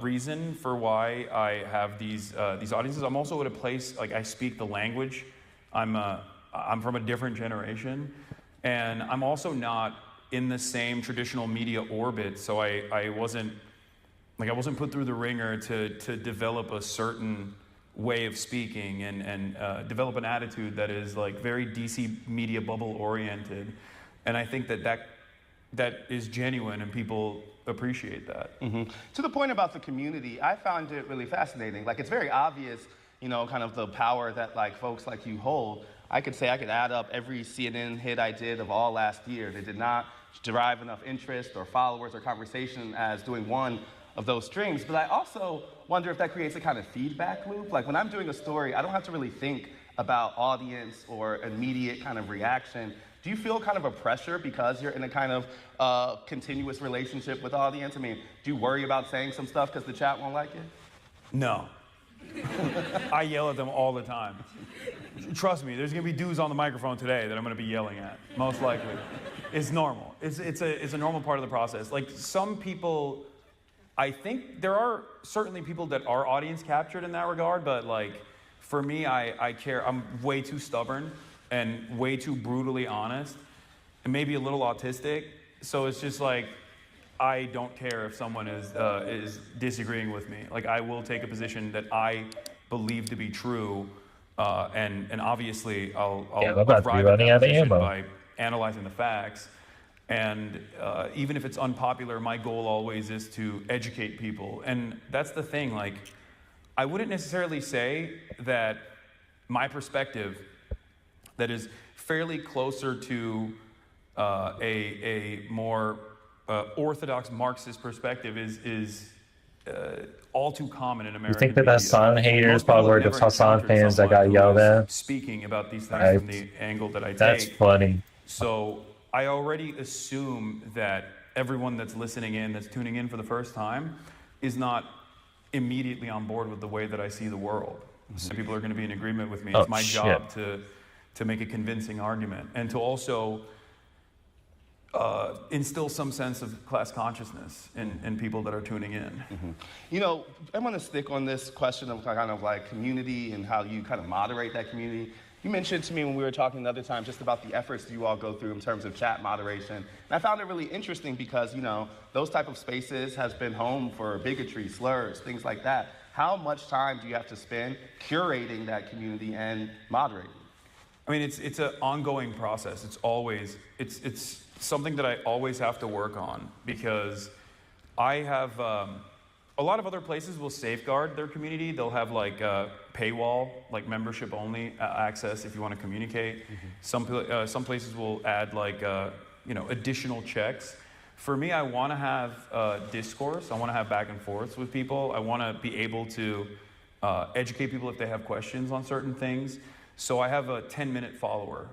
reason for why I have these audiences. I'm also at a place, like, I speak the language. I'm from a different generation, and I'm also not in the same traditional media orbit, so I wasn't put through the ringer to develop a certain way of speaking and develop an attitude that is like very DC media bubble oriented, and I think that is genuine, and people appreciate that. To the point about the community, I found it really fascinating. Like, it's very obvious, kind of the power that like folks like you hold. I could add up every CNN hit I did of all last year. They did not derive enough interest or followers or conversation as doing one of those streams. But I also wonder if that creates a kind of feedback loop. Like, when I'm doing a story, I don't have to really think about audience or immediate kind of reaction. Do you feel kind of a pressure because you're in a kind of continuous relationship with audience? I mean, do you worry about saying some stuff because the chat won't like it? No. I yell at them all the time. Trust me, there's gonna be dudes on the microphone today that I'm gonna be yelling at, most likely. It's normal. It's a normal part of the process. Like, some people, I think there are certainly people that are audience captured in that regard, but like, for me, I care. I'm way too stubborn and way too brutally honest, and maybe a little autistic. So it's just like, I don't care if someone is disagreeing with me. Like, I will take a position that I believe to be true, And obviously Yeah, I'm I'll about to be arrive at running that out of position ammo. by analyzing the facts. And even if it's unpopular, my goal always is to educate people. And that's the thing, like, I wouldn't necessarily say that my perspective that is fairly closer to a more orthodox Marxist perspective is all too common in You American think that media. Hassan haters Most people probably have were the never Hassan encountered fans that someone got who yelled is at? speaking about these things Right? from the angle that I That's take. funny. So I already assume that everyone that's listening in, that's tuning in for the first time, is not immediately on board with the way that I see the world. Some people are going to be in agreement with me. It's my job to make a convincing argument and to also instill some sense of class consciousness in people that are tuning in. You know, I want to stick on this question of kind of like community and how you kind of moderate that community. You mentioned to me when we were talking the other time just about the efforts you all go through in terms of chat moderation. And I found it really interesting because, you know, those type of spaces has been home for bigotry, slurs, things like that. How much time do you have to spend curating that community and moderating? I mean, it's an ongoing process. It's always, it's something that I always have to work on because I have, a lot of other places will safeguard their community. They'll have like a paywall, like membership only access if you want to communicate. Some places will add like, you know, additional checks. For me, I want to have discourse. I want to have back and forths with people. I want to be able to educate people if they have questions on certain things. So I have a 10-minute follower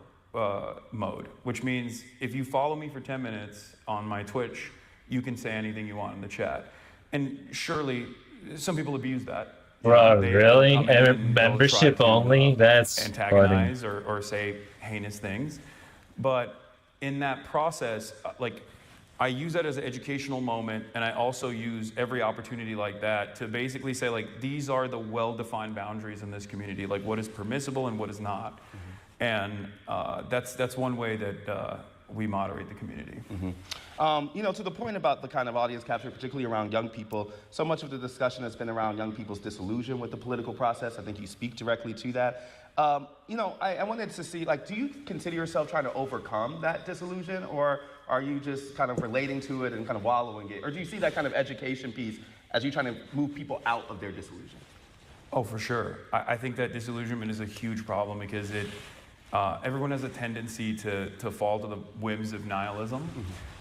mode, which means if you follow me for 10 minutes on my Twitch, you can say anything you want in the chat. And surely, some people abuse that. Bro, really? And membership only? That's antagonize funny. or say heinous things. But in that process, like, I use that as an educational moment, and I also use every opportunity like that to basically say, like, these are the well-defined boundaries in this community, like what is permissible and what is not. And that's one way that we moderate the community. You know, to the point about the kind of audience capture, particularly around young people, so much of the discussion has been around young people's disillusion with the political process. I think you speak directly to that. You know, I wanted to see, like, do you consider yourself trying to overcome that disillusion, or are you just kind of relating to it and kind of wallowing it? Or do you see that kind of education piece as you trying to move people out of their disillusion? Oh, for sure. I think that disillusionment is a huge problem because it, everyone has a tendency to fall to the whims of nihilism.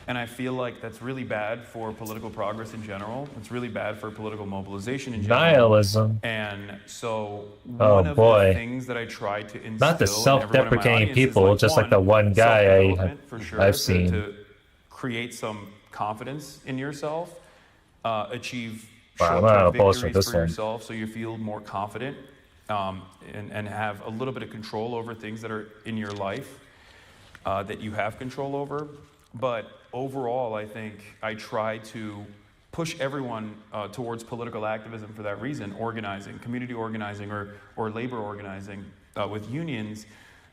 And I feel like that's really bad for political progress in general. It's really bad for political mobilization in general. Nihilism. And so one of the things that I try to instill not the self-deprecating people, is, just like the one guy I've seen. To create some confidence in yourself, achieve Wow, I'm short-term with victories this for one. yourself so you feel more confident and have a little bit of control over things that are in your life that you have control over. But overall, I think I try to push everyone towards political activism for that reason, organizing, community organizing or labor organizing with unions,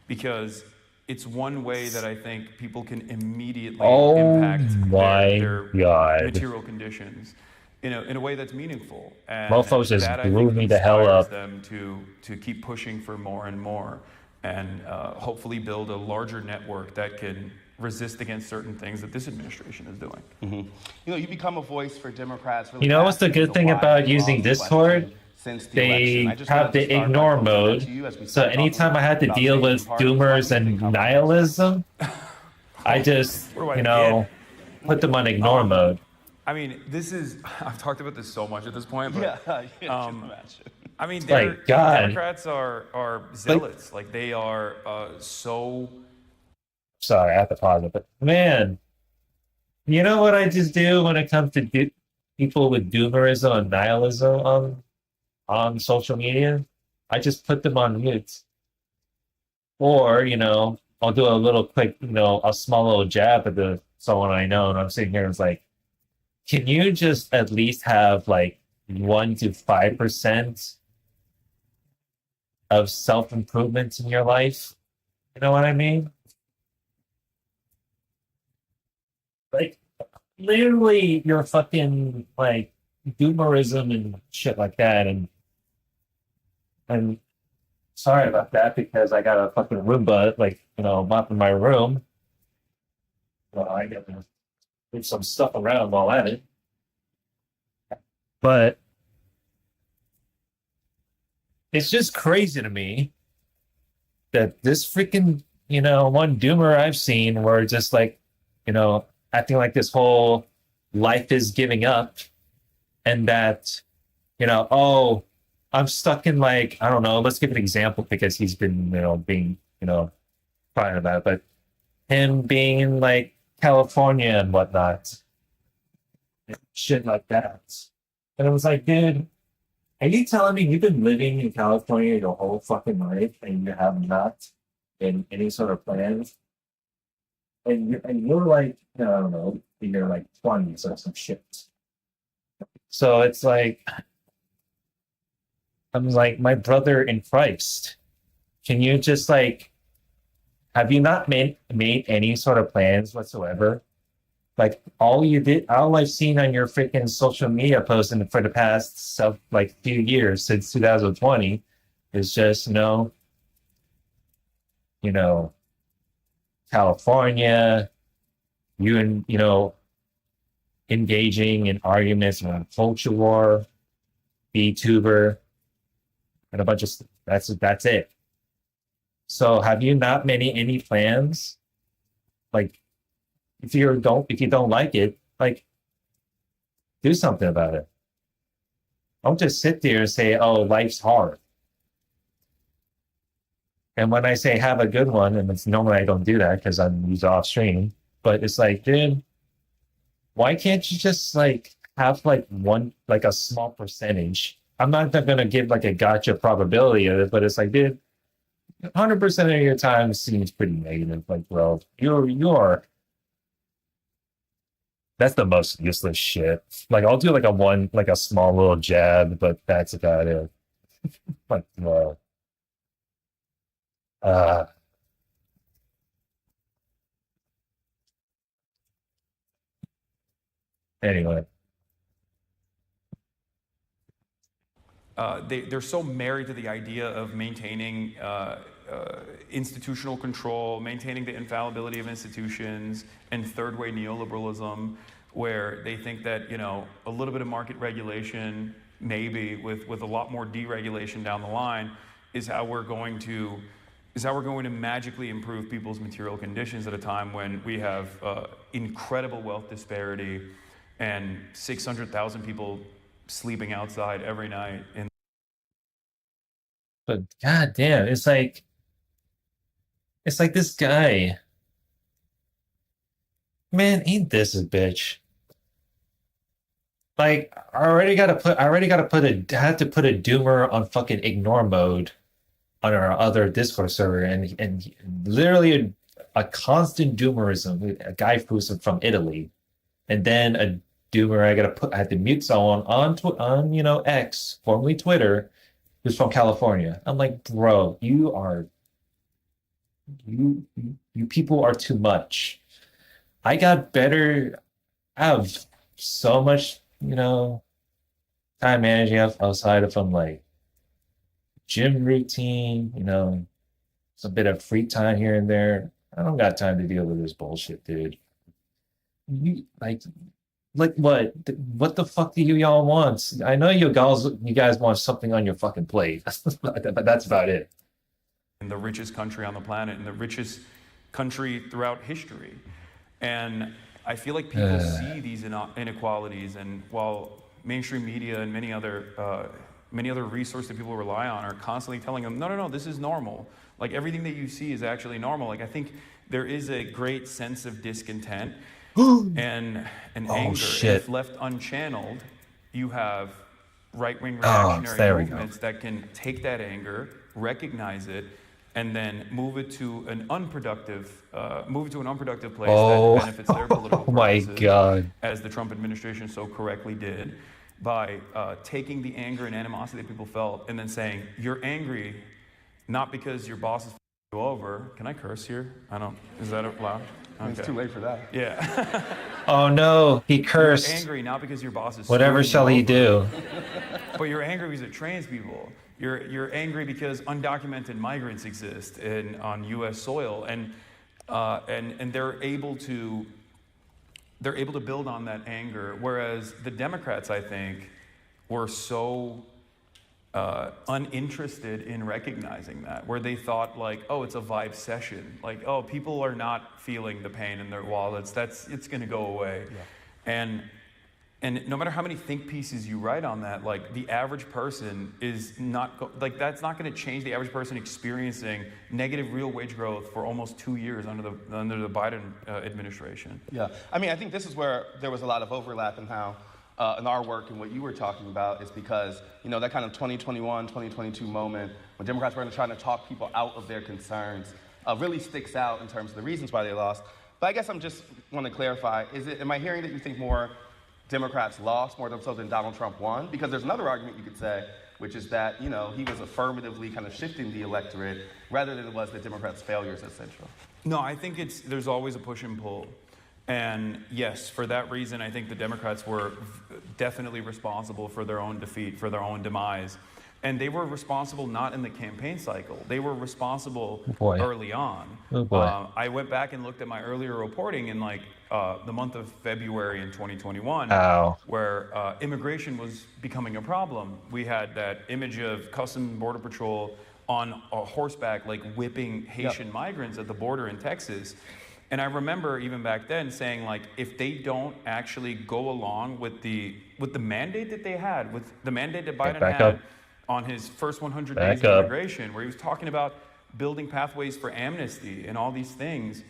because it's one way that I think people can immediately impact their material conditions in a way that's meaningful. And mofos just that, blew me the hell up. Them to keep pushing for more and more, and hopefully build a larger network that can resist against certain things that this administration is doing. You know, you become a voice for Democrats. Really, you know what's the good thing about using Discord? They have the ignore mode. So anytime I had to deal with doomers and nihilism, I just, you know, put them on ignore mode. I mean, this is, I've talked about this so much at this point, but I mean, like, God. Democrats are zealots. Like, they are so... Sorry, I have to pause it, but man, you know what I just do when it comes to people with doomerism and nihilism on social media? I just put them on mute. Or, you know, I'll do a little quick, you know, a small little jab at someone I know, and I'm sitting here and it's like, can you just at least have like 1 to 5% of self-improvement in your life? You know what I mean? Like, literally, you're fucking, like, doomerism and shit like that, and Sorry about that because I got a fucking Roomba, like, mopping my room. Well, I got to move some stuff around while at it. But it's just crazy to me that this freaking, one doomer I've seen where just like, acting like this whole life is giving up and that, oh, I'm stuck in like, I don't know, let's give an example because he's been, being, crying about it, but him being in like California and whatnot, and shit like that. And it was like, dude, are you telling me you've been living in California your whole fucking life and you have not been any sort of plans? And you're like, I don't know, you're like 20s or some shit. So it's like, I'm like, my brother in Christ, can you just like, have you not made any sort of plans whatsoever? Like all I've seen on your freaking social media posting for the past few years since 2020 is just, you know, California, you and engaging in arguments around culture war, VTuber, and a bunch of stuff. That's it. So have you not made any plans? Like if you don't like it, like do something about it. Don't just sit there and say, oh, life's hard. And when I say have a good one, and it's normally I don't do that because I'm usually off stream, but it's like, dude, why can't you just like have like a small percentage? I'm not gonna give like a gotcha probability of it, but it's like, dude, 100% of your time seems pretty negative. Like, bro, you're that's the most useless shit. Like, I'll do like a small little jab, but that's about it. Like, bro. Uh, anyway. They're so married to the idea of maintaining institutional control, maintaining the infallibility of institutions, and third way neoliberalism, where they think that a little bit of market regulation, maybe with a lot more deregulation down the line, is how we're going to magically improve people's material conditions at a time when we have incredible wealth disparity and 600,000 people sleeping outside every night. But god damn, it's like this guy. Man, ain't this a bitch? Like, I had to put a doomer on fucking ignore mode on our other Discord server, and literally a constant doomerism, a guy who's from Italy, and then a doomer I had to mute someone on X, formerly Twitter, who's from California. I'm like, bro, you people are too much. I got better. I have so much, time managing outside of from like gym routine, some bit of free time here and there. I don't got time to deal with this bullshit, dude. You like what? What the fuck do y'all want? I know you guys want something on your fucking plate, but that's about it. In the richest country on the planet, and the richest country throughout history, and I feel like people see these inequalities, and while mainstream media and many other resources that people rely on are constantly telling them, no, this is normal. Like everything that you see is actually normal. Like I think there is a great sense of discontent and anger. Shit. If left unchanneled, you have right-wing reactionary movements that can take that anger, recognize it, and then move it to an unproductive place that benefits their political purposes. My God. As the Trump administration so correctly did, by taking the anger and animosity that people felt and then saying, you're angry not because your boss is you over. Can I curse here? Is that allowed? Okay. It's too late for that. Yeah. Oh no, he cursed. You're angry not because your boss is whatever shall he do? But you're angry because it trains people. You're angry because undocumented migrants exist on U.S. soil, and they're able to build on that anger. Whereas the Democrats, I think, were so uninterested in recognizing that, where they thought like, oh, it's a vibe session, like, oh, people are not feeling the pain in their wallets. It's going to go away, And no matter how many think pieces you write on that, like the average person is not that's not going to change the average person experiencing negative real wage growth for almost 2 years under the Biden administration. Yeah, I mean, I think this is where there was a lot of overlap in how in our work and what you were talking about is because, you know, that kind of 2021, 2022 moment when Democrats were trying to talk people out of their concerns really sticks out in terms of the reasons why they lost. But I guess I'm just want to clarify, am I hearing that you think more Democrats lost more so than Donald Trump won? Because there's another argument you could say, which is that, you know, he was affirmatively kind of shifting the electorate rather than it was the Democrats' failures at Central. No, I think there's always a push and pull. And yes, for that reason, I think the Democrats were definitely responsible for their own defeat, for their own demise. And they were responsible not in the campaign cycle. They were responsible early on. Oh boy. I went back and looked at my earlier reporting in like the month of February in 2021, where immigration was becoming a problem. We had that image of Customs and Border Patrol on a horseback, like whipping Haitian migrants at the border in Texas. And I remember even back then saying, like, if they don't actually go along with the mandate that they had, with the mandate that Biden had on his first 100 days of immigration, where he was talking about building pathways for amnesty and all these things,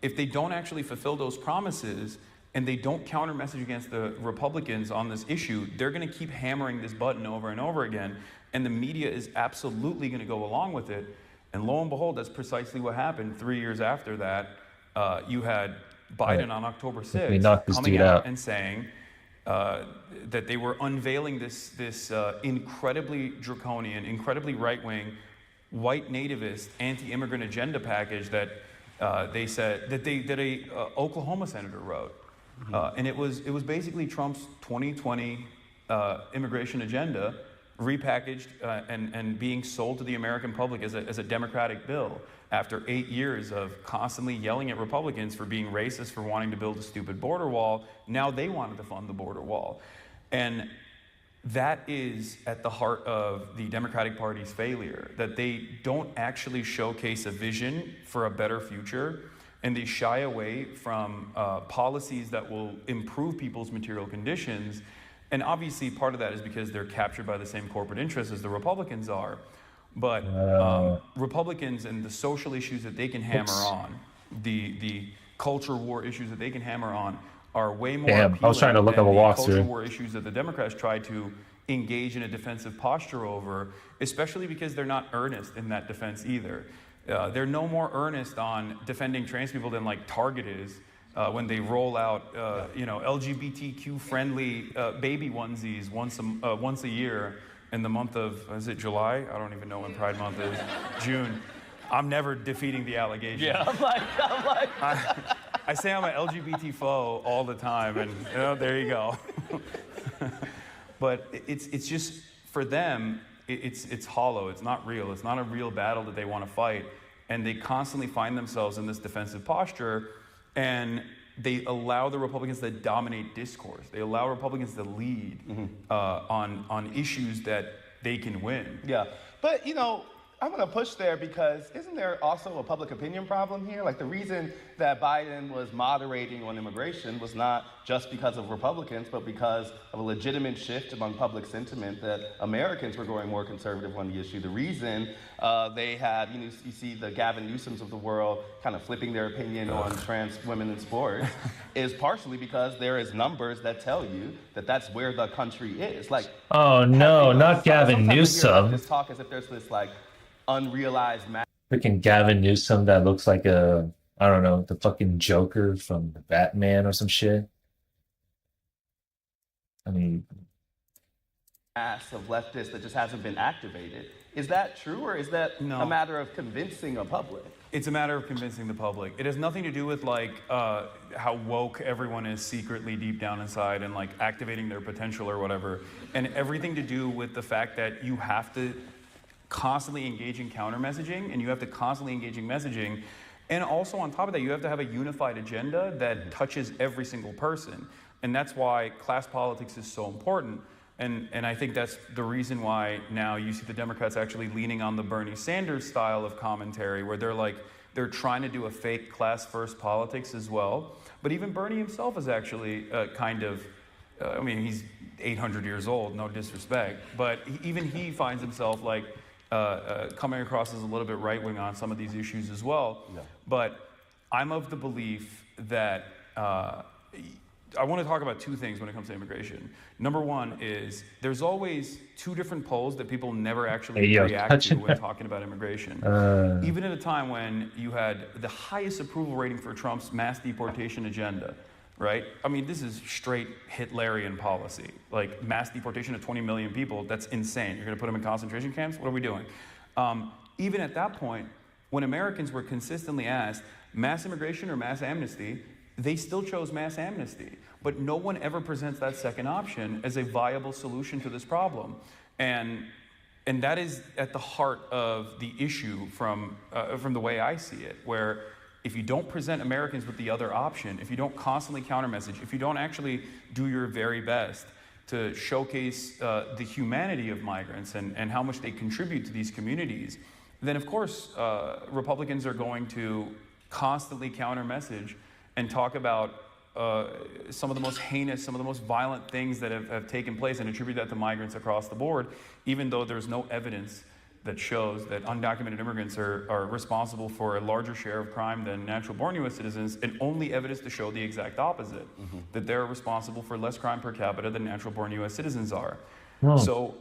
if they don't actually fulfill those promises and they don't counter message against the Republicans on this issue, they're going to keep hammering this button over and over again. And the media is absolutely going to go along with it. And lo and behold, that's precisely what happened. 3 years after that, you had Biden on October 6th coming out and saying that they were unveiling this incredibly draconian, incredibly right-wing, white nativist, anti-immigrant agenda package that they said that a Oklahoma senator wrote, and it was basically Trump's 2020 immigration agenda repackaged and being sold to the American public as a Democratic bill after 8 years of constantly yelling at Republicans for being racist, for wanting to build a stupid border wall. Now they wanted to fund the border wall. And that is at the heart of the Democratic Party's failure, that they don't actually showcase a vision for a better future, and they shy away from policies that will improve people's material conditions. And obviously part of that is because they're captured by the same corporate interests as the Republicans are. But Republicans and the social issues that they can hammer on, the culture war issues that they can hammer on, are way more appealing I was trying to look up a than the culture walkthrough. war issues that the Democrats try to engage in a defensive posture over, especially because they're not earnest in that defense either. They're no more earnest on defending trans people than like Target is when they roll out LGBTQ-friendly baby onesies once a year in the month of, is it July? I don't even know when Pride Month is. June. I'm never defeating the allegation. Yeah, I'm like. I say I'm an LGBT foe all the time, and there you go. But it's just, for them, it's hollow. It's not real. It's not a real battle that they want to fight. And they constantly find themselves in this defensive posture, and they allow the Republicans to dominate discourse. They allow Republicans to lead on issues that they can win. Yeah, but I'm going to push there because isn't there also a public opinion problem here? Like the reason that Biden was moderating on immigration was not just because of Republicans, but because of a legitimate shift among public sentiment that Americans were growing more conservative on the issue. The reason they had, you see the Gavin Newsoms of the world kind of flipping their opinion on trans women in sports is partially because there is numbers that tell you that that's where the country is. Like, oh no, not Gavin Newsom. Just talk as if there's this like unrealized freaking Gavin Newsom that looks like I don't know, the fucking Joker from Batman or some shit. I mean, mass of leftists that just hasn't been activated. Is that true, or is that a matter of convincing a public? It's a matter of convincing the public. It has nothing to do with like how woke everyone is secretly deep down inside and like activating their potential or whatever, and everything to do with the fact that you have to constantly engage in counter messaging, and you have to constantly engage in messaging, and also on top of that, you have to have a unified agenda that touches every single person, and that's why class politics is so important. And I think that's the reason why now you see the Democrats actually leaning on the Bernie Sanders style of commentary, where they're trying to do a fake class first politics as well. But even Bernie himself is actually I mean, he's 800 years old, no disrespect, but even he finds himself like coming across as a little bit right wing on some of these issues as well. Yeah. But I'm of the belief that I want to talk about two things when it comes to immigration. Number one is there's always two different polls that people never actually react to when talking about immigration. Even at a time when you had the highest approval rating for Trump's mass deportation agenda, right? I mean, this is straight Hitlerian policy. Like mass deportation of 20 million people, that's insane. You're going to put them in concentration camps? What are we doing? Even at that point, when Americans were consistently asked mass immigration or mass amnesty, they still chose mass amnesty, but no one ever presents that second option as a viable solution to this problem. And that is at the heart of the issue from the way I see it, where if you don't present Americans with the other option, if you don't constantly counter message, if you don't actually do your very best to showcase the humanity of migrants and how much they contribute to these communities, then of course Republicans are going to constantly counter message and talk about some of the most heinous, some of the most violent things that have taken place and attribute that to migrants across the board, even though there's no evidence that shows that undocumented immigrants are responsible for a larger share of crime than natural-born U.S. citizens, and only evidence to show the exact opposite, that they're responsible for less crime per capita than natural-born U.S. citizens are. So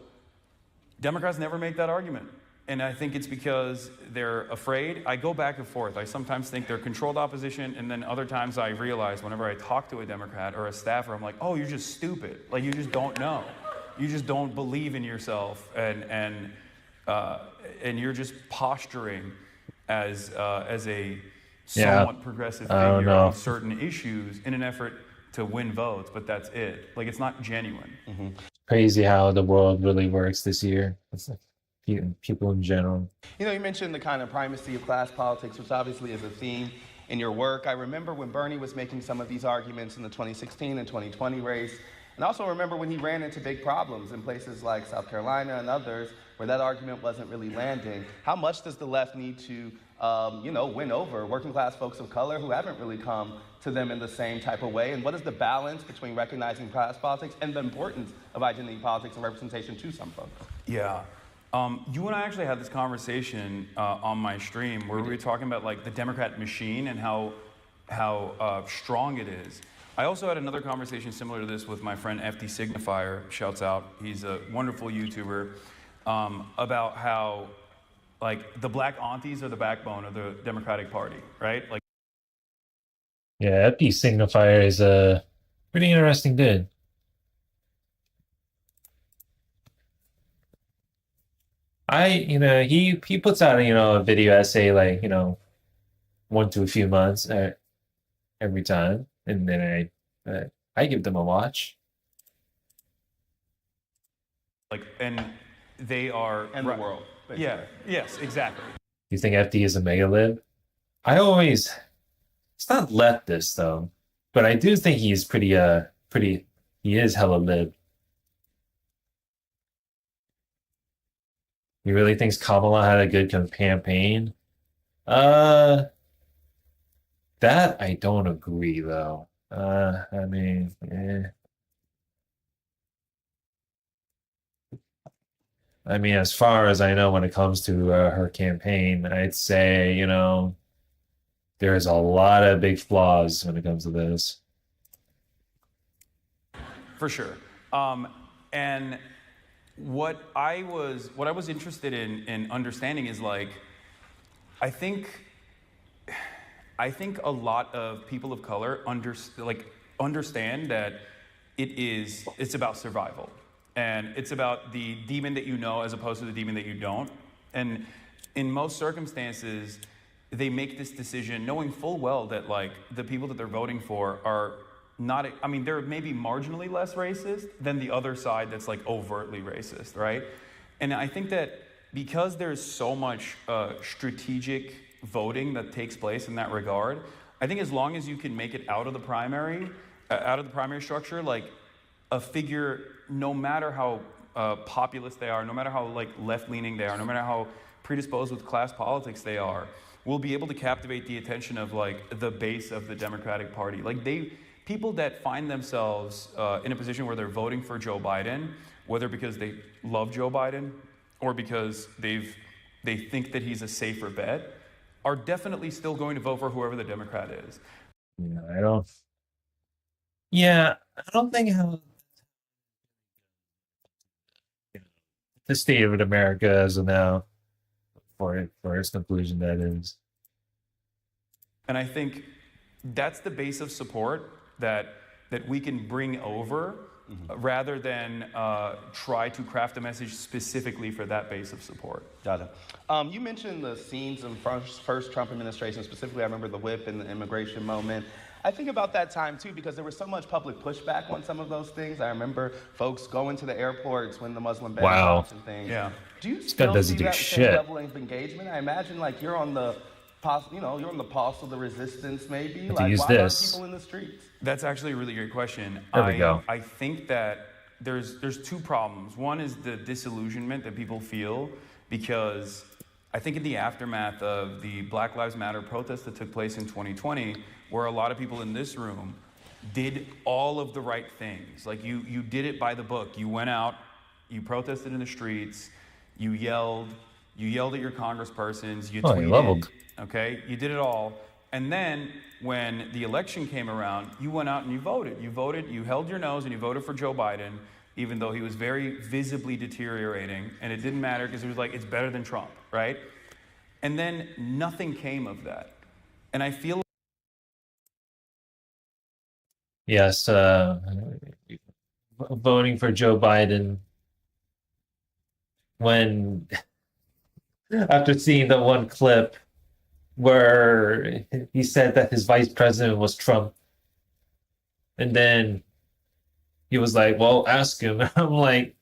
Democrats never make that argument. And I think it's because they're afraid. I go back and forth. I sometimes think they're controlled opposition, and then other times I realize whenever I talk to a Democrat or a staffer, I'm like, oh, you're just stupid. Like, you just don't know. You just don't believe in yourself, and you're just posturing as a somewhat progressive figure on certain issues in an effort to win votes, but that's it. Like, it's not genuine. Crazy how the world really works this year. It's like people in general. You know, you mentioned the kind of primacy of class politics, which obviously is a theme in your work. I remember when Bernie was making some of these arguments in the 2016 and 2020 race, and I also remember when he ran into big problems in places like South Carolina and others where that argument wasn't really landing. How much does the left need to, win over working class folks of color who haven't really come to them in the same type of way? And what is the balance between recognizing class politics and the importance of identity politics and representation to some folks? Yeah. You and I actually had this conversation on my stream where we were talking about like the Democrat machine and how strong it is. I also had another conversation similar to this with my friend FD Signifier, shouts out, he's a wonderful YouTuber, about how like the black aunties are the backbone of the Democratic Party, right? Like, yeah, FD Signifier is a pretty interesting dude. He puts out, a video essay like, one to a few months every time, and then I give them a watch. Like, and they are and the world. Basically. Yeah. Yes. Exactly. You think FD is a mega lib? It's not leftist though, but I do think he's pretty. He is hella lib. He really thinks Kamala had a good campaign? That I don't agree though. I mean, as far as I know, when it comes to her campaign, I'd say, there's a lot of big flaws when it comes to this. For sure. And what I was interested in understanding is like, I think a lot of people of color understand that it's about survival. And it's about the demon that you know as opposed to the demon that you don't. And in most circumstances, they make this decision knowing full well that like the people that they're voting for are not, I mean, they're maybe marginally less racist than the other side that's like overtly racist, right? And I think that because there's so much strategic voting that takes place in that regard, I think as long as you can make it out of the primary structure, like a figure, no matter how populist they are, no matter how like left-leaning they are, no matter how predisposed with class politics they are, will be able to captivate the attention of like the base of the Democratic Party. Like people that find themselves in a position where they're voting for Joe Biden, whether because they love Joe Biden or because they think that he's a safer bet, are definitely still going to vote for whoever the Democrat is. Yeah, I don't think how the state of America as of now, for its conclusion, that is. And I think that's the base of support that we can bring over, rather than try to craft a message specifically for that base of support. Got it. You mentioned the scenes in first Trump administration, specifically I remember the whip and the immigration moment. I think about that time too because there was so much public pushback on some of those things. I remember folks going to the airports when the Muslim ban stops and things. Yeah. Do you still see that same level of engagement? I imagine like you're on the you're on the pulse of the resistance maybe. Like why aren't people in the streets? That's actually a really great question. There we go. I think that there's two problems. One is the disillusionment that people feel because I think in the aftermath of the Black Lives Matter protests that took place in 2020, where a lot of people in this room did all of the right things. Like you did it by the book. You went out, you protested in the streets, you yelled at your congresspersons, you tweeted, you leveled. Okay, you did it all. And then when the election came around, you went out and you voted. You held your nose and you voted for Joe Biden, even though he was very visibly deteriorating. And it didn't matter because it was like, it's better than Trump, right? And then nothing came of that. And I feel Yes, voting for Joe Biden when after seeing the one clip where he said that his vice president was Trump, and then he was like, well, ask him. I'm like,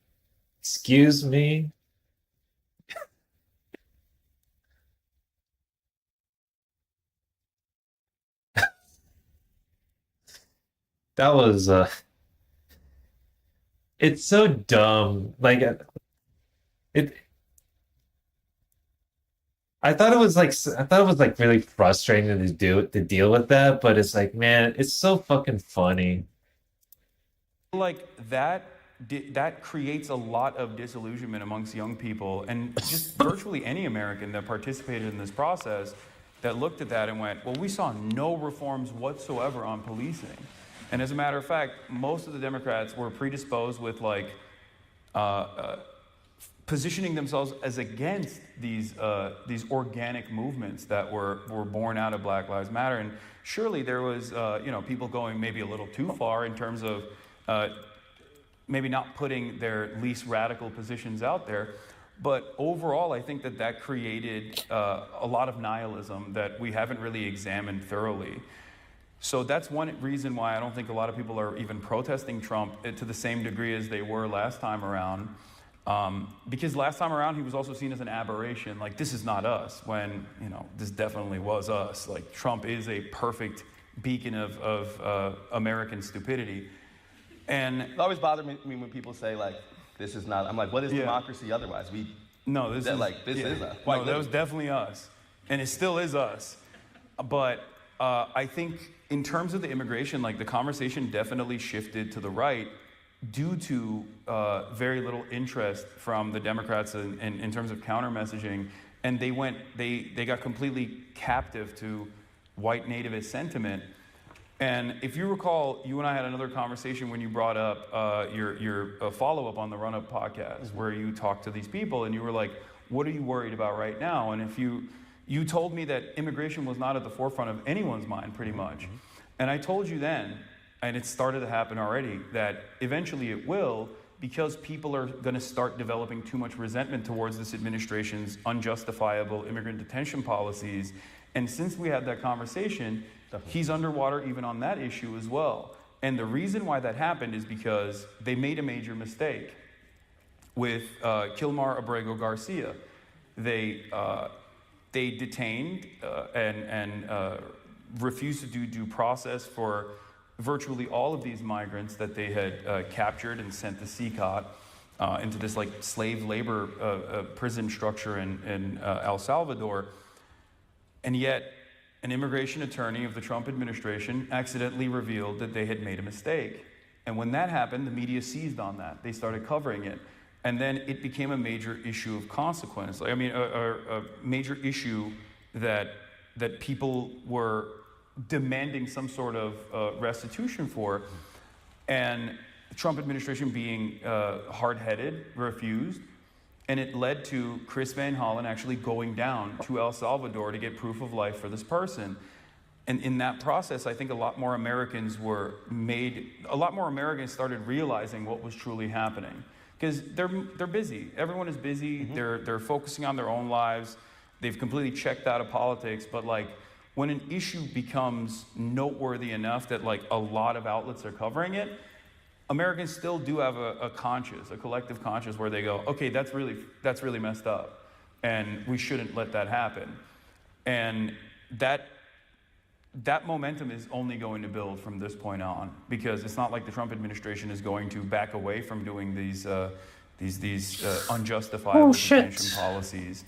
excuse me? That was it's so dumb. Like it I thought it was like really frustrating to deal with that, but it's like, man, it's so fucking funny. like that creates a lot of disillusionment amongst young people and just virtually any American that participated in this process that looked at that and went, well, we saw no reforms whatsoever on policing. And as a matter of fact, most of the Democrats were predisposed with like positioning themselves as against these organic movements that were born out of Black Lives Matter. And surely there was people going maybe a little too far in terms of maybe not putting their least radical positions out there. But overall, I think that created a lot of nihilism that we haven't really examined thoroughly. So that's one reason why I don't think a lot of people are even protesting Trump to the same degree as they were last time around. Because last time around, he was also seen as an aberration. Like, this is not us, when, this definitely was us. Like, Trump is a perfect beacon of American stupidity. And it always bothered me when people say, like, this is not, I'm like, what is democracy otherwise? This is us. No, that was definitely us. And it still is us. But I think in terms of the immigration, like, the conversation definitely shifted to the right due to very little interest from the Democrats in terms of counter messaging. And they got completely captive to white nativist sentiment. And if you recall, you and I had another conversation when you brought up your follow-up on the Run Up podcast, where you talked to these people and you were like, what are you worried about right now? And if you told me that immigration was not at the forefront of anyone's mind, pretty much. And I told you then, and it started to happen already, that eventually it will, because people are going to start developing too much resentment towards this administration's unjustifiable immigrant detention policies. And since we had that conversation, he's underwater even on that issue as well. And the reason why that happened is because they made a major mistake with Kilmar Abrego Garcia. They detained and refused to do due process for virtually all of these migrants that they had captured and sent to CCOT into this like slave labor prison structure in El Salvador. And yet, an immigration attorney of the Trump administration accidentally revealed that they had made a mistake. And when that happened, the media seized on that. They started covering it. And then it became a major issue of consequence. I mean, a major issue that people were demanding some sort of restitution for. And the Trump administration being hard-headed, refused. And it led to Chris Van Hollen actually going down to El Salvador to get proof of life for this person. And in that process, I think a lot more Americans started realizing what was truly happening. Because they're busy. Everyone is busy. Mm-hmm. They're focusing on their own lives. They've completely checked out of politics. But like, when an issue becomes noteworthy enough that like a lot of outlets are covering it, Americans still do have a collective conscience where they go, okay, that's really messed up, and we shouldn't let that happen. And that momentum is only going to build from this point on, because it's not like the Trump administration is going to back away from doing these unjustifiable detention policies.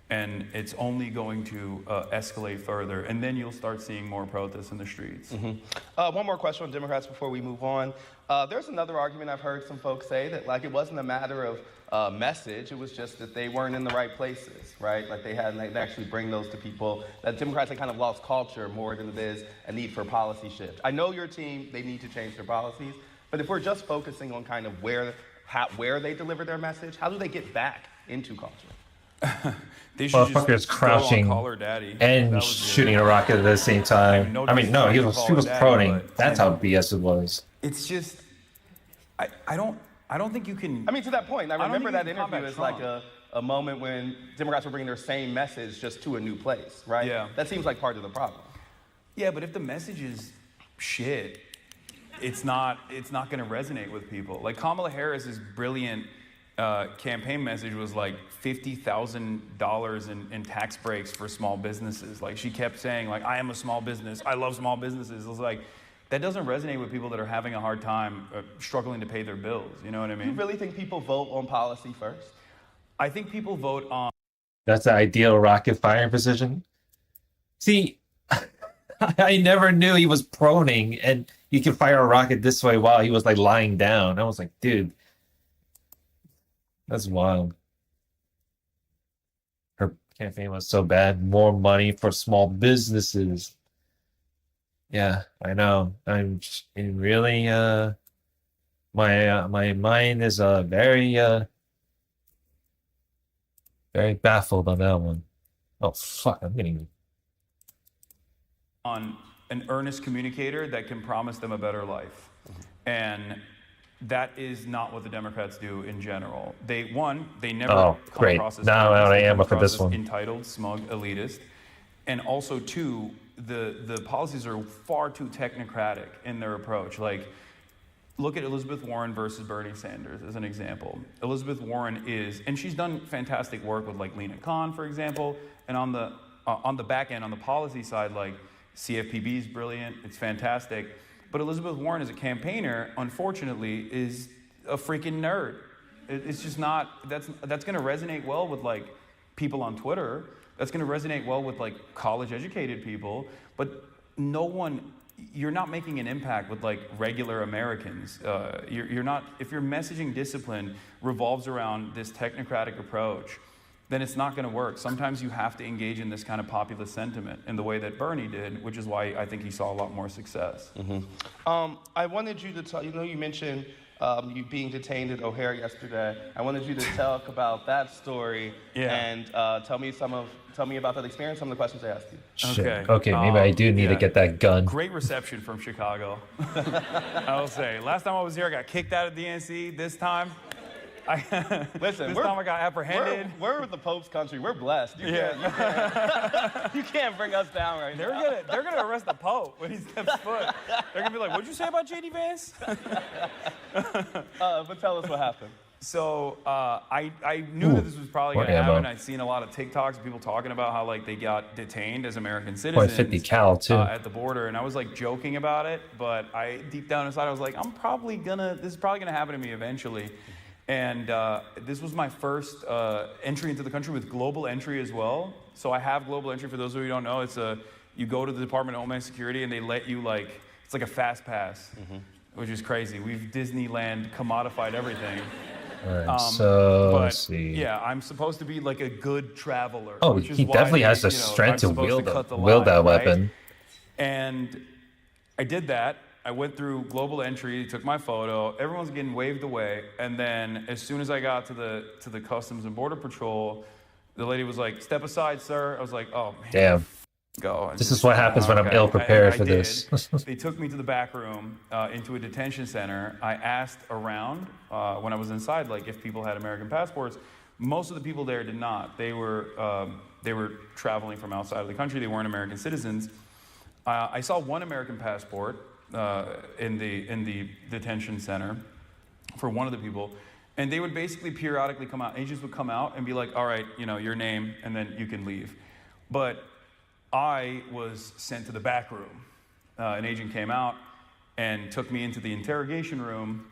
And it's only going to escalate further. And then you'll start seeing more protests in the streets. Mm-hmm. One more question on Democrats before we move on. There's another argument I've heard some folks say that like it wasn't a matter of message, it was just that they weren't in the right places, right? Like they actually bring those to people. That Democrats have kind of lost culture more than it is a need for a policy shift. I know your team, they need to change their policies, but if we're just focusing on kind of where they deliver their message, how do they get back into culture? They should just crouching and shooting a rocket at the same time. No, he was proning. That's how BS it was. It's just, I don't think you can. I mean, to that point, I remember that interview as like a moment when Democrats were bringing their same message just to a new place, right? Yeah. That seems like part of the problem. Yeah, but if the message is shit, it's not going to resonate with people. Like Kamala Harris's brilliant campaign message was like $50,000 in tax breaks for small businesses. Like she kept saying, like, I am a small business. I love small businesses. It was like, that doesn't resonate with people that are having a hard time struggling to pay their bills. You know what I mean? You really think people vote on policy first? I think people vote on. That's the ideal rocket firing position. See, I never knew he was proning and you could fire a rocket this way while he was like lying down. I was like, dude. That's wild. Her campaign was so bad. More money for small businesses. Yeah, I know. I'm really my mind is very baffled on that one. Oh fuck, I'm getting on an earnest communicator that can promise them a better life. And that is not what the Democrats do in general. They never come across as entitled, smug, elitist. And also, two, the policies are far too technocratic in their approach. Like, look at Elizabeth Warren versus Bernie Sanders as an example. Elizabeth Warren and she's done fantastic work with like Lena Khan, for example. And on the back end, on the policy side, like CFPB is brilliant. It's fantastic. But Elizabeth Warren as a campaigner, unfortunately, is a freaking nerd. It's just not, that's going to resonate well with like people on Twitter. That's going to resonate well with like college educated people. But you're not making an impact with like regular Americans. You're not, if your messaging discipline revolves around this technocratic approach, then it's not going to work. Sometimes you have to engage in this kind of populist sentiment in the way that Bernie did, which is why I think he saw a lot more success. Mm-hmm. I wanted you to tell, you mentioned you being detained at O'Hare yesterday. I wanted you to talk about that story and tell me about that experience, some of the questions I asked you. Shit. Okay, maybe I do need to get that gun. Great reception from Chicago. I will say. Last time I was here, I got kicked out of DNC. This time, Listen, this time I got apprehended. We're the Pope's country. We're blessed. You can't bring us down right now. They're gonna arrest the Pope when he steps foot. They're gonna be like, "What'd you say about JD Vance?" But tell us what happened. So I knew that this was probably gonna happen. I'd seen a lot of TikToks of people talking about how like they got detained as American citizens. .50 cal too. At the border, and I was like joking about it, but deep down inside I was like, this is probably gonna happen to me eventually. And this was my first entry into the country with global entry as well. So I have global entry. For those of you who don't know, you go to the Department of Homeland Security and they let you it's like a fast pass, which is crazy. We've Disneyland commodified everything. All right, so let's see. Yeah, I'm supposed to be like a good traveler. Oh, which is he definitely has the strength to wield that weapon. And I did that. I went through global entry, took my photo. Everyone's getting waved away, and then as soon as I got to the Customs and Border Patrol, the lady was like, "Step aside, sir." I was like, "Oh man." Damn. Go. This is what happens when I'm ill prepared for this. They took me to the back room into a detention center. I asked around when I was inside, like if people had American passports. Most of the people there did not. They were traveling from outside of the country. They weren't American citizens. I saw one American passport in the detention center for one of the people, and they would basically periodically come out. Agents would come out and be like, "All right, your name, and then you can leave." But I was sent to the back room. An agent came out and took me into the interrogation room,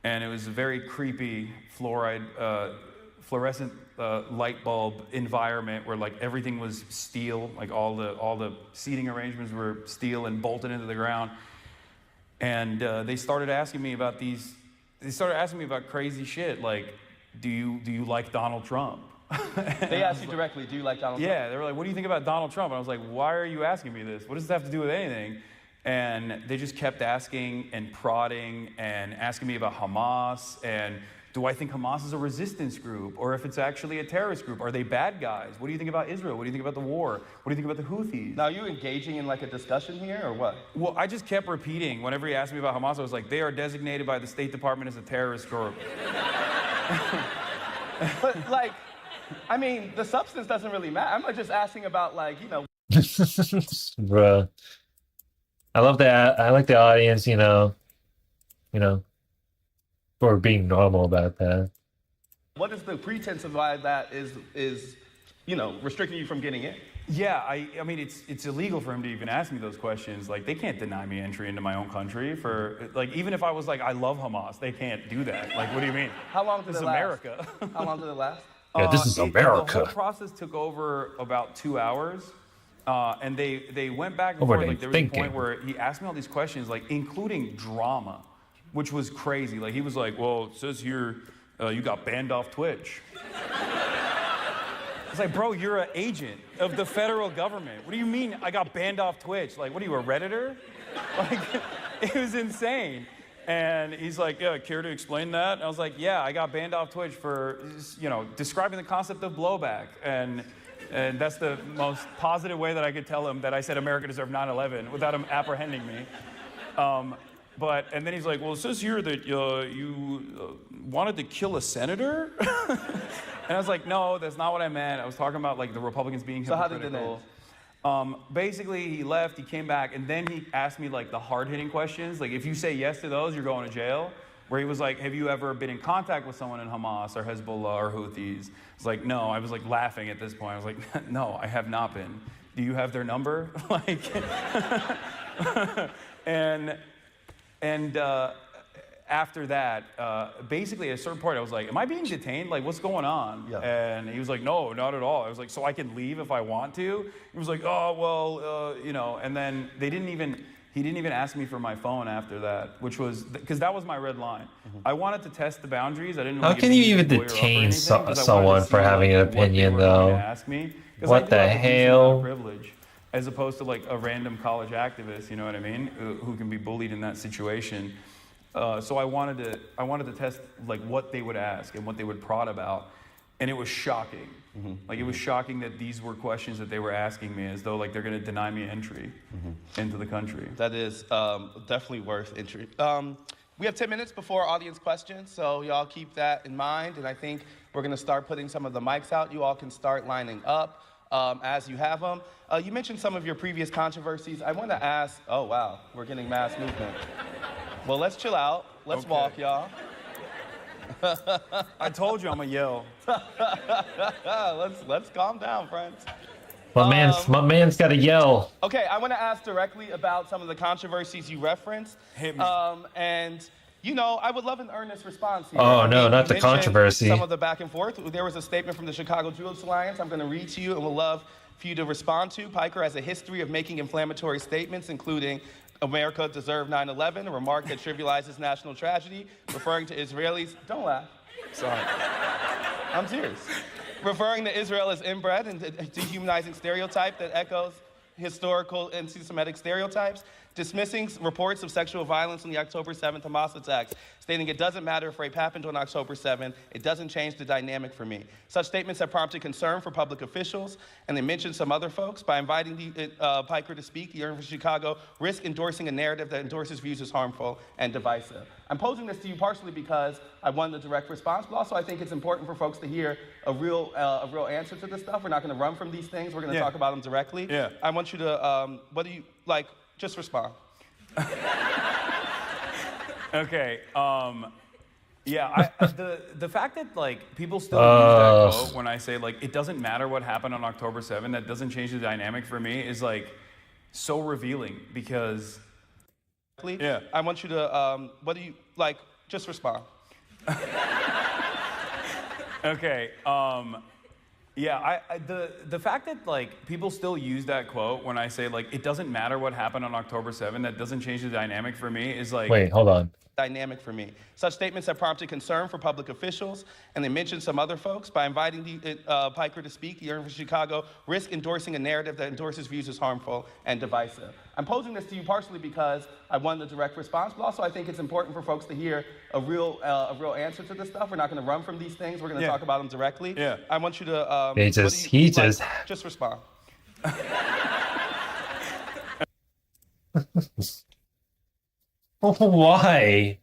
and it was a very creepy fluorescent light bulb environment where like everything was steel, like all the seating arrangements were steel and bolted into the ground. And they started asking me about crazy shit, like, do you like Donald Trump? They asked you directly, do you like Donald Trump? Yeah, they were like, what do you think about Donald Trump? And I was like, why are you asking me this? What does this have to do with anything? And they just kept asking and prodding and asking me about Hamas and do I think Hamas is a resistance group or if it's actually a terrorist group? Are they bad guys? What do you think about Israel? What do you think about the war? What do you think about the Houthis? Now, are you engaging in like a discussion here or what? Well, I just kept repeating. Whenever he asked me about Hamas, I was like, they are designated by the State Department as a terrorist group. But like, I mean, the substance doesn't really matter. I'm not just asking about like, Bruh. I love that. I like the audience, for being normal about that. What is the pretense of why that is restricting you from getting in? Yeah, I mean, it's illegal for him to even ask me those questions. Like, they can't deny me entry into my own country for, like, even if I was like, I love Hamas, they can't do that. Like, what do you mean? How long did this it is last? America. How long did it last? Yeah, this is America. The whole process took over about 2 hours. And they went back and forth. Like, there was a point where he asked me all these questions, like, including drama, which was crazy. Like, he was like, well, it says here you got banned off Twitch. It's like, bro, you're an agent of the federal government. What do you mean I got banned off Twitch? Like, what are you, a Redditor? Like, it was insane. And he's like, yeah, care to explain that? And I was like, yeah, I got banned off Twitch for, describing the concept of blowback. And that's the most positive way that I could tell him that I said America deserved 9/11 without him apprehending me. And then he's like, well, it says here that you wanted to kill a senator? And I was like, no, that's not what I meant. I was talking about like the Republicans being hypocritical. So how did it end? Basically, he left, he came back, and then he asked me like the hard-hitting questions. Like, if you say yes to those, you're going to jail. Where he was like, have you ever been in contact with someone in Hamas or Hezbollah or Houthis? I was like, no. I was like laughing at this point. I was like, no, I have not been. Do you have their number? Like, and after that, basically at a certain point, I was like, am I being detained? Like, what's going on? Yeah. And he was like, no, not at all. I was like, so I can leave if I want to? He was like, oh, well, and then he didn't even ask me for my phone after that, which was, because that was my red line. Mm-hmm. I wanted to test the boundaries. I didn't. How can you even detain someone for having an opinion, though? Ask me, what the hell? Privilege, as opposed to like a random college activist, you know what I mean, who can be bullied in that situation. So I wanted to test like what they would ask and what they would prod about, and it was shocking. Like it was shocking that these were questions that they were asking me as though like they're going to deny me entry into the country. That is definitely worth entry. We have 10 minutes before audience questions, so y'all keep that in mind. And I think we're going to start putting some of the mics out. You all can start lining up as you have them. You mentioned some of your previous controversies. I want to ask, oh, wow, we're getting mass movement. Well, let's chill out. Let's walk, y'all. I told you I'm going to yell. Let's calm down, friends. My man's got to yell. Okay, I want to ask directly about some of the controversies you referenced. Hit me. And, you know, I would love an earnest response here. Oh, I no, mean, not you the mentioned controversy. Some of the back and forth. There was a statement from the Chicago Jewish Alliance I'm going to read to you and would love for you to respond to. Piker has a history of making inflammatory statements, including America deserved 9/11, a remark that trivializes national tragedy, referring to Israelis. Don't laugh. Sorry. I'm serious. Referring to Israel as inbred and a dehumanizing stereotype that echoes historical anti-Semitic stereotypes, dismissing reports of sexual violence on the October 7th Hamas attacks, stating it doesn't matter if rape happened on October 7th, it doesn't change the dynamic for me. Such statements have prompted concern for public officials, and they mentioned some other folks. By inviting Piker to speak, the University of Chicago risk endorsing a narrative that endorses views as harmful and divisive. I'm posing this to you partially because I want a direct response, but also I think it's important for folks to hear a real answer to this stuff. We're not going to run from these things. We're going to talk about them directly. Yeah. I want you to, what do you, like, just respond. Okay. Yeah. The fact that like people still use that quote when I say like it doesn't matter what happened on October 7th, that doesn't change the dynamic for me is like so revealing because. Yeah. I want you to, what do you, like, just respond. Okay. Yeah, the fact that like people still use that quote when I say like it doesn't matter what happened on October 7th, that doesn't change the dynamic for me is like. Wait, hold on. Dynamic for me. Such statements have prompted concern for public officials, and they mentioned some other folks. By inviting Piker to speak, the University of Chicago risk endorsing a narrative that endorses views as harmful and divisive. I'm posing this to you partially because I want a direct response, but also I think it's important for folks to hear a real answer to this stuff. We're not going to run from these things. We're going to talk about them directly. Yeah. I want you to. Just respond. Why?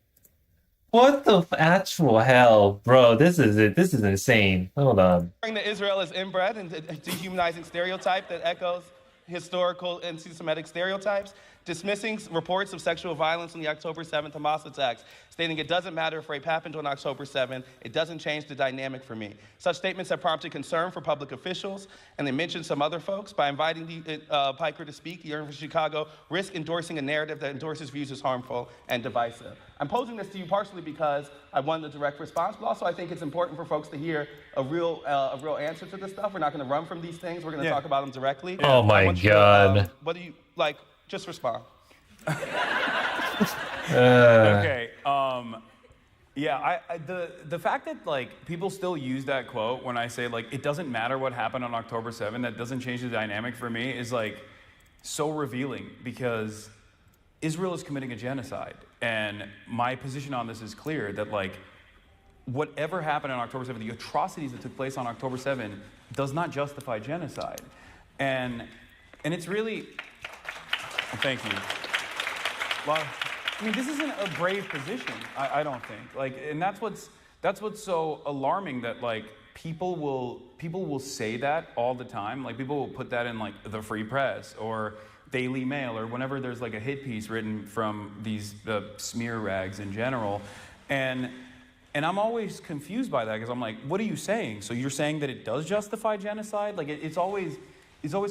What the actual hell, bro? This is it. This is insane. Hold on. Referring to Israel as inbred and a dehumanizing stereotype that echoes historical anti-Semitic stereotypes, dismissing reports of sexual violence on the October 7th Hamas attacks, stating it doesn't matter if rape happened on October 7th, it doesn't change the dynamic for me. Such statements have prompted concern for public officials, and they mentioned some other folks. By inviting Piker to speak, the University of Chicago risk endorsing a narrative that endorses views as harmful and divisive. I'm posing this to you partially because I want a direct response, but also I think it's important for folks to hear a real answer to this stuff. We're not going to run from these things. We're going to talk about them directly. Oh my God. What do you, like, just respond. Okay. Yeah. The fact that like people still use that quote when I say like it doesn't matter what happened on October 7th, that doesn't change the dynamic for me is like so revealing because Israel is committing a genocide, and my position on this is clear that like whatever happened on October 7th, the atrocities that took place on October 7th does not justify genocide, and it's really. Thank you. Well, I mean, this isn't a brave position. I don't think. Like, and that's what's so alarming that like people will say that all the time. Like people will put that in like the Free Press or Daily Mail or whenever there's like a hit piece written from these smear rags in general, and I'm always confused by that because I'm like, what are you saying? So you're saying that it does justify genocide? Like it's always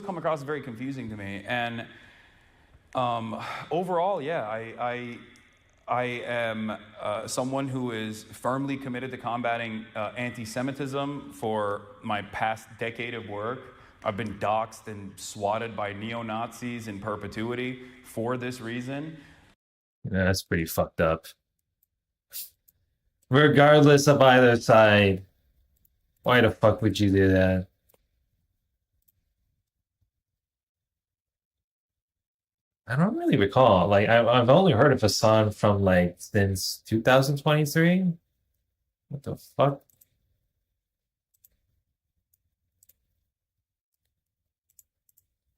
come across as very confusing to me. And overall, yeah, I am someone who is firmly committed to combating anti-Semitism for my past decade of work. I've been doxxed and swatted by neo-Nazis in perpetuity for this reason. Yeah, that's pretty fucked up. Regardless of either side, why the fuck would you do that? I don't really recall. Like I've only heard of Hassan from like since 2023. What the fuck?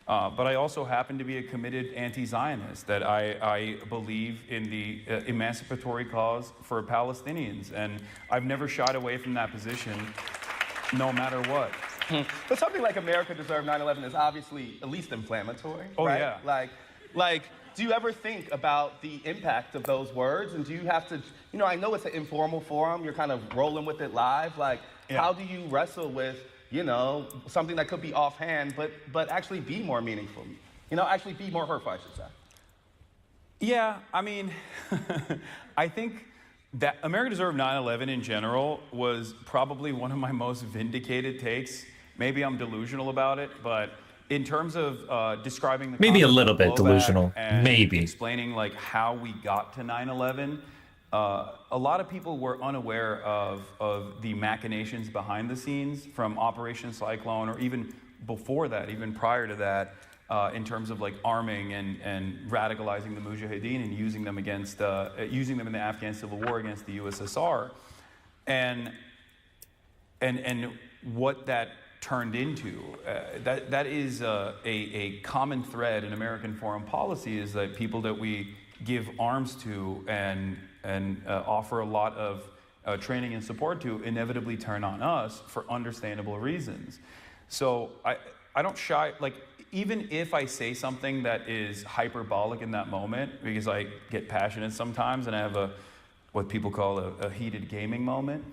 But I also happen to be a committed anti-Zionist, that I believe in the emancipatory cause for Palestinians. And I've never shied away from that position, no matter what. But something like America Deserved 9/11 is obviously at least inflammatory, Oh, right? yeah. Like, do you ever think about the impact of those words? And do you have to, I know it's an informal forum, you're kind of rolling with it live. Like, Yeah. how do you wrestle with, something that could be offhand, but actually be more meaningful? Actually be more hurtful, I should say. Yeah, I mean, I think that America Deserved 9/11 in general was probably one of my most vindicated takes. Maybe I'm delusional about it, but in terms of describing the Maybe a concept little of bit blowback delusional. and Maybe. explaining like how we got to 9/11, a lot of people were unaware of the machinations behind the scenes from Operation Cyclone, or even before that, even prior to that, in terms of like arming and radicalizing the Mujahideen and using them in the Afghan Civil War against the USSR, and what that turned into. That is a common thread in American foreign policy, is that people that we give arms to and offer a lot of training and support to inevitably turn on us for understandable reasons. So I don't shy, like, even if I say something that is hyperbolic in that moment, because I get passionate sometimes and I have what people call a heated gaming moment,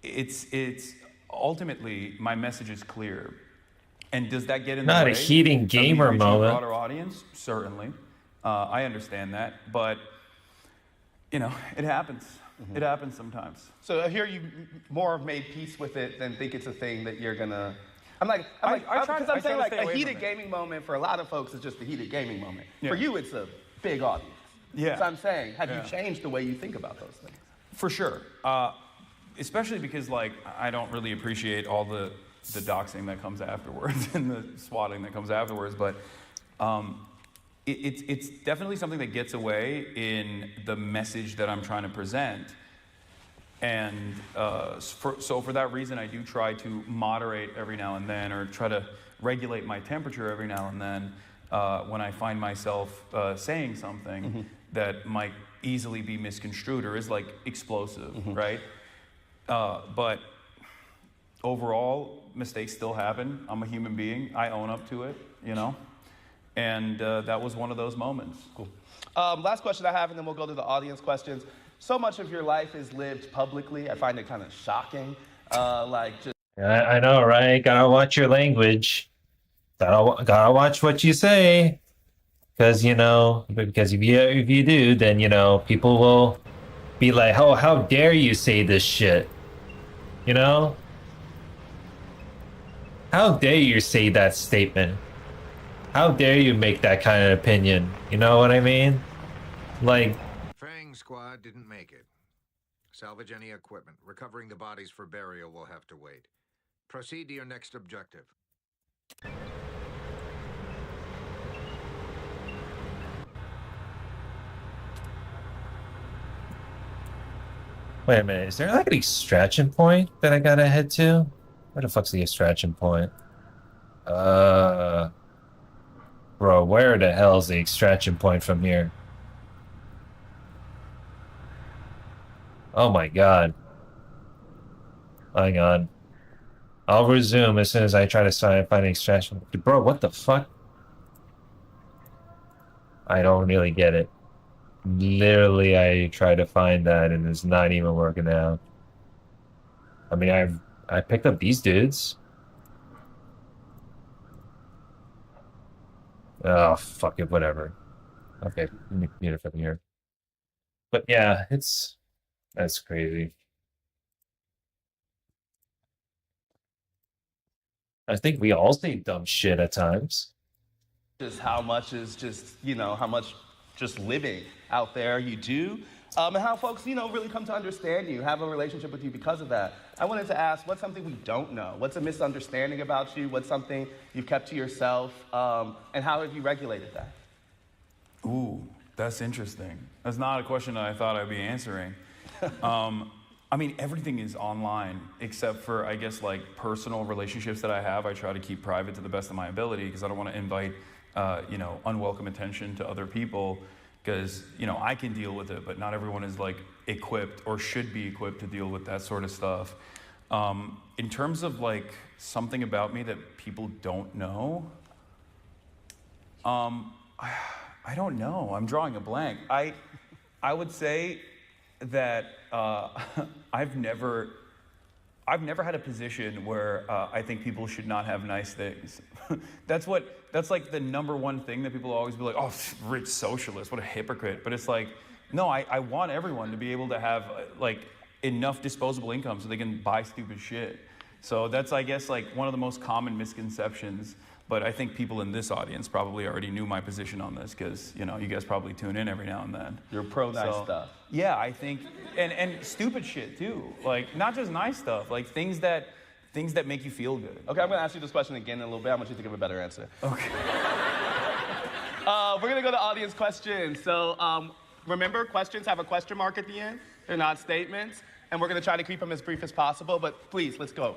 it's ultimately my message is clear. And does that get in the way? Not a heating of me gamer reaching a moment. broader audience? Certainly. I understand that, but it happens. Mm-hmm. It happens sometimes. So I hear you more have made peace with it than think it's a thing that you're gonna. Because I'm saying like a heated gaming moment for a lot of folks is just a heated gaming moment. Yeah. For you, it's a big audience. Yeah. So I'm saying, have Yeah. you changed the way you think about those things? For sure. Especially because like I don't really appreciate all the doxing that comes afterwards and the swatting that comes afterwards, but it's definitely something that gets away in the message that I'm trying to present. And so for that reason, I do try to moderate every now and then, or try to regulate my temperature every now and then when I find myself saying something that might easily be misconstrued or is like explosive, right? But overall, mistakes still happen. I'm a human being. I own up to it, And that was one of those moments. Cool. Last question I have, and then we'll go to the audience questions. So much of your life is lived publicly. I find it kind of shocking. I know, right? Gotta watch your language. Gotta watch what you say. Because if you do, then people will be like, "Oh, how dare you say this shit?" How dare you say that statement? How dare you make that kind of opinion? You know what I mean? Like, Fang squad didn't make it. Salvage any equipment. Recovering the bodies for burial will have to wait. Proceed to your next objective. wait a minute, is there like an extraction point that I gotta head to? Where the fuck's the extraction point? Bro, where the hell's the extraction point from here? Oh my god. Hang on. I'll resume as soon as I try to find an extraction. Bro, what the fuck? I don't really get it. Literally, I try to find that and it's not even working out. I mean, I picked up these dudes. Oh, fuck it, whatever. Okay, let me mute it from here. But yeah, that's crazy. I think we all say dumb shit at times. Just how much is how much just living out there you do. and how folks, really come to understand you, have a relationship with you because of that. I wanted to ask, what's something we don't know? What's a misunderstanding about you? What's something you've kept to yourself? And how have you regulated that? Ooh, that's interesting. That's not a question that I thought I'd be answering. I mean, everything is online except for, I guess, like personal relationships that I have. I try to keep private to the best of my ability because I don't want to invite, unwelcome attention to other people because, I can deal with it, but not everyone is like equipped or should be equipped to deal with that sort of stuff. In terms of like something about me that people don't know, I don't know. I'm drawing a blank. I would say that I've never had a position where I think people should not have nice things. That's like the number one thing that people always be like, oh, rich socialist, what a hypocrite. But it's like, no, I want everyone to be able to have like enough disposable income so they can buy stupid shit. So that's, I guess, like one of the most common misconceptions. But I think people in this audience probably already knew my position on this because, you guys probably tune in every now and then. You're pro nice stuff. Yeah, I think, and stupid shit too. Like, not just nice stuff, like things that make you feel good. Okay, I'm gonna ask you this question again in a little bit. I want you to give a better answer. Okay. We're gonna go to audience questions. So remember, questions have a question mark at the end. They're not statements. And we're gonna try to keep them as brief as possible, but please, let's go.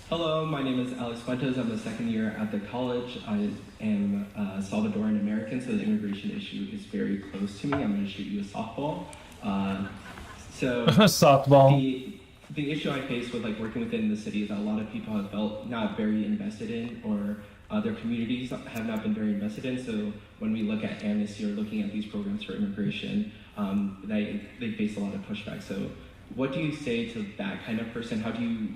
Hello, my name is Alex Fuentes. I'm a second year at the college. I am Salvadoran American, so the immigration issue is very close to me. I'm going to shoot you a softball. Softball. The issue I face with working within the city is that a lot of people have felt not very invested in, or their communities have not been very invested in. So when we look at amnesty or looking at these programs for immigration, they face a lot of pushback. So what do you say to that kind of person? How do you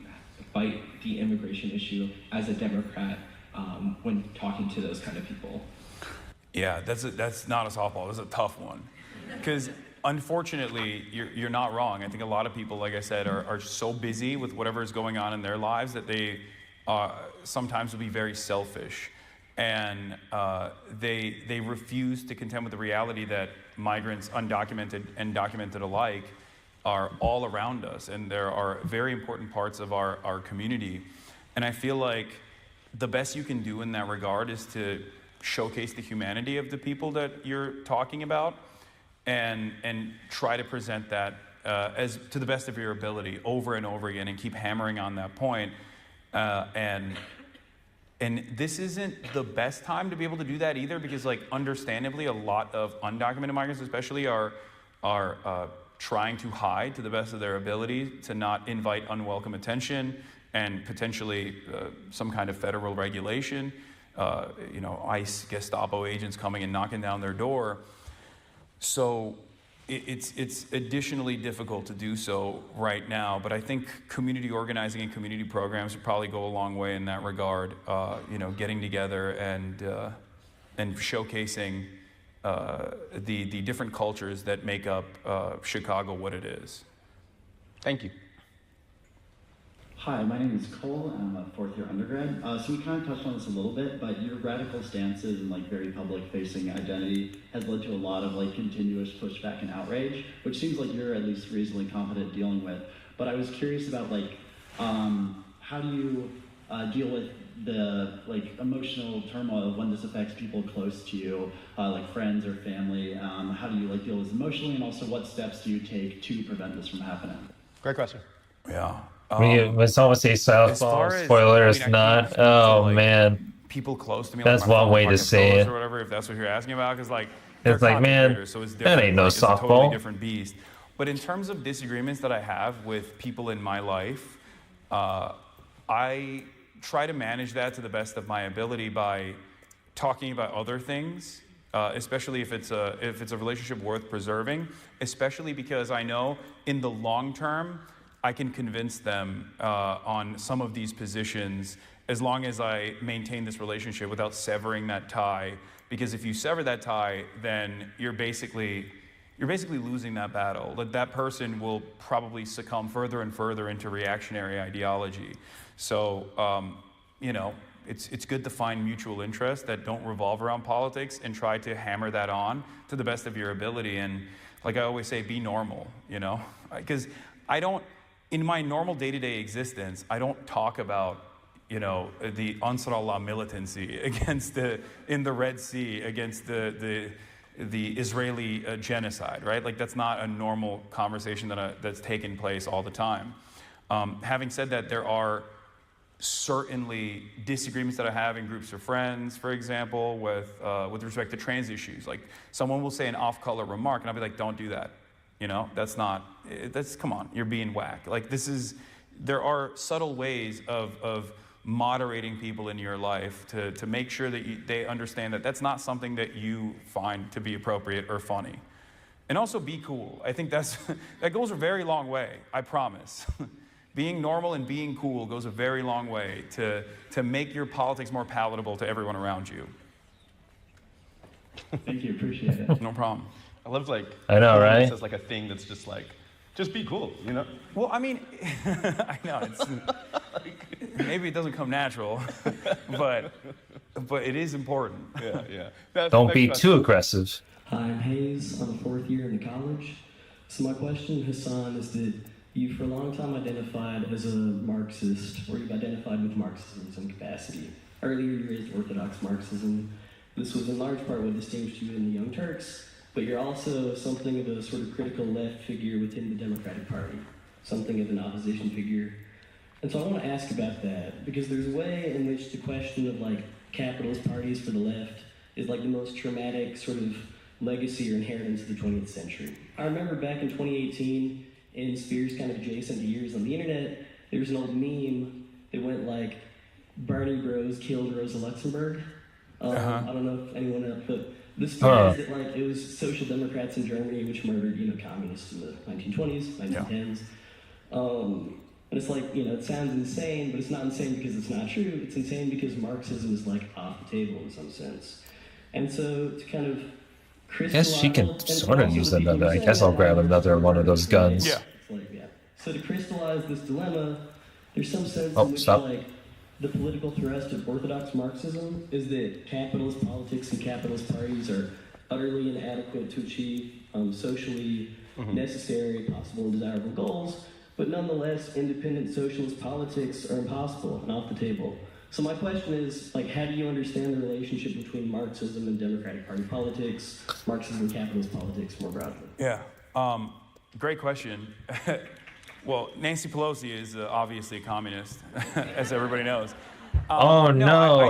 fight the immigration issue as a Democrat when talking to those kind of people? Yeah, that's not a softball. That's a tough one. Because unfortunately, you're not wrong. I think a lot of people, like I said, are so busy with whatever is going on in their lives that they sometimes will be very selfish. And they refuse to contend with the reality that migrants, undocumented and documented alike, are all around us, and there are very important parts of our community. And I feel like the best you can do in that regard is to showcase the humanity of the people that you're talking about and try to present that as to the best of your ability over and over again and keep hammering on that point. And this isn't the best time to be able to do that either because, understandably, a lot of undocumented migrants especially are trying to hide to the best of their ability to not invite unwelcome attention and potentially some kind of federal regulation, ICE, Gestapo agents coming and knocking down their door. So it's additionally difficult to do so right now, but I think community organizing and community programs would probably go a long way in that regard, getting together and showcasing the different cultures that make up Chicago what it is. Thank you. Hi, my name is Cole, and I'm a fourth-year undergrad. So we kind of touched on this a little bit, but your radical stances and very public-facing identity has led to a lot of continuous pushback and outrage, which seems like you're at least reasonably confident dealing with. But I was curious about how do you deal with the emotional turmoil when this affects people close to you, like friends or family? How do you deal with this emotionally, and also what steps do you take to prevent this from happening? Great question. Yeah. When someone says softball, spoiler is not. Oh man, people close to me. That's one way to say it. Or whatever, if that's what you're asking about, because it's man, so it's that ain't no it's softball. A totally different beast. But in terms of disagreements that I have with people in my life, I try to manage that to the best of my ability by talking about other things, especially if it's a relationship worth preserving. Especially because I know in the long term, I can convince them on some of these positions as long as I maintain this relationship without severing that tie. Because if you sever that tie, then you're basically losing that battle. That person will probably succumb further and further into reactionary ideology. So, it's good to find mutual interests that don't revolve around politics and try to hammer that on to the best of your ability. And like I always say, be normal, you know? Because in my normal day-to-day existence, I don't talk about, you know, the Ansar Allah militancy in the Red Sea against the Israeli genocide, right? Like that's not a normal conversation that's taking place all the time. Having said that, there are certainly disagreements that I have in groups of friends, for example, with respect to trans issues. Like someone will say an off-color remark, and I'll be like, "Don't do that." You know, come on, you're being whack. Like there are subtle ways of moderating people in your life to make sure that they understand that that's not something that you find to be appropriate or funny. And also be cool. I think that goes a very long way, I promise. Being normal and being cool goes a very long way to make your politics more palatable to everyone around you. Thank you, appreciate it. No problem. I love I know, right? Says like a thing that's just be cool, you know? Well, I mean, I know maybe it doesn't come natural, but it is important. Yeah. Don't be too aggressive. Hi, I'm Hayes. I'm a fourth year in the college. So my question, Hassan, is that you for a long time identified as a Marxist, or you've identified with Marxism in some capacity. Earlier you raised Orthodox Marxism. This was in large part what distinguished you in the Young Turks, but you're also something of a sort of critical left figure within the Democratic Party, something of an opposition figure. And so I want to ask about that, because there's a way in which the question of like capitalist parties for the left is like the most traumatic sort of legacy or inheritance of the 20th century. I remember back in 2018, in Spears' kind of adjacent years on the internet, there was an old meme that went like, Bernie bros killed Rosa Luxemburg. I don't know if anyone else, but the story is that like it was social democrats in Germany which murdered, you know, communists in the 1920s, 1910s. And it's like, you know, it sounds insane, but it's not insane because it's not true. It's insane because Marxism is like off the table in some sense. And so to kind of crystallize, Guess she can sort of use another. I guess I'll grab another one of those guns. Yeah. So to crystallize this dilemma, there's some sense in which like the political thrust of Orthodox Marxism is that capitalist politics and capitalist parties are utterly inadequate to achieve socially necessary, possible, and desirable goals, but nonetheless, independent socialist politics are impossible and off the table. So my question is, like, how do you understand the relationship between Marxism and Democratic Party politics, Marxism and capitalist politics more broadly? Yeah, great question. Well, Nancy Pelosi is obviously a communist, as everybody knows. I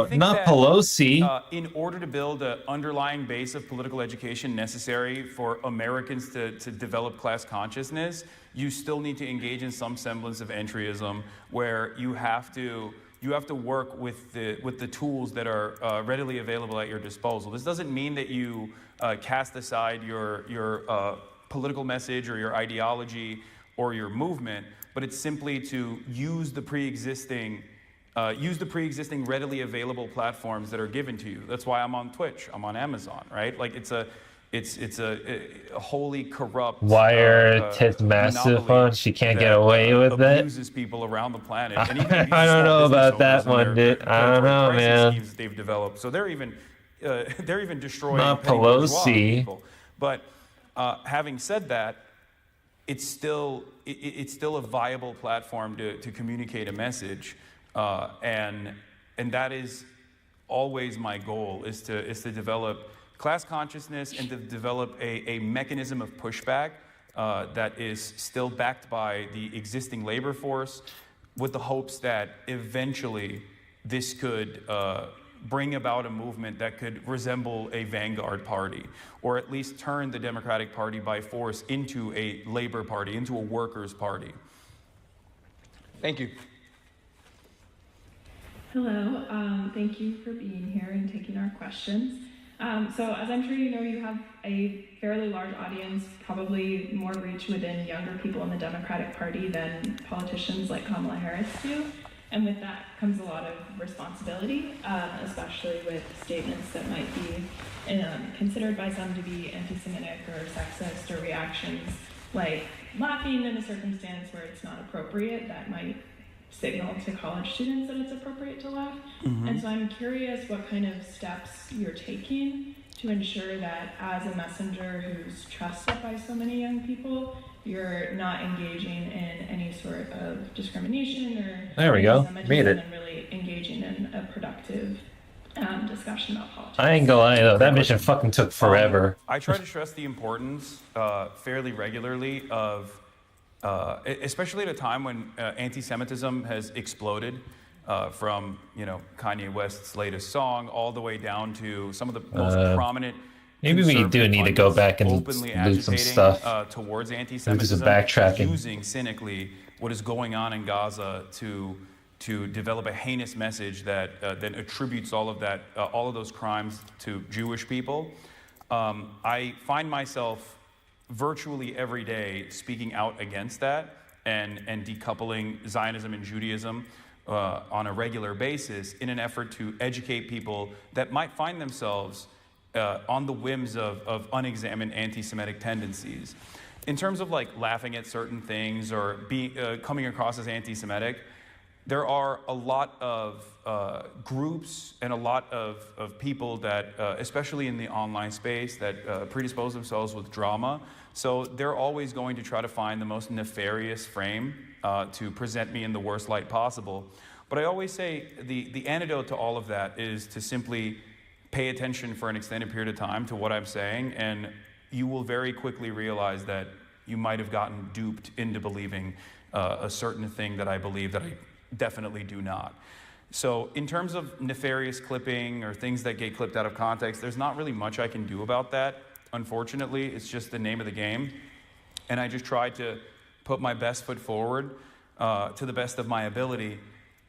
think not Pelosi. In order to build an underlying base of political education necessary for Americans to develop class consciousness, you still need to engage in some semblance of entryism, where you have to work with the tools that are readily available at your disposal. This doesn't mean that you cast aside your political message or your ideology or your movement, but it's simply to use the pre-existing readily available platforms that are given to you. That's why I'm on Twitch, I'm on Amazon, right? Like it's a wholly corrupt Wired tits massive fun. She can't get away with it. Abuses people around the planet. And even I don't know about that one, dude. I don't know, man. Schemes that they've developed. So they're even destroying not Pelosi. People. But having said that, it's still a viable platform to communicate a message, and that is always my goal, is to develop class consciousness and to develop a mechanism of pushback that is still backed by the existing labor force, with the hopes that eventually this could bring about a movement that could resemble a vanguard party, or at least turn the Democratic Party by force into a labor party, into a workers' party. Thank you. Hello, thank you for being here and taking our questions. So as I'm sure you know, you have a fairly large audience, probably more reach within younger people in the Democratic Party than politicians like Kamala Harris do. And with that comes a lot of responsibility, especially with statements that might be considered by some to be anti-Semitic or sexist, or reactions like laughing in a circumstance where it's not appropriate that might signal to college students that it's appropriate to laugh. Mhm. And so I'm curious what kind of steps you're taking to ensure that as a messenger who's trusted by so many young people, you're not engaging in any sort of discrimination or There we go. anti-Semitism, Made it. and really engaging in a productive discussion about politics. I ain't gonna lie though, that mission fucking took forever. I try to stress the importance fairly regularly of, especially at a time when anti-Semitism has exploded from, you know, Kanye West's latest song all the way down to some of the most prominent. Maybe we do need to go back and openly loot some agitating stuff. Towards Do anti-Semitism, some backtracking. using cynically what is going on in Gaza to develop a heinous message that then attributes all of that, all of those crimes to Jewish people. I find myself virtually every day speaking out against that and decoupling Zionism and Judaism on a regular basis in an effort to educate people that might find themselves on the whims of unexamined anti-Semitic tendencies. In terms of like laughing at certain things or coming across as anti-Semitic, there are a lot of groups and a lot of people that, especially in the online space, that predispose themselves with drama. So they're always going to try to find the most nefarious frame to present me in the worst light possible. But I always say the antidote to all of that is to simply pay attention for an extended period of time to what I'm saying, and you will very quickly realize that you might have gotten duped into believing a certain thing that I believe that I definitely do not. So in terms of nefarious clipping or things that get clipped out of context, there's not really much I can do about that. Unfortunately, it's just the name of the game. And I just try to put my best foot forward to the best of my ability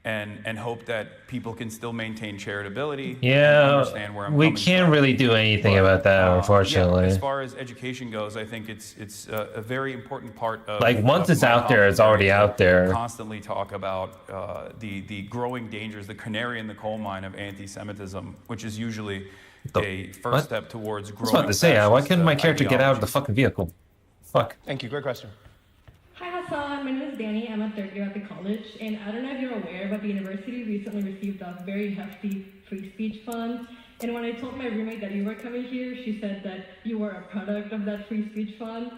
and hope that people can still maintain charitability and understand where I'm we coming can't from. really do anything about that, unfortunately. Yeah, as far as education goes, I think it's a very important part of Like, once of it's my out there, it's already commentary out there. to constantly talk about the growing dangers, the canary in the coal mine of anti-Semitism, which is usually a first what? step towards I was growing. about to say, why fascist, couldn't my character get out of ideology. the fucking vehicle? Fuck. Thank you. Great question. Hi Hassan, my name is Danny. I'm a third year at the college, and I don't know if you're aware, but the university recently received a very hefty free speech fund. And when I told my roommate that you were coming here, she said that you were a product of that free speech fund.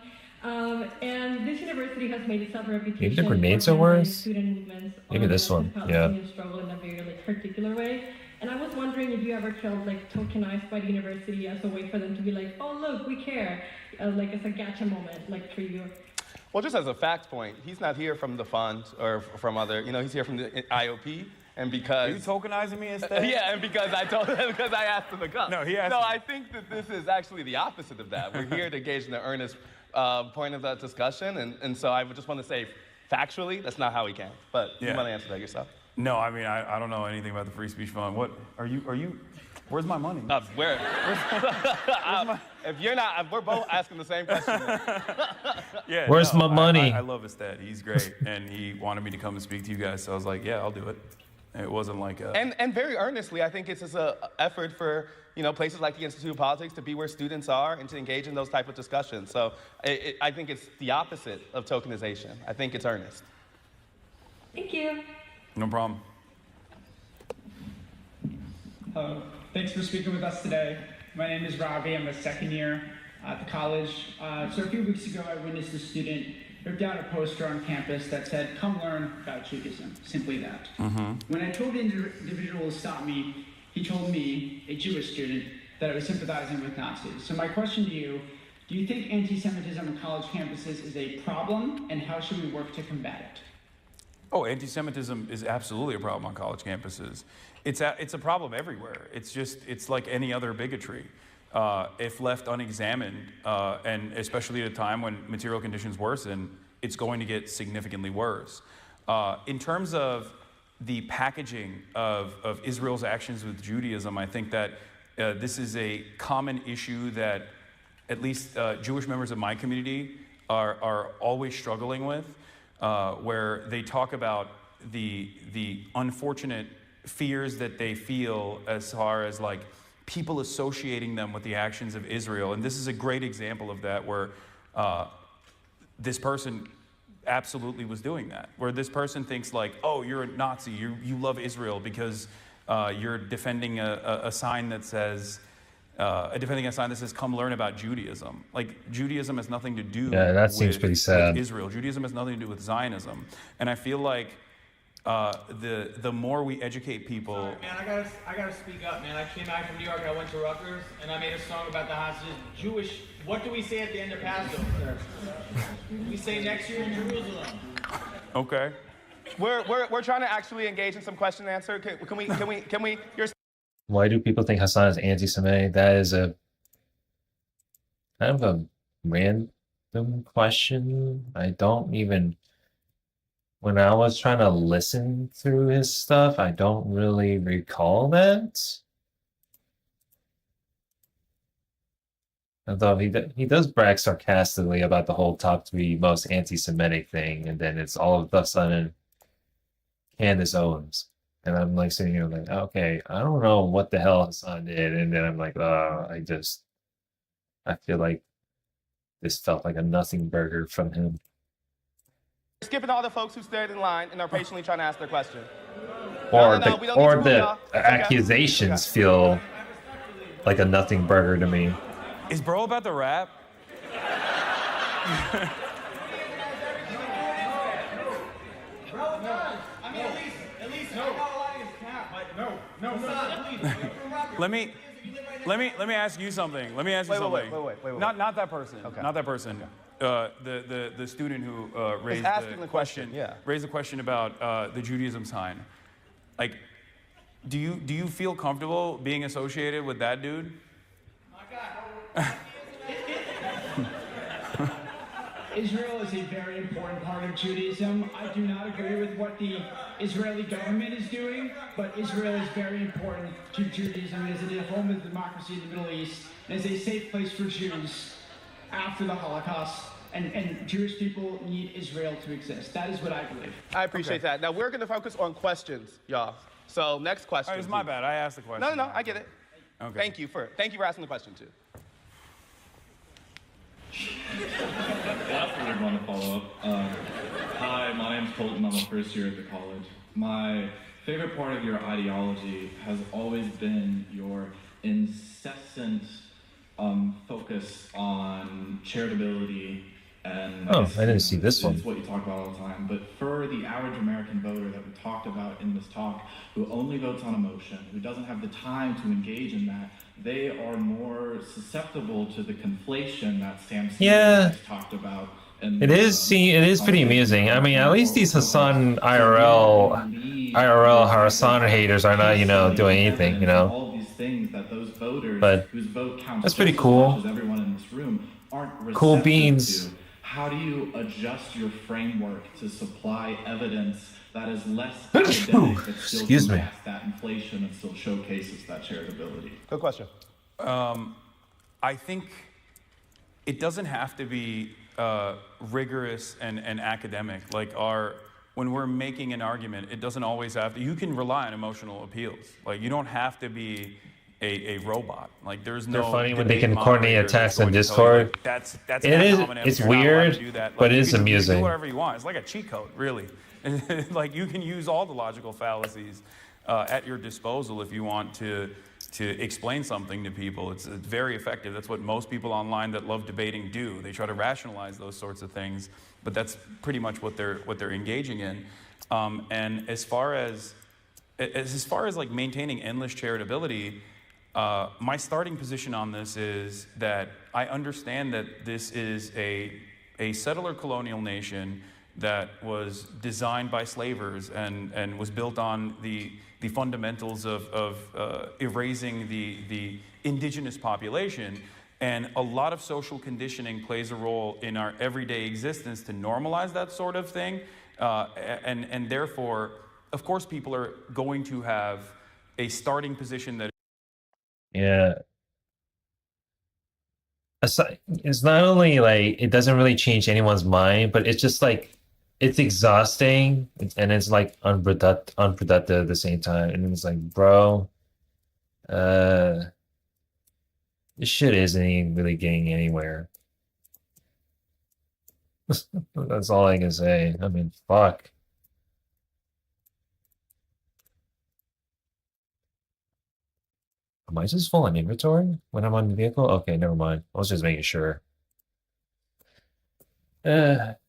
And this university has made itself a reputation Maybe the grenades for are handling worse? student movements Maybe on this the one, Palestinian yeah. struggle in a very particular way. And I was wondering if you ever felt like tokenized by the university as a way for them to be like, oh look, we care, like as a gotcha moment, like for you. Well, just as a fact point, he's not here from the fund or from other, he's here from the IOP. And because... Are you tokenizing me instead? Yeah, and because I told him, because I asked him to come. No, he asked No, me. I think that this is actually the opposite of that. We're here to engage in the earnest point of that discussion. And so I would just want to say, factually, that's not how we came. But you want to answer that yourself. No, I mean, I don't know anything about the free speech fund. What, are you, where's my money? If you're not, we're both asking the same question. Yeah, Where's my money? I love Ested. He's great. And he wanted me to come and speak to you guys. So I was like, yeah, I'll do it. And it wasn't like a... And very earnestly, I think it's just an effort for places like the Institute of Politics to be where students are and to engage in those type of discussions. So I think it's the opposite of tokenization. I think it's earnest. Thank you. No problem. Hello. Thanks for speaking with us today. My name is Ravi. I'm a second year at the college. So a few weeks ago, I witnessed a student rip down a poster on campus that said, "Come learn about Judaism." Simply that. When I told the individual to stop me, he told me, a Jewish student, that I was sympathizing with Nazis. So my question to you, do you think anti-Semitism on college campuses is a problem, and how should we work to combat it? Oh, anti-Semitism is absolutely a problem on college campuses. It's a problem everywhere. It's like any other bigotry. If left unexamined, and especially at a time when material conditions worsen, it's going to get significantly worse. In terms of the packaging of Israel's actions with Judaism, I think that this is a common issue that at least Jewish members of my community are always struggling with, where they talk about the unfortunate fears that they feel as far as like people associating them with the actions of Israel. And this is a great example of that, where this person absolutely was doing that. Where this person thinks like, oh, you're a Nazi, you love Israel because you're defending a sign that says, "Come learn about Judaism." Like Judaism has nothing to do that seems pretty with sad. Israel. Judaism has nothing to do with Zionism, and I feel like the more we educate people. Sorry, man, I gotta speak up, man. I came back from New York. I went to Rutgers, and I made a song about the hostages. Jewish. What do we say at the end of Passover? We say next year in Jerusalem. Okay. We're trying to actually engage in some question and answer. Can we? Why do people think Hassan is anti-Semitic? That is a kind of a random question. I don't even. When I was trying to listen through his stuff, I don't really recall that. Although he does brag sarcastically about the whole top 3 most anti-Semitic thing, and then it's all of a sudden Candace Owens. And I'm like sitting here like, okay, I don't know what the hell Hassan did. And then I'm like, I feel like this felt like a nothing burger from him. Skipping all the folks who stayed in line and are patiently trying to ask their question. Or the accusations feel like a nothing burger to me. Is bro about to rap? Let me ask you something. Let me ask you something. Wait. Not that person. Okay. Not that person. The student who raised the question. Yeah. Raised the question about the Judaism sign. Like, do you feel comfortable being associated with that dude? Israel is a very important part of Judaism. I do not agree with what the Israeli government is doing, but Israel is very important to Judaism. It is a home of democracy in the Middle East, and is a safe place for Jews after the Holocaust. And Jewish people need Israel to exist. That is what I believe. I appreciate that. Now we're going to focus on questions, y'all. So next question. It's my bad. I asked the question. No, I get it. Okay. Thank you for asking the question too. That's a weird one to follow up. Hi, my name's Colton. I'm a first year at the college. My favorite part of your ideology has always been your incessant focus on charitability and I didn't see this one. It's what you talk about all the time. But for the average American voter that we talked about in this talk, who only votes on emotion, who doesn't have the time to engage in that, they are more susceptible to the conflation that Sam has talked about. And it is pretty amusing. I mean, at least these Hassan IRL Hassan haters are not, doing anything, All these things that those voters whose vote counts that's pretty just cool. as much as everyone in this room aren't Cool receptive beans. to. How do you adjust your framework to supply evidence that is less academic but still Excuse me. combats that inflation and still showcases that charitability? Good question. I think it doesn't have to be rigorous and academic. Like when we're making an argument, it doesn't always have to. You can rely on emotional appeals. Like you don't have to be a robot. Like there's no. They're funny when they debate can coordinate moderator attacks that's on going to tell you, Discord. like, that's It is. ad hominem, It's you're not allowed to weird, do that. Like, but it you is can amusing. do whatever you want. It's like a cheat code, really. Like you can use all the logical fallacies at your disposal if you want to explain something to people. It's very effective. That's what most people online that love debating do. They try to rationalize those sorts of things, but that's pretty much what they're engaging in. And as far as like maintaining endless charitability, my starting position on this is that I understand that this is a settler colonial nation that was designed by slavers and was built on the fundamentals of erasing the indigenous population. And a lot of social conditioning plays a role in our everyday existence to normalize that sort of thing. And therefore, of course, people are going to have a starting position that. Yeah. It's not only like it doesn't really change anyone's mind, but it's just like it's exhausting and it's like unproductive at the same time. And it's like, bro, this shit isn't even really getting anywhere. That's all I can say. I mean, fuck. Am I just full on inventory when I'm on the vehicle? Okay, never mind. I was just making sure. That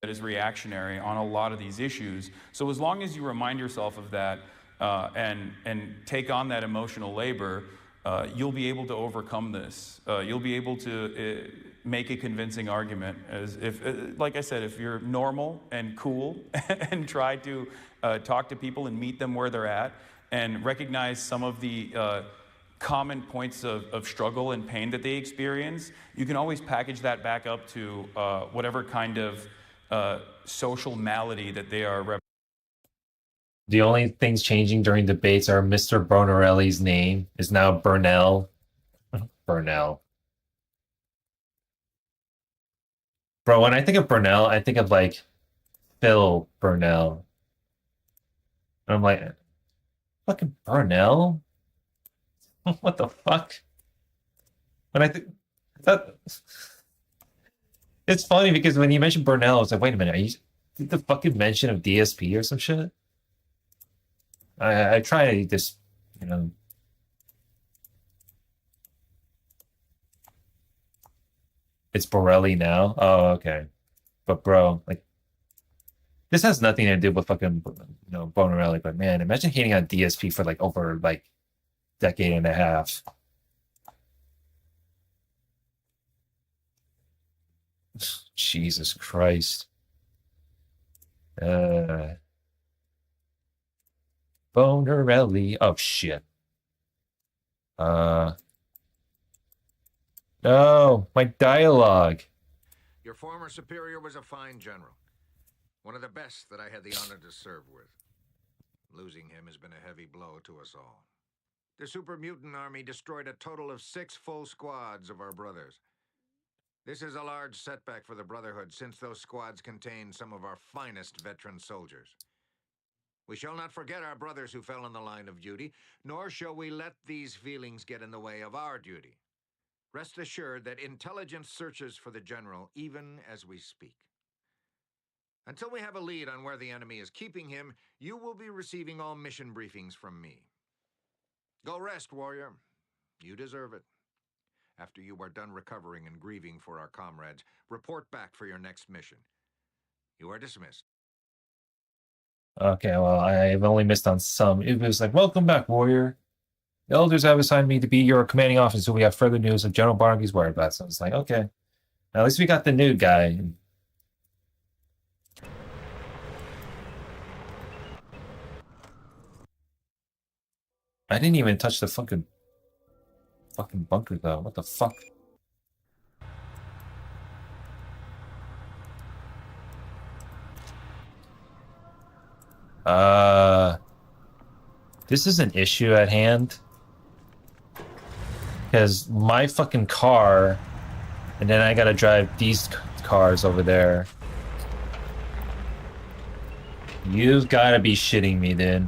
is reactionary on a lot of these issues. So as long as you remind yourself of that and take on that emotional labor, you'll be able to overcome this. You'll be able to make a convincing argument. As if, like I said, if you're normal and cool and try to talk to people and meet them where they're at and recognize some of the common points of struggle and pain that they experience, you can always package that back up to whatever kind of social malady that they are. The only things changing during debates are Mr. Bonarelli's name is now Burnell. Burnell. Bro, when I think of Burnell, I think of like Phil Burnell. And I'm like, fucking Burnell? What the fuck? When I think that it's funny because when you mentioned Burnell, it's like, wait a minute, are you did the fucking mention of DSP or some shit? I try to just, you know. It's Borelli now? Oh, okay. But bro, like this has nothing to do with fucking, you know, Bonarelli, but man, imagine hating on DSP for like over like decade and a half. Jesus Christ. Bonarelli. Oh shit. No, my dialogue. Your former superior was a fine general. One of the best that I had the honor to serve with. Losing him has been a heavy blow to us all. The super mutant army destroyed a total of 6 full squads of our brothers. This is a large setback for the Brotherhood, since those squads contain some of our finest veteran soldiers. We shall not forget our brothers who fell in the line of duty, nor shall we let these feelings get in the way of our duty. Rest assured that intelligence searches for the general even as we speak. Until we have a lead on where the enemy is keeping him, you will be receiving all mission briefings from me. Go rest, warrior. You deserve it. After you are done recovering and grieving for our comrades, report back for your next mission. You are dismissed. Okay, well, I've only missed on some. It was like, welcome back, warrior. The elders have assigned me to be your commanding officer until we have further news of General Barnaby's whereabouts. So it's like, okay. At least we got the new guy. I didn't even touch the fucking bunker though. What the fuck? This is an issue at hand. Because my fucking car, and then I gotta drive these cars over there. You've gotta be shitting me, dude.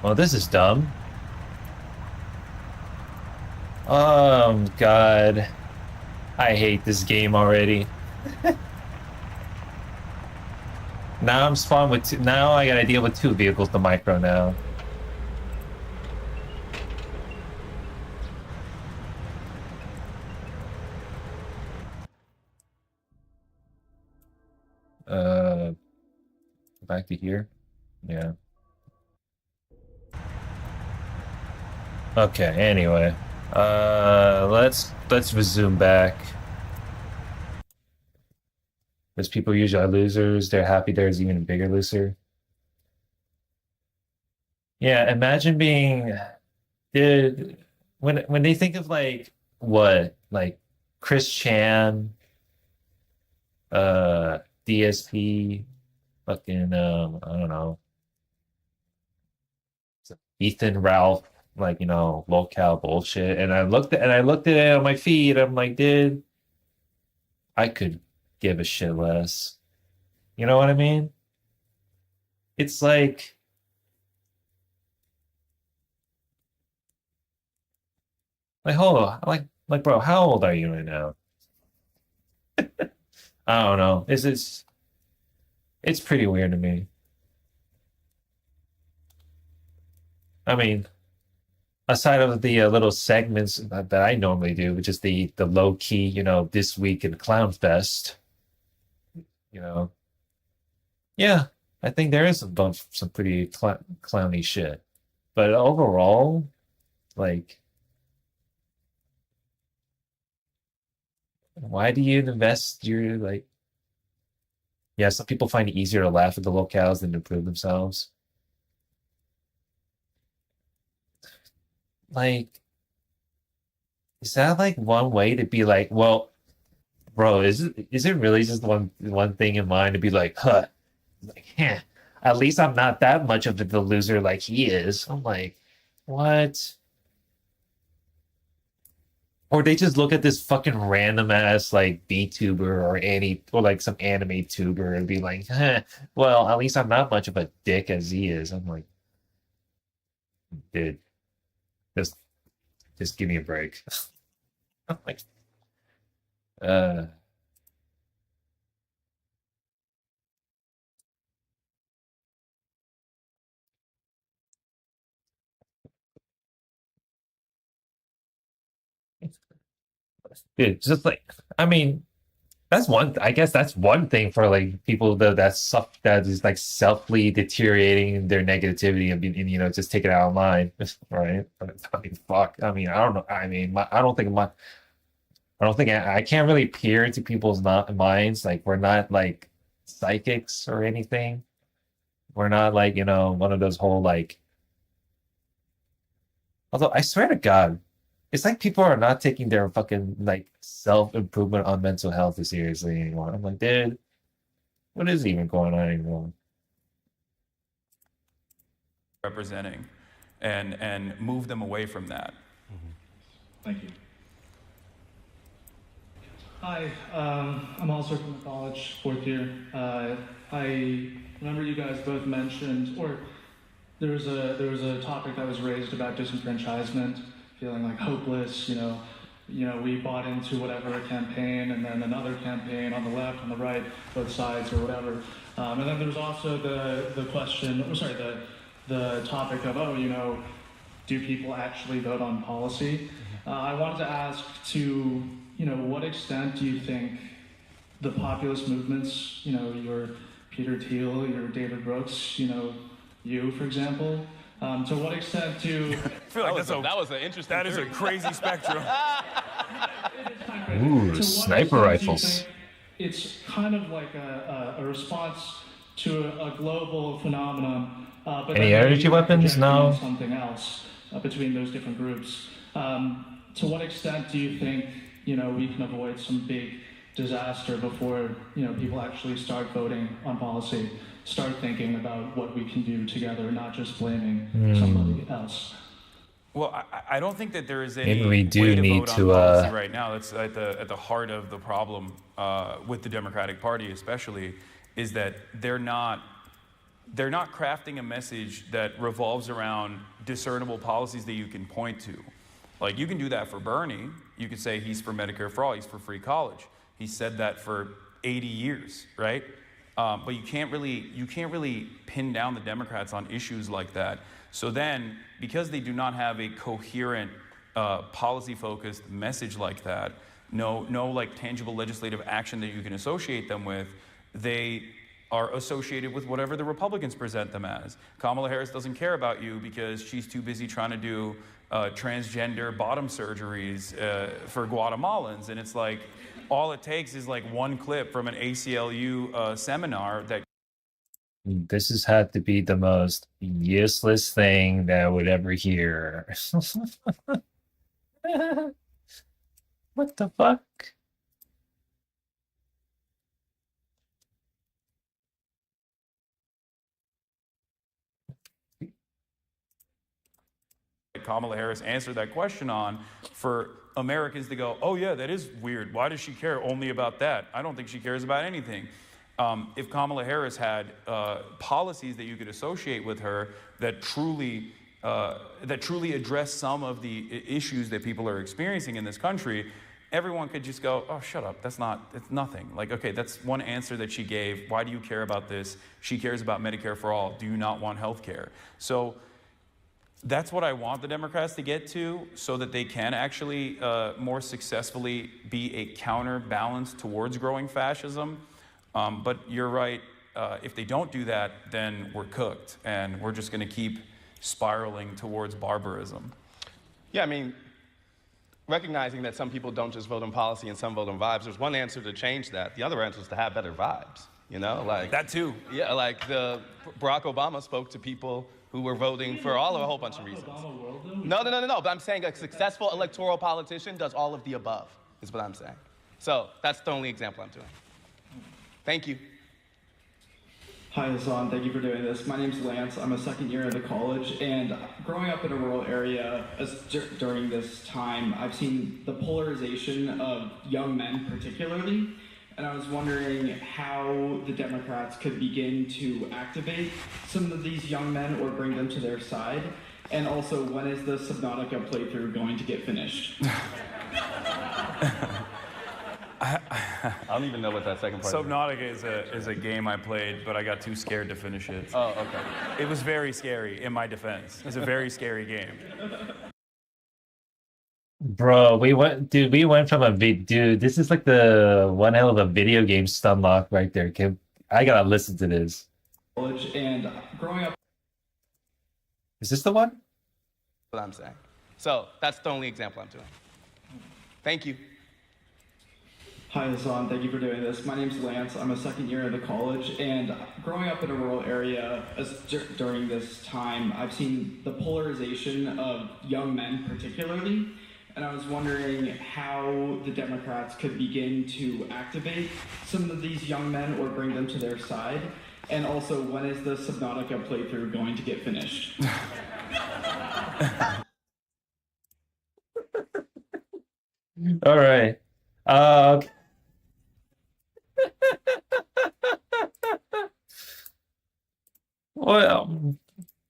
Well, this is dumb. Oh, God. I hate this game already. Now I'm spawned with two. Now I gotta deal with 2 vehicles to micro now. Back to here? Yeah. Okay, anyway. Let's resume back. Because people usually are losers, they're happy there's even a bigger loser. Yeah, imagine being dude when they think of like what? Like Chris Chan, DSP, fucking I don't know. Ethan Ralph, like, you know, locale bullshit. And I looked at it on my feed, I'm like, dude, I could give a shit less. You know what I mean? It's like Like, hold on, like, bro, how old are you right now? I don't know. It's pretty weird to me. I mean, aside of the little segments that I normally do, which is the low key, this week in Clown Fest, you know, yeah, I think there is some pretty clowny shit. But overall, like, why do you invest your like? Yeah, some people find it easier to laugh at the locales than to prove themselves. Like, is that like one way to be like, well, bro, is it really just one thing in mind to be like, huh? Like, at least I'm not that much of the loser like he is. I'm like, what? Or they just look at this fucking random ass like VTuber or like some anime tuber and be like, well, at least I'm not much of a dick as he is. I'm like, dude, just just give me a break. I'm like, uh, dude, just like, I mean, I guess that's one thing for like people that is like selfly deteriorating their negativity and just take it out online, right? But, I mean, fuck. I mean, I don't know. I mean, I don't think I can't really peer into people's not minds. Like, we're not like psychics or anything. We're not like, one of those whole like. Although I swear to God, it's like people are not taking their fucking like self-improvement on mental health as seriously anymore. I'm like, dude, what is even going on anymore? Representing and move them away from that. Thank you. Hi, I'm also from the college, fourth year. I remember you guys both mentioned, or there was a topic that was raised about disenfranchisement, feeling like hopeless. We bought into whatever campaign, and then another campaign on the left, on the right, both sides or whatever. And then there was also the question, the topic of do people actually vote on policy? I wanted to ask what extent do you think the populist movements, your Peter Thiel, your David Brooks, you, for example, to what extent do... I feel like that was an interesting That theory. Is a crazy spectrum. Ooh, sniper rifles. It's kind of like a response to a global phenomenon. But any energy weapons? No. Something else between those different groups. To what extent do you think we can avoid some big disaster before people actually start voting on policy, start thinking about what we can do together, not just blaming somebody else? Well, I don't think that there is any Maybe we do way to need vote to, on policy right now. That's at the heart of the problem with the Democratic Party, especially, is that they're not crafting a message that revolves around discernible policies that you can point to. Like, you can do that for Bernie. You could say he's for Medicare for all, he's for free college. He said that for 80 years, right? But you can't really pin down the Democrats on issues like that. So then, because they do not have a coherent policy-focused message like that, no like tangible legislative action that you can associate them with, they are associated with whatever the Republicans present them as. Kamala Harris doesn't care about you because she's too busy trying to do transgender bottom surgeries for Guatemalans. And it's like, all it takes is like one clip from an ACLU seminar that... This has had to be the most useless thing that I would ever hear. What the fuck? Kamala Harris answered that question on, for Americans to go, oh yeah, that is weird. Why does she care only about that? I don't think she cares about anything. If Kamala Harris had policies that you could associate with her that truly that truly address some of the issues that people are experiencing in this country, everyone could just go, oh, shut up, it's nothing. Like, okay, that's one answer that she gave. Why do you care about this? She cares about Medicare for all. Do you not want health care? So that's what I want the Democrats to get to, so that they can actually more successfully be a counterbalance towards growing fascism. But you're right, if they don't do that, then we're cooked, and we're just gonna keep spiraling towards barbarism. Yeah, I mean, recognizing that some people don't just vote on policy and some vote on vibes, there's one answer to change that. The other answer is to have better vibes, you know? Like that too. Yeah, like Barack Obama spoke to people who were voting for a whole bunch of reasons. No, but I'm saying a successful electoral politician does all of the above, is what I'm saying. So that's the only example I'm doing. Thank you. Hi, Hassan. Thank you for doing this. My name's Lance. I'm a second year at the college, and growing up in a rural area during this time, I've seen the polarization of young men particularly, and I was wondering how the Democrats could begin to activate some of these young men or bring them to their side, and also when is the Subnautica playthrough going to get finished? I don't even know what that second part Subnautica is a game I played, but I got too scared to finish it. Oh, okay. It was very scary, in my defense. It's a very scary game. Bro, we went from dude, this is like the one hell of a video game stun lock right there. I gotta listen to this. College and growing up. Is this the one? What I'm saying. So that's the only example I'm doing. Thank you. Hi, Hassan. Thank you for doing this. My name's Lance. I'm a second year at the college, and growing up in a rural area during this time, I've seen the polarization of young men particularly, and I was wondering how the Democrats could begin to activate some of these young men or bring them to their side, and also when is the Subnautica playthrough going to get finished? All right. Well,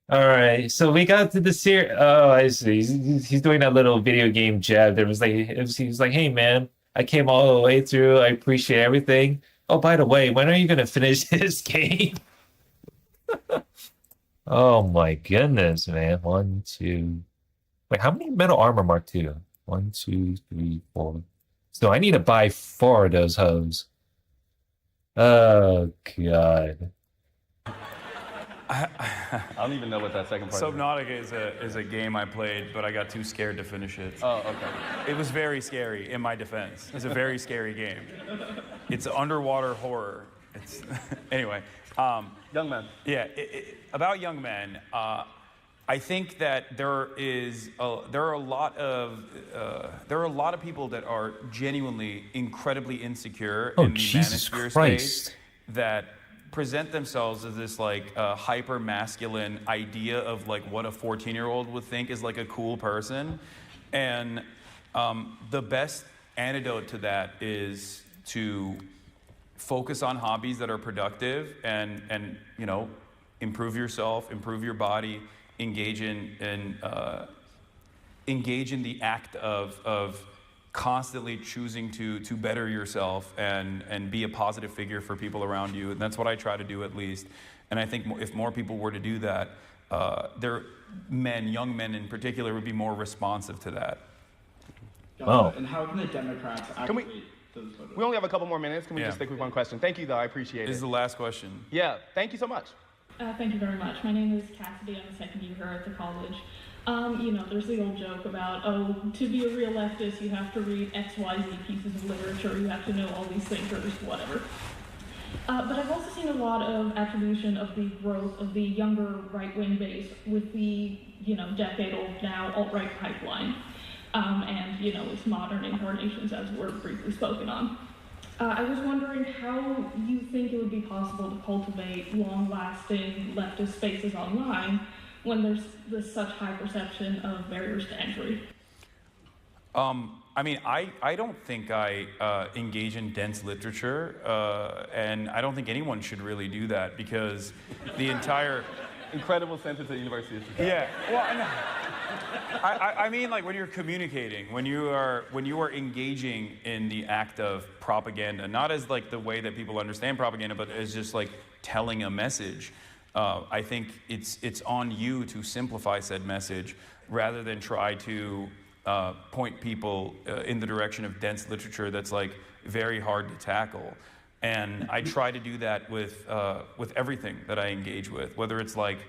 all right. So we got to the series. Oh, I see. He's doing that little video game jab. He was like, "Hey, man, I came all the way through. I appreciate everything. Oh, by the way, when are you gonna finish this game?" Oh my goodness, man. 1, 2. Wait, how many metal armor Mark II? 1, 2, 3, 4. So I need to buy 4 of those hoes. Oh God. I don't even know what that second part Subnautica is a game I played, but I got too scared to finish it. Oh, okay. It was very scary, in my defense. It's a very scary game. It's underwater horror. It's anyway. Young men. Yeah, about young men. I think that there are a lot of people that are genuinely incredibly insecure in the manosphere space that present themselves as this like hyper masculine idea of like what a 14-year-old would think is like a cool person, and the best antidote to that is to focus on hobbies that are productive and you know, improve yourself, improve your body, engage in the act of constantly choosing to better yourself and be a positive figure for people around you. And that's what I try to do, at least. And I think if more people were to do that, young men in particular, would be more responsive to that. Oh. And how can the Democrats activate those voters? We only have a couple more minutes. Can we just stick with one question? Thank you, though. I appreciate it. This is the last question. Yeah. Thank you so much. Thank you very much. My name is Cassidy. I'm a second year here at the college. You know, there's the old joke about, oh, to be a real leftist, you have to read XYZ pieces of literature, you have to know all these thinkers, whatever. But I've also seen a lot of attribution of the growth of the younger right-wing base with the, you know, decade-old now alt-right pipeline, and, you know, its modern incarnations as were briefly spoken on. I was wondering how you think it would be possible to cultivate long-lasting leftist spaces online when there's such high perception of barriers to entry. I mean, I don't think I engage in dense literature, and I don't think anyone should really do that, because the entire incredible sentence at the University of Chicago. Yeah. Well, no. I mean, like when you're communicating, when you are engaging in the act of propaganda, not as like the way that people understand propaganda, but as just like telling a message. I think it's on you to simplify said message rather than try to point people in the direction of dense literature that's like very hard to tackle. And I try to do that with everything that I engage with, whether it's like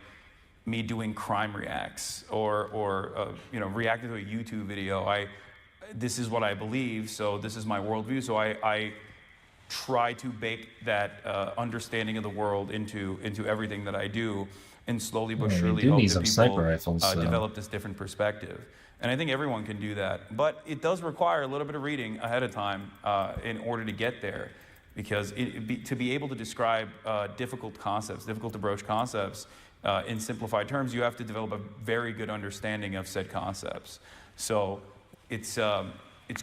me doing crime reacts or reacting to a YouTube video. This is what I believe, so this is my worldview. So I try to bake that understanding of the world into everything that I do, and slowly but surely help the people develop this different perspective. And I think everyone can do that, but it does require a little bit of reading ahead of time in order to get there, because to be able to describe difficult concepts, difficult to broach concepts in simplified terms, you have to develop a very good understanding of said concepts. So it's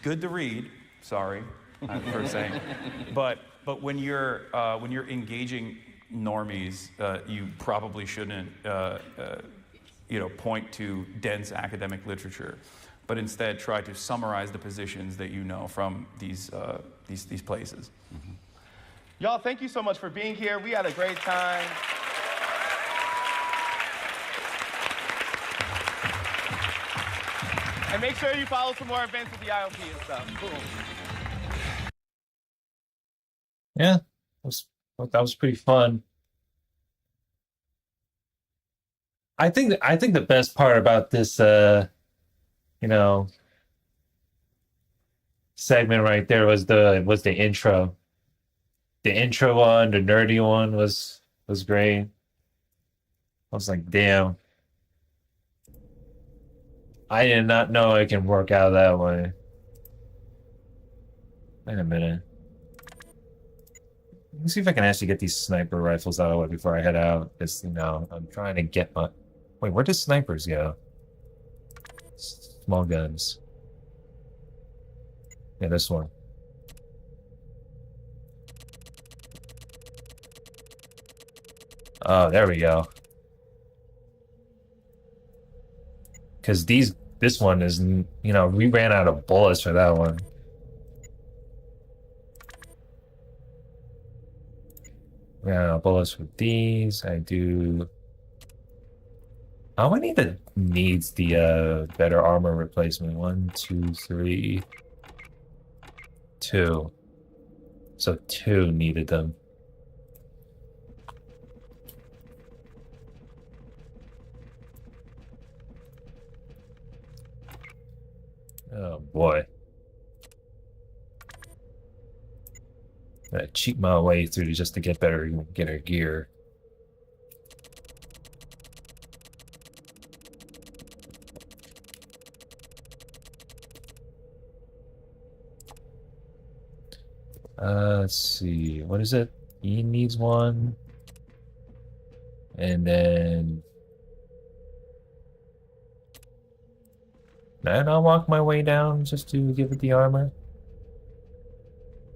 good to read. Sorry for saying, but when you're engaging normies, you probably shouldn't point to dense academic literature, but instead try to summarize the positions that you know from these places. Mm-hmm. Y'all, thank you so much for being here. We had a great time. And make sure you follow some more events with the IOP and stuff. Cool. Yeah, that was pretty fun. I think the best part about this segment right there was the intro. The intro one, the nerdy one was great. I was like, damn. I did not know it can work out that way. Wait a minute. Let me see if I can actually get these sniper rifles out of the way before I head out. Because, I'm trying to get my... Wait, where do snipers go? Small guns. Yeah, this one. Oh, there we go. Because this one is, we ran out of bullets for that one. Ran out of bullets with these. I do. How many that needs the better armor replacement? 1, 2, 3, 2. So 2 needed them. Oh boy. Gotta cheat my way through just to get better, get our gear. Let's see. What is it? He needs one. And then... Then I'll walk my way down just to give it the armor.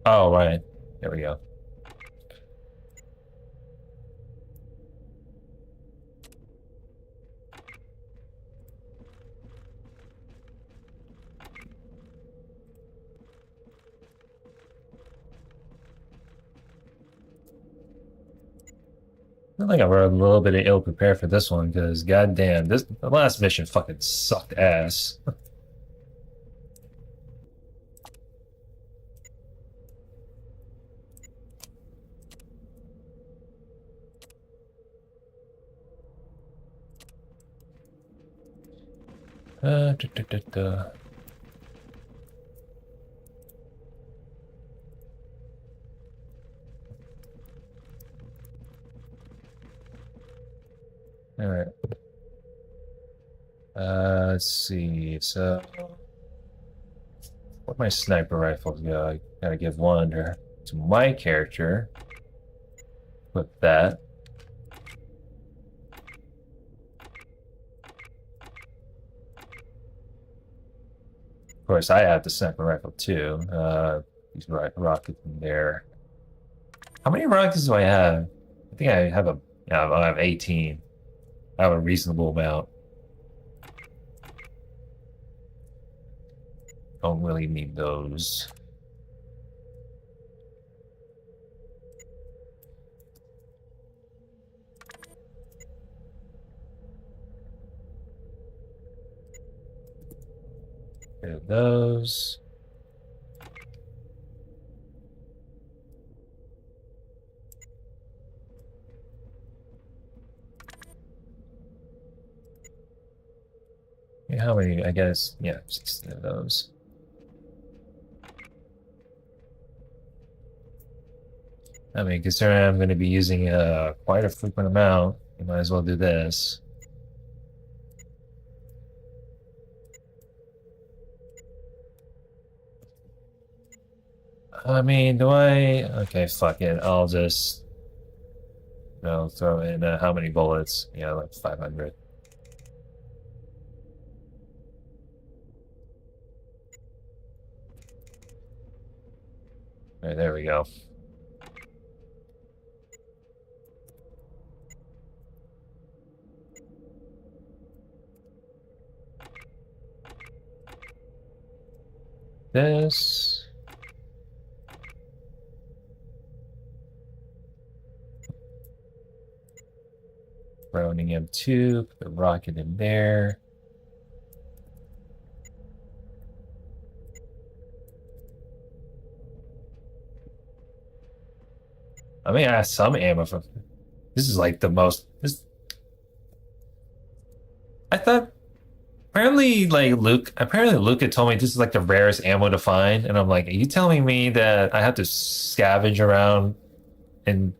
Oh, right. There we go. I think I were a little bit ill prepared for this one because goddamn, the last mission fucking sucked ass. Da, da, da, da. All right. Let's see. So, what my sniper rifles go? I gotta give one to my character. Put that. Of course, I have the sniper rifle too. These rockets in there. How many rockets do I have? I think I have I have 18. I have a reasonable amount. Don't really need those. Get of those. How many? I guess, yeah, 16 of those. I mean, considering I'm going to be using quite a frequent amount, you might as well do this. I mean, do I? Okay, fuck it. I'll just, throw in how many bullets? Yeah, like 500. All right, there we go. This. Browning M2, put the rocket in there. I mean, I have some ammo from. This is like the most. I thought. Apparently, Luke had told me this is like the rarest ammo to find, and I'm like, are you telling me that I have to scavenge around and.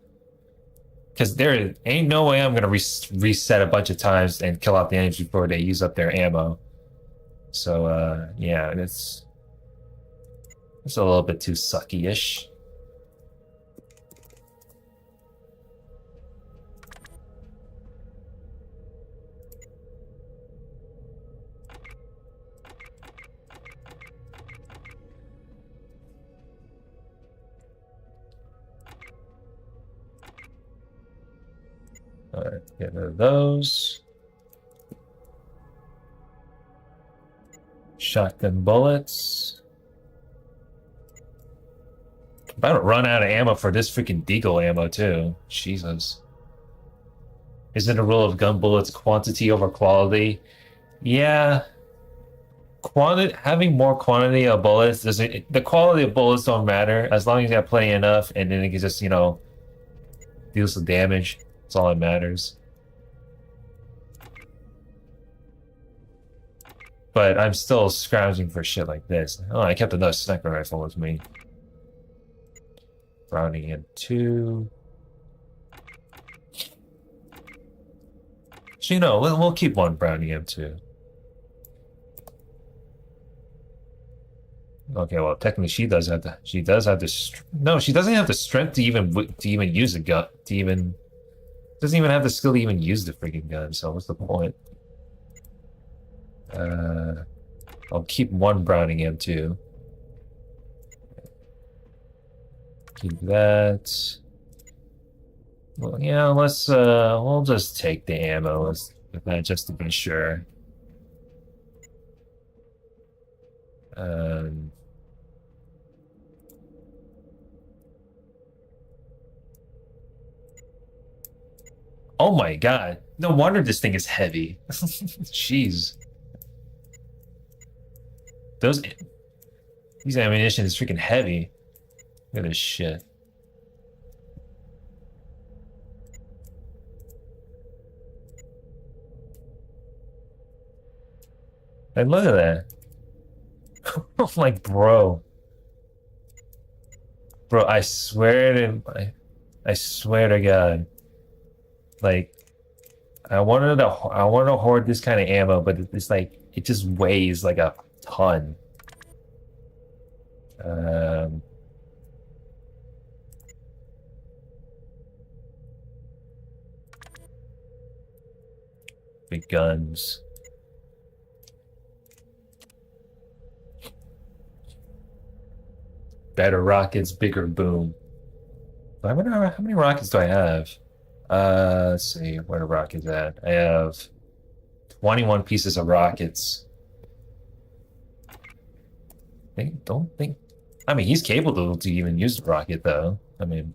Because there ain't no way I'm gonna reset a bunch of times and kill out the enemies before they use up their ammo. So, yeah, it's a little bit too sucky-ish. Alright, get rid of those. Shotgun bullets. I'm about to run out of ammo for this freaking deagle ammo, too. Jesus. Isn't a rule of gun bullets quantity over quality? Yeah. Having more quantity of bullets doesn't. The quality of bullets don't matter as long as you have plenty enough, and then it can just, deal some damage. That's all that matters. But I'm still scrounging for shit like this. Oh, I kept another sniper rifle with me. Browning M2. So, we'll keep one Browning M2. Okay, well, technically she does have the. No, she doesn't have the strength to even use a gun. Doesn't even have the skill to even use the freaking gun. So what's the point? I'll keep one Browning M2. Keep that. Well, yeah, we'll just take the ammo with that just to be sure. Oh my god. No wonder this thing is heavy. Jeez. These ammunition is freaking heavy. Look at this shit. And look at that. I'm like, bro. Bro, I swear to God. Like, I wanted to hoard this kind of ammo, but it's like it just weighs like a ton. Big guns. Better rockets, bigger boom. I wonder how many rockets do I have? Let's see where the rocket's at. I have 21 pieces of rockets. Don't think. I mean, he's capable to even use the rocket, though. I mean,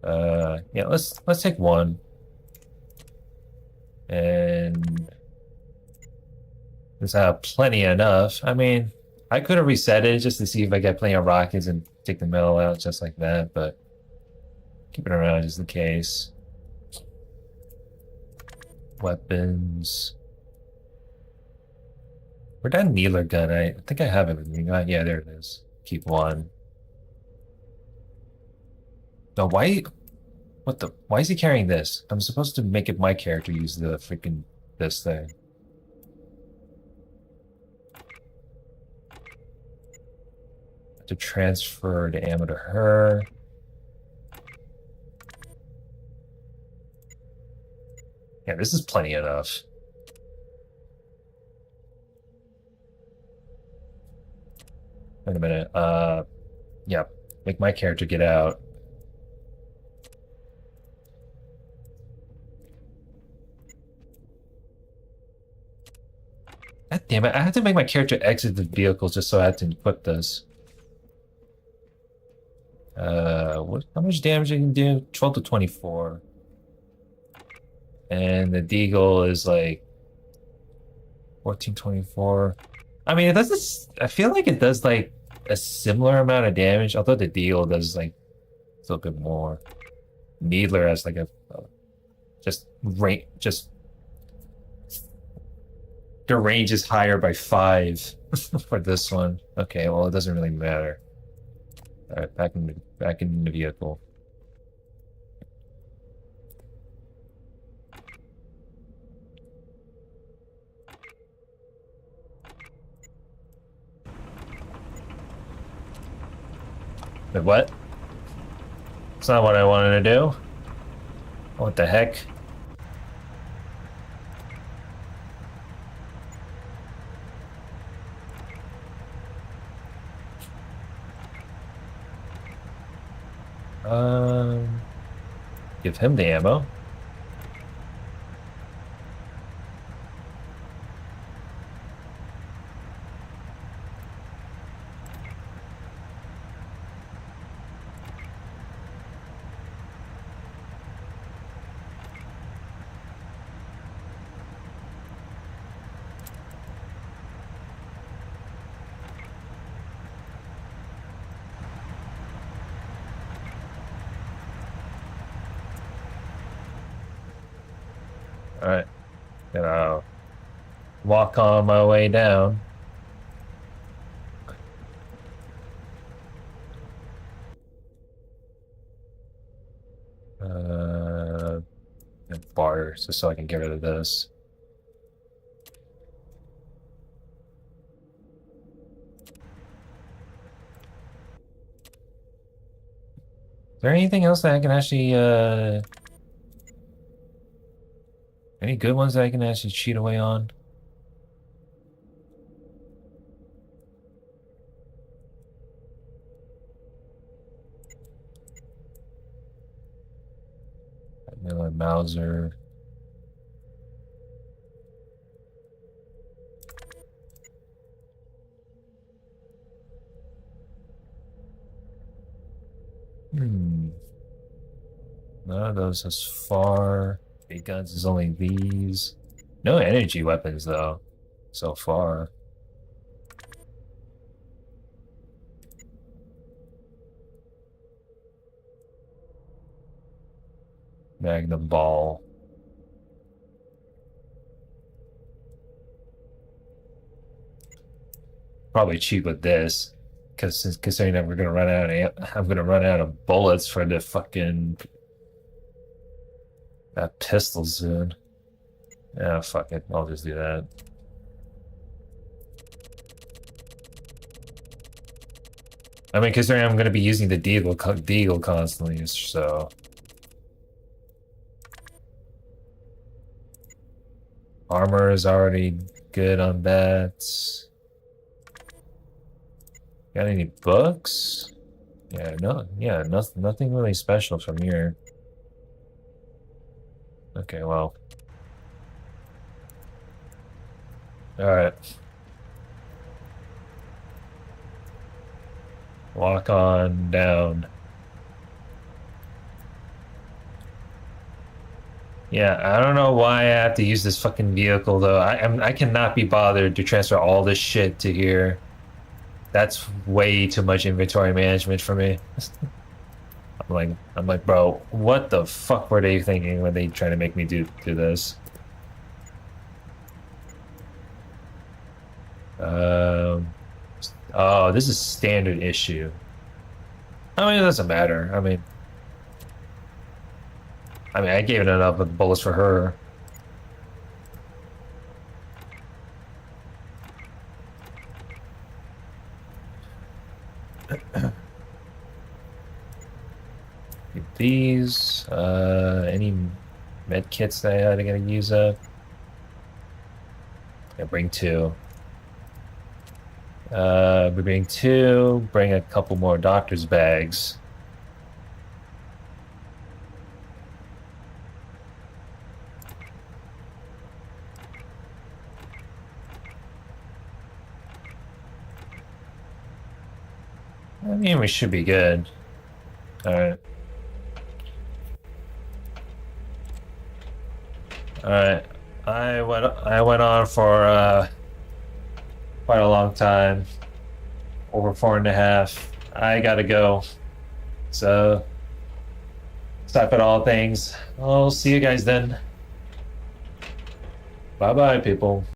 yeah. Let's take one, and let's have plenty enough. I mean, I could have reset it just to see if I get plenty of rockets and take the metal out just like that, but keep it around just in case. Weapons. Where'd that needler gun? I think I have it with me. Yeah, there it is. Keep one. No, why? What the? Why is he carrying this? I'm supposed to make it my character use the freaking this thing. To transfer the ammo to her. Yeah, this is plenty enough. Wait a minute. Yeah, make my character get out. God damn it, I had to make my character exit the vehicle just so I had to equip this. How much damage you can do? 12 to 24. And the deagle is like 1424. I mean, it does this. I feel like it does like a similar amount of damage, although the deagle does like a little bit more. Needler has like a just the range is higher by 5 for this one. Okay, well, it doesn't really matter. All right, back in the vehicle. Wait, what? It's not what I wanted to do. What the heck? Give him the ammo. All right, gonna walk on my way down. Bar just so I can get rid of this. Is there anything else that I can actually any good ones that I can actually cheat away on? Another Mauser. None of those as far. Big guns is only these. No energy weapons though, so far. Magnum ball. Probably cheat with this, because considering that we're gonna run out of, I'm gonna run out of bullets for the fucking that pistol soon. Yeah, fuck it. I'll just do that. I mean, considering I'm gonna be using the deagle constantly, so. Armor is already good on that. Got any books? Yeah, nothing really special from here. Okay, well. Alright. Walk on down. Yeah, I don't know why I have to use this fucking vehicle though. I cannot be bothered to transfer all this shit to here. That's way too much inventory management for me. I'm like, bro, what the fuck were they thinking when they trying to make me do this? Oh, this is standard issue. I mean, it doesn't matter. I mean, I gave it enough of bullets for her. These, any med kits that I had to use up? Yeah, bring 2. We bring 2, bring a couple more doctor's bags. I mean, we should be good. Alright. Alright. I went on for quite a long time. Over 4.5. I gotta go. So stop at all things. I'll see you guys then. Bye bye, people.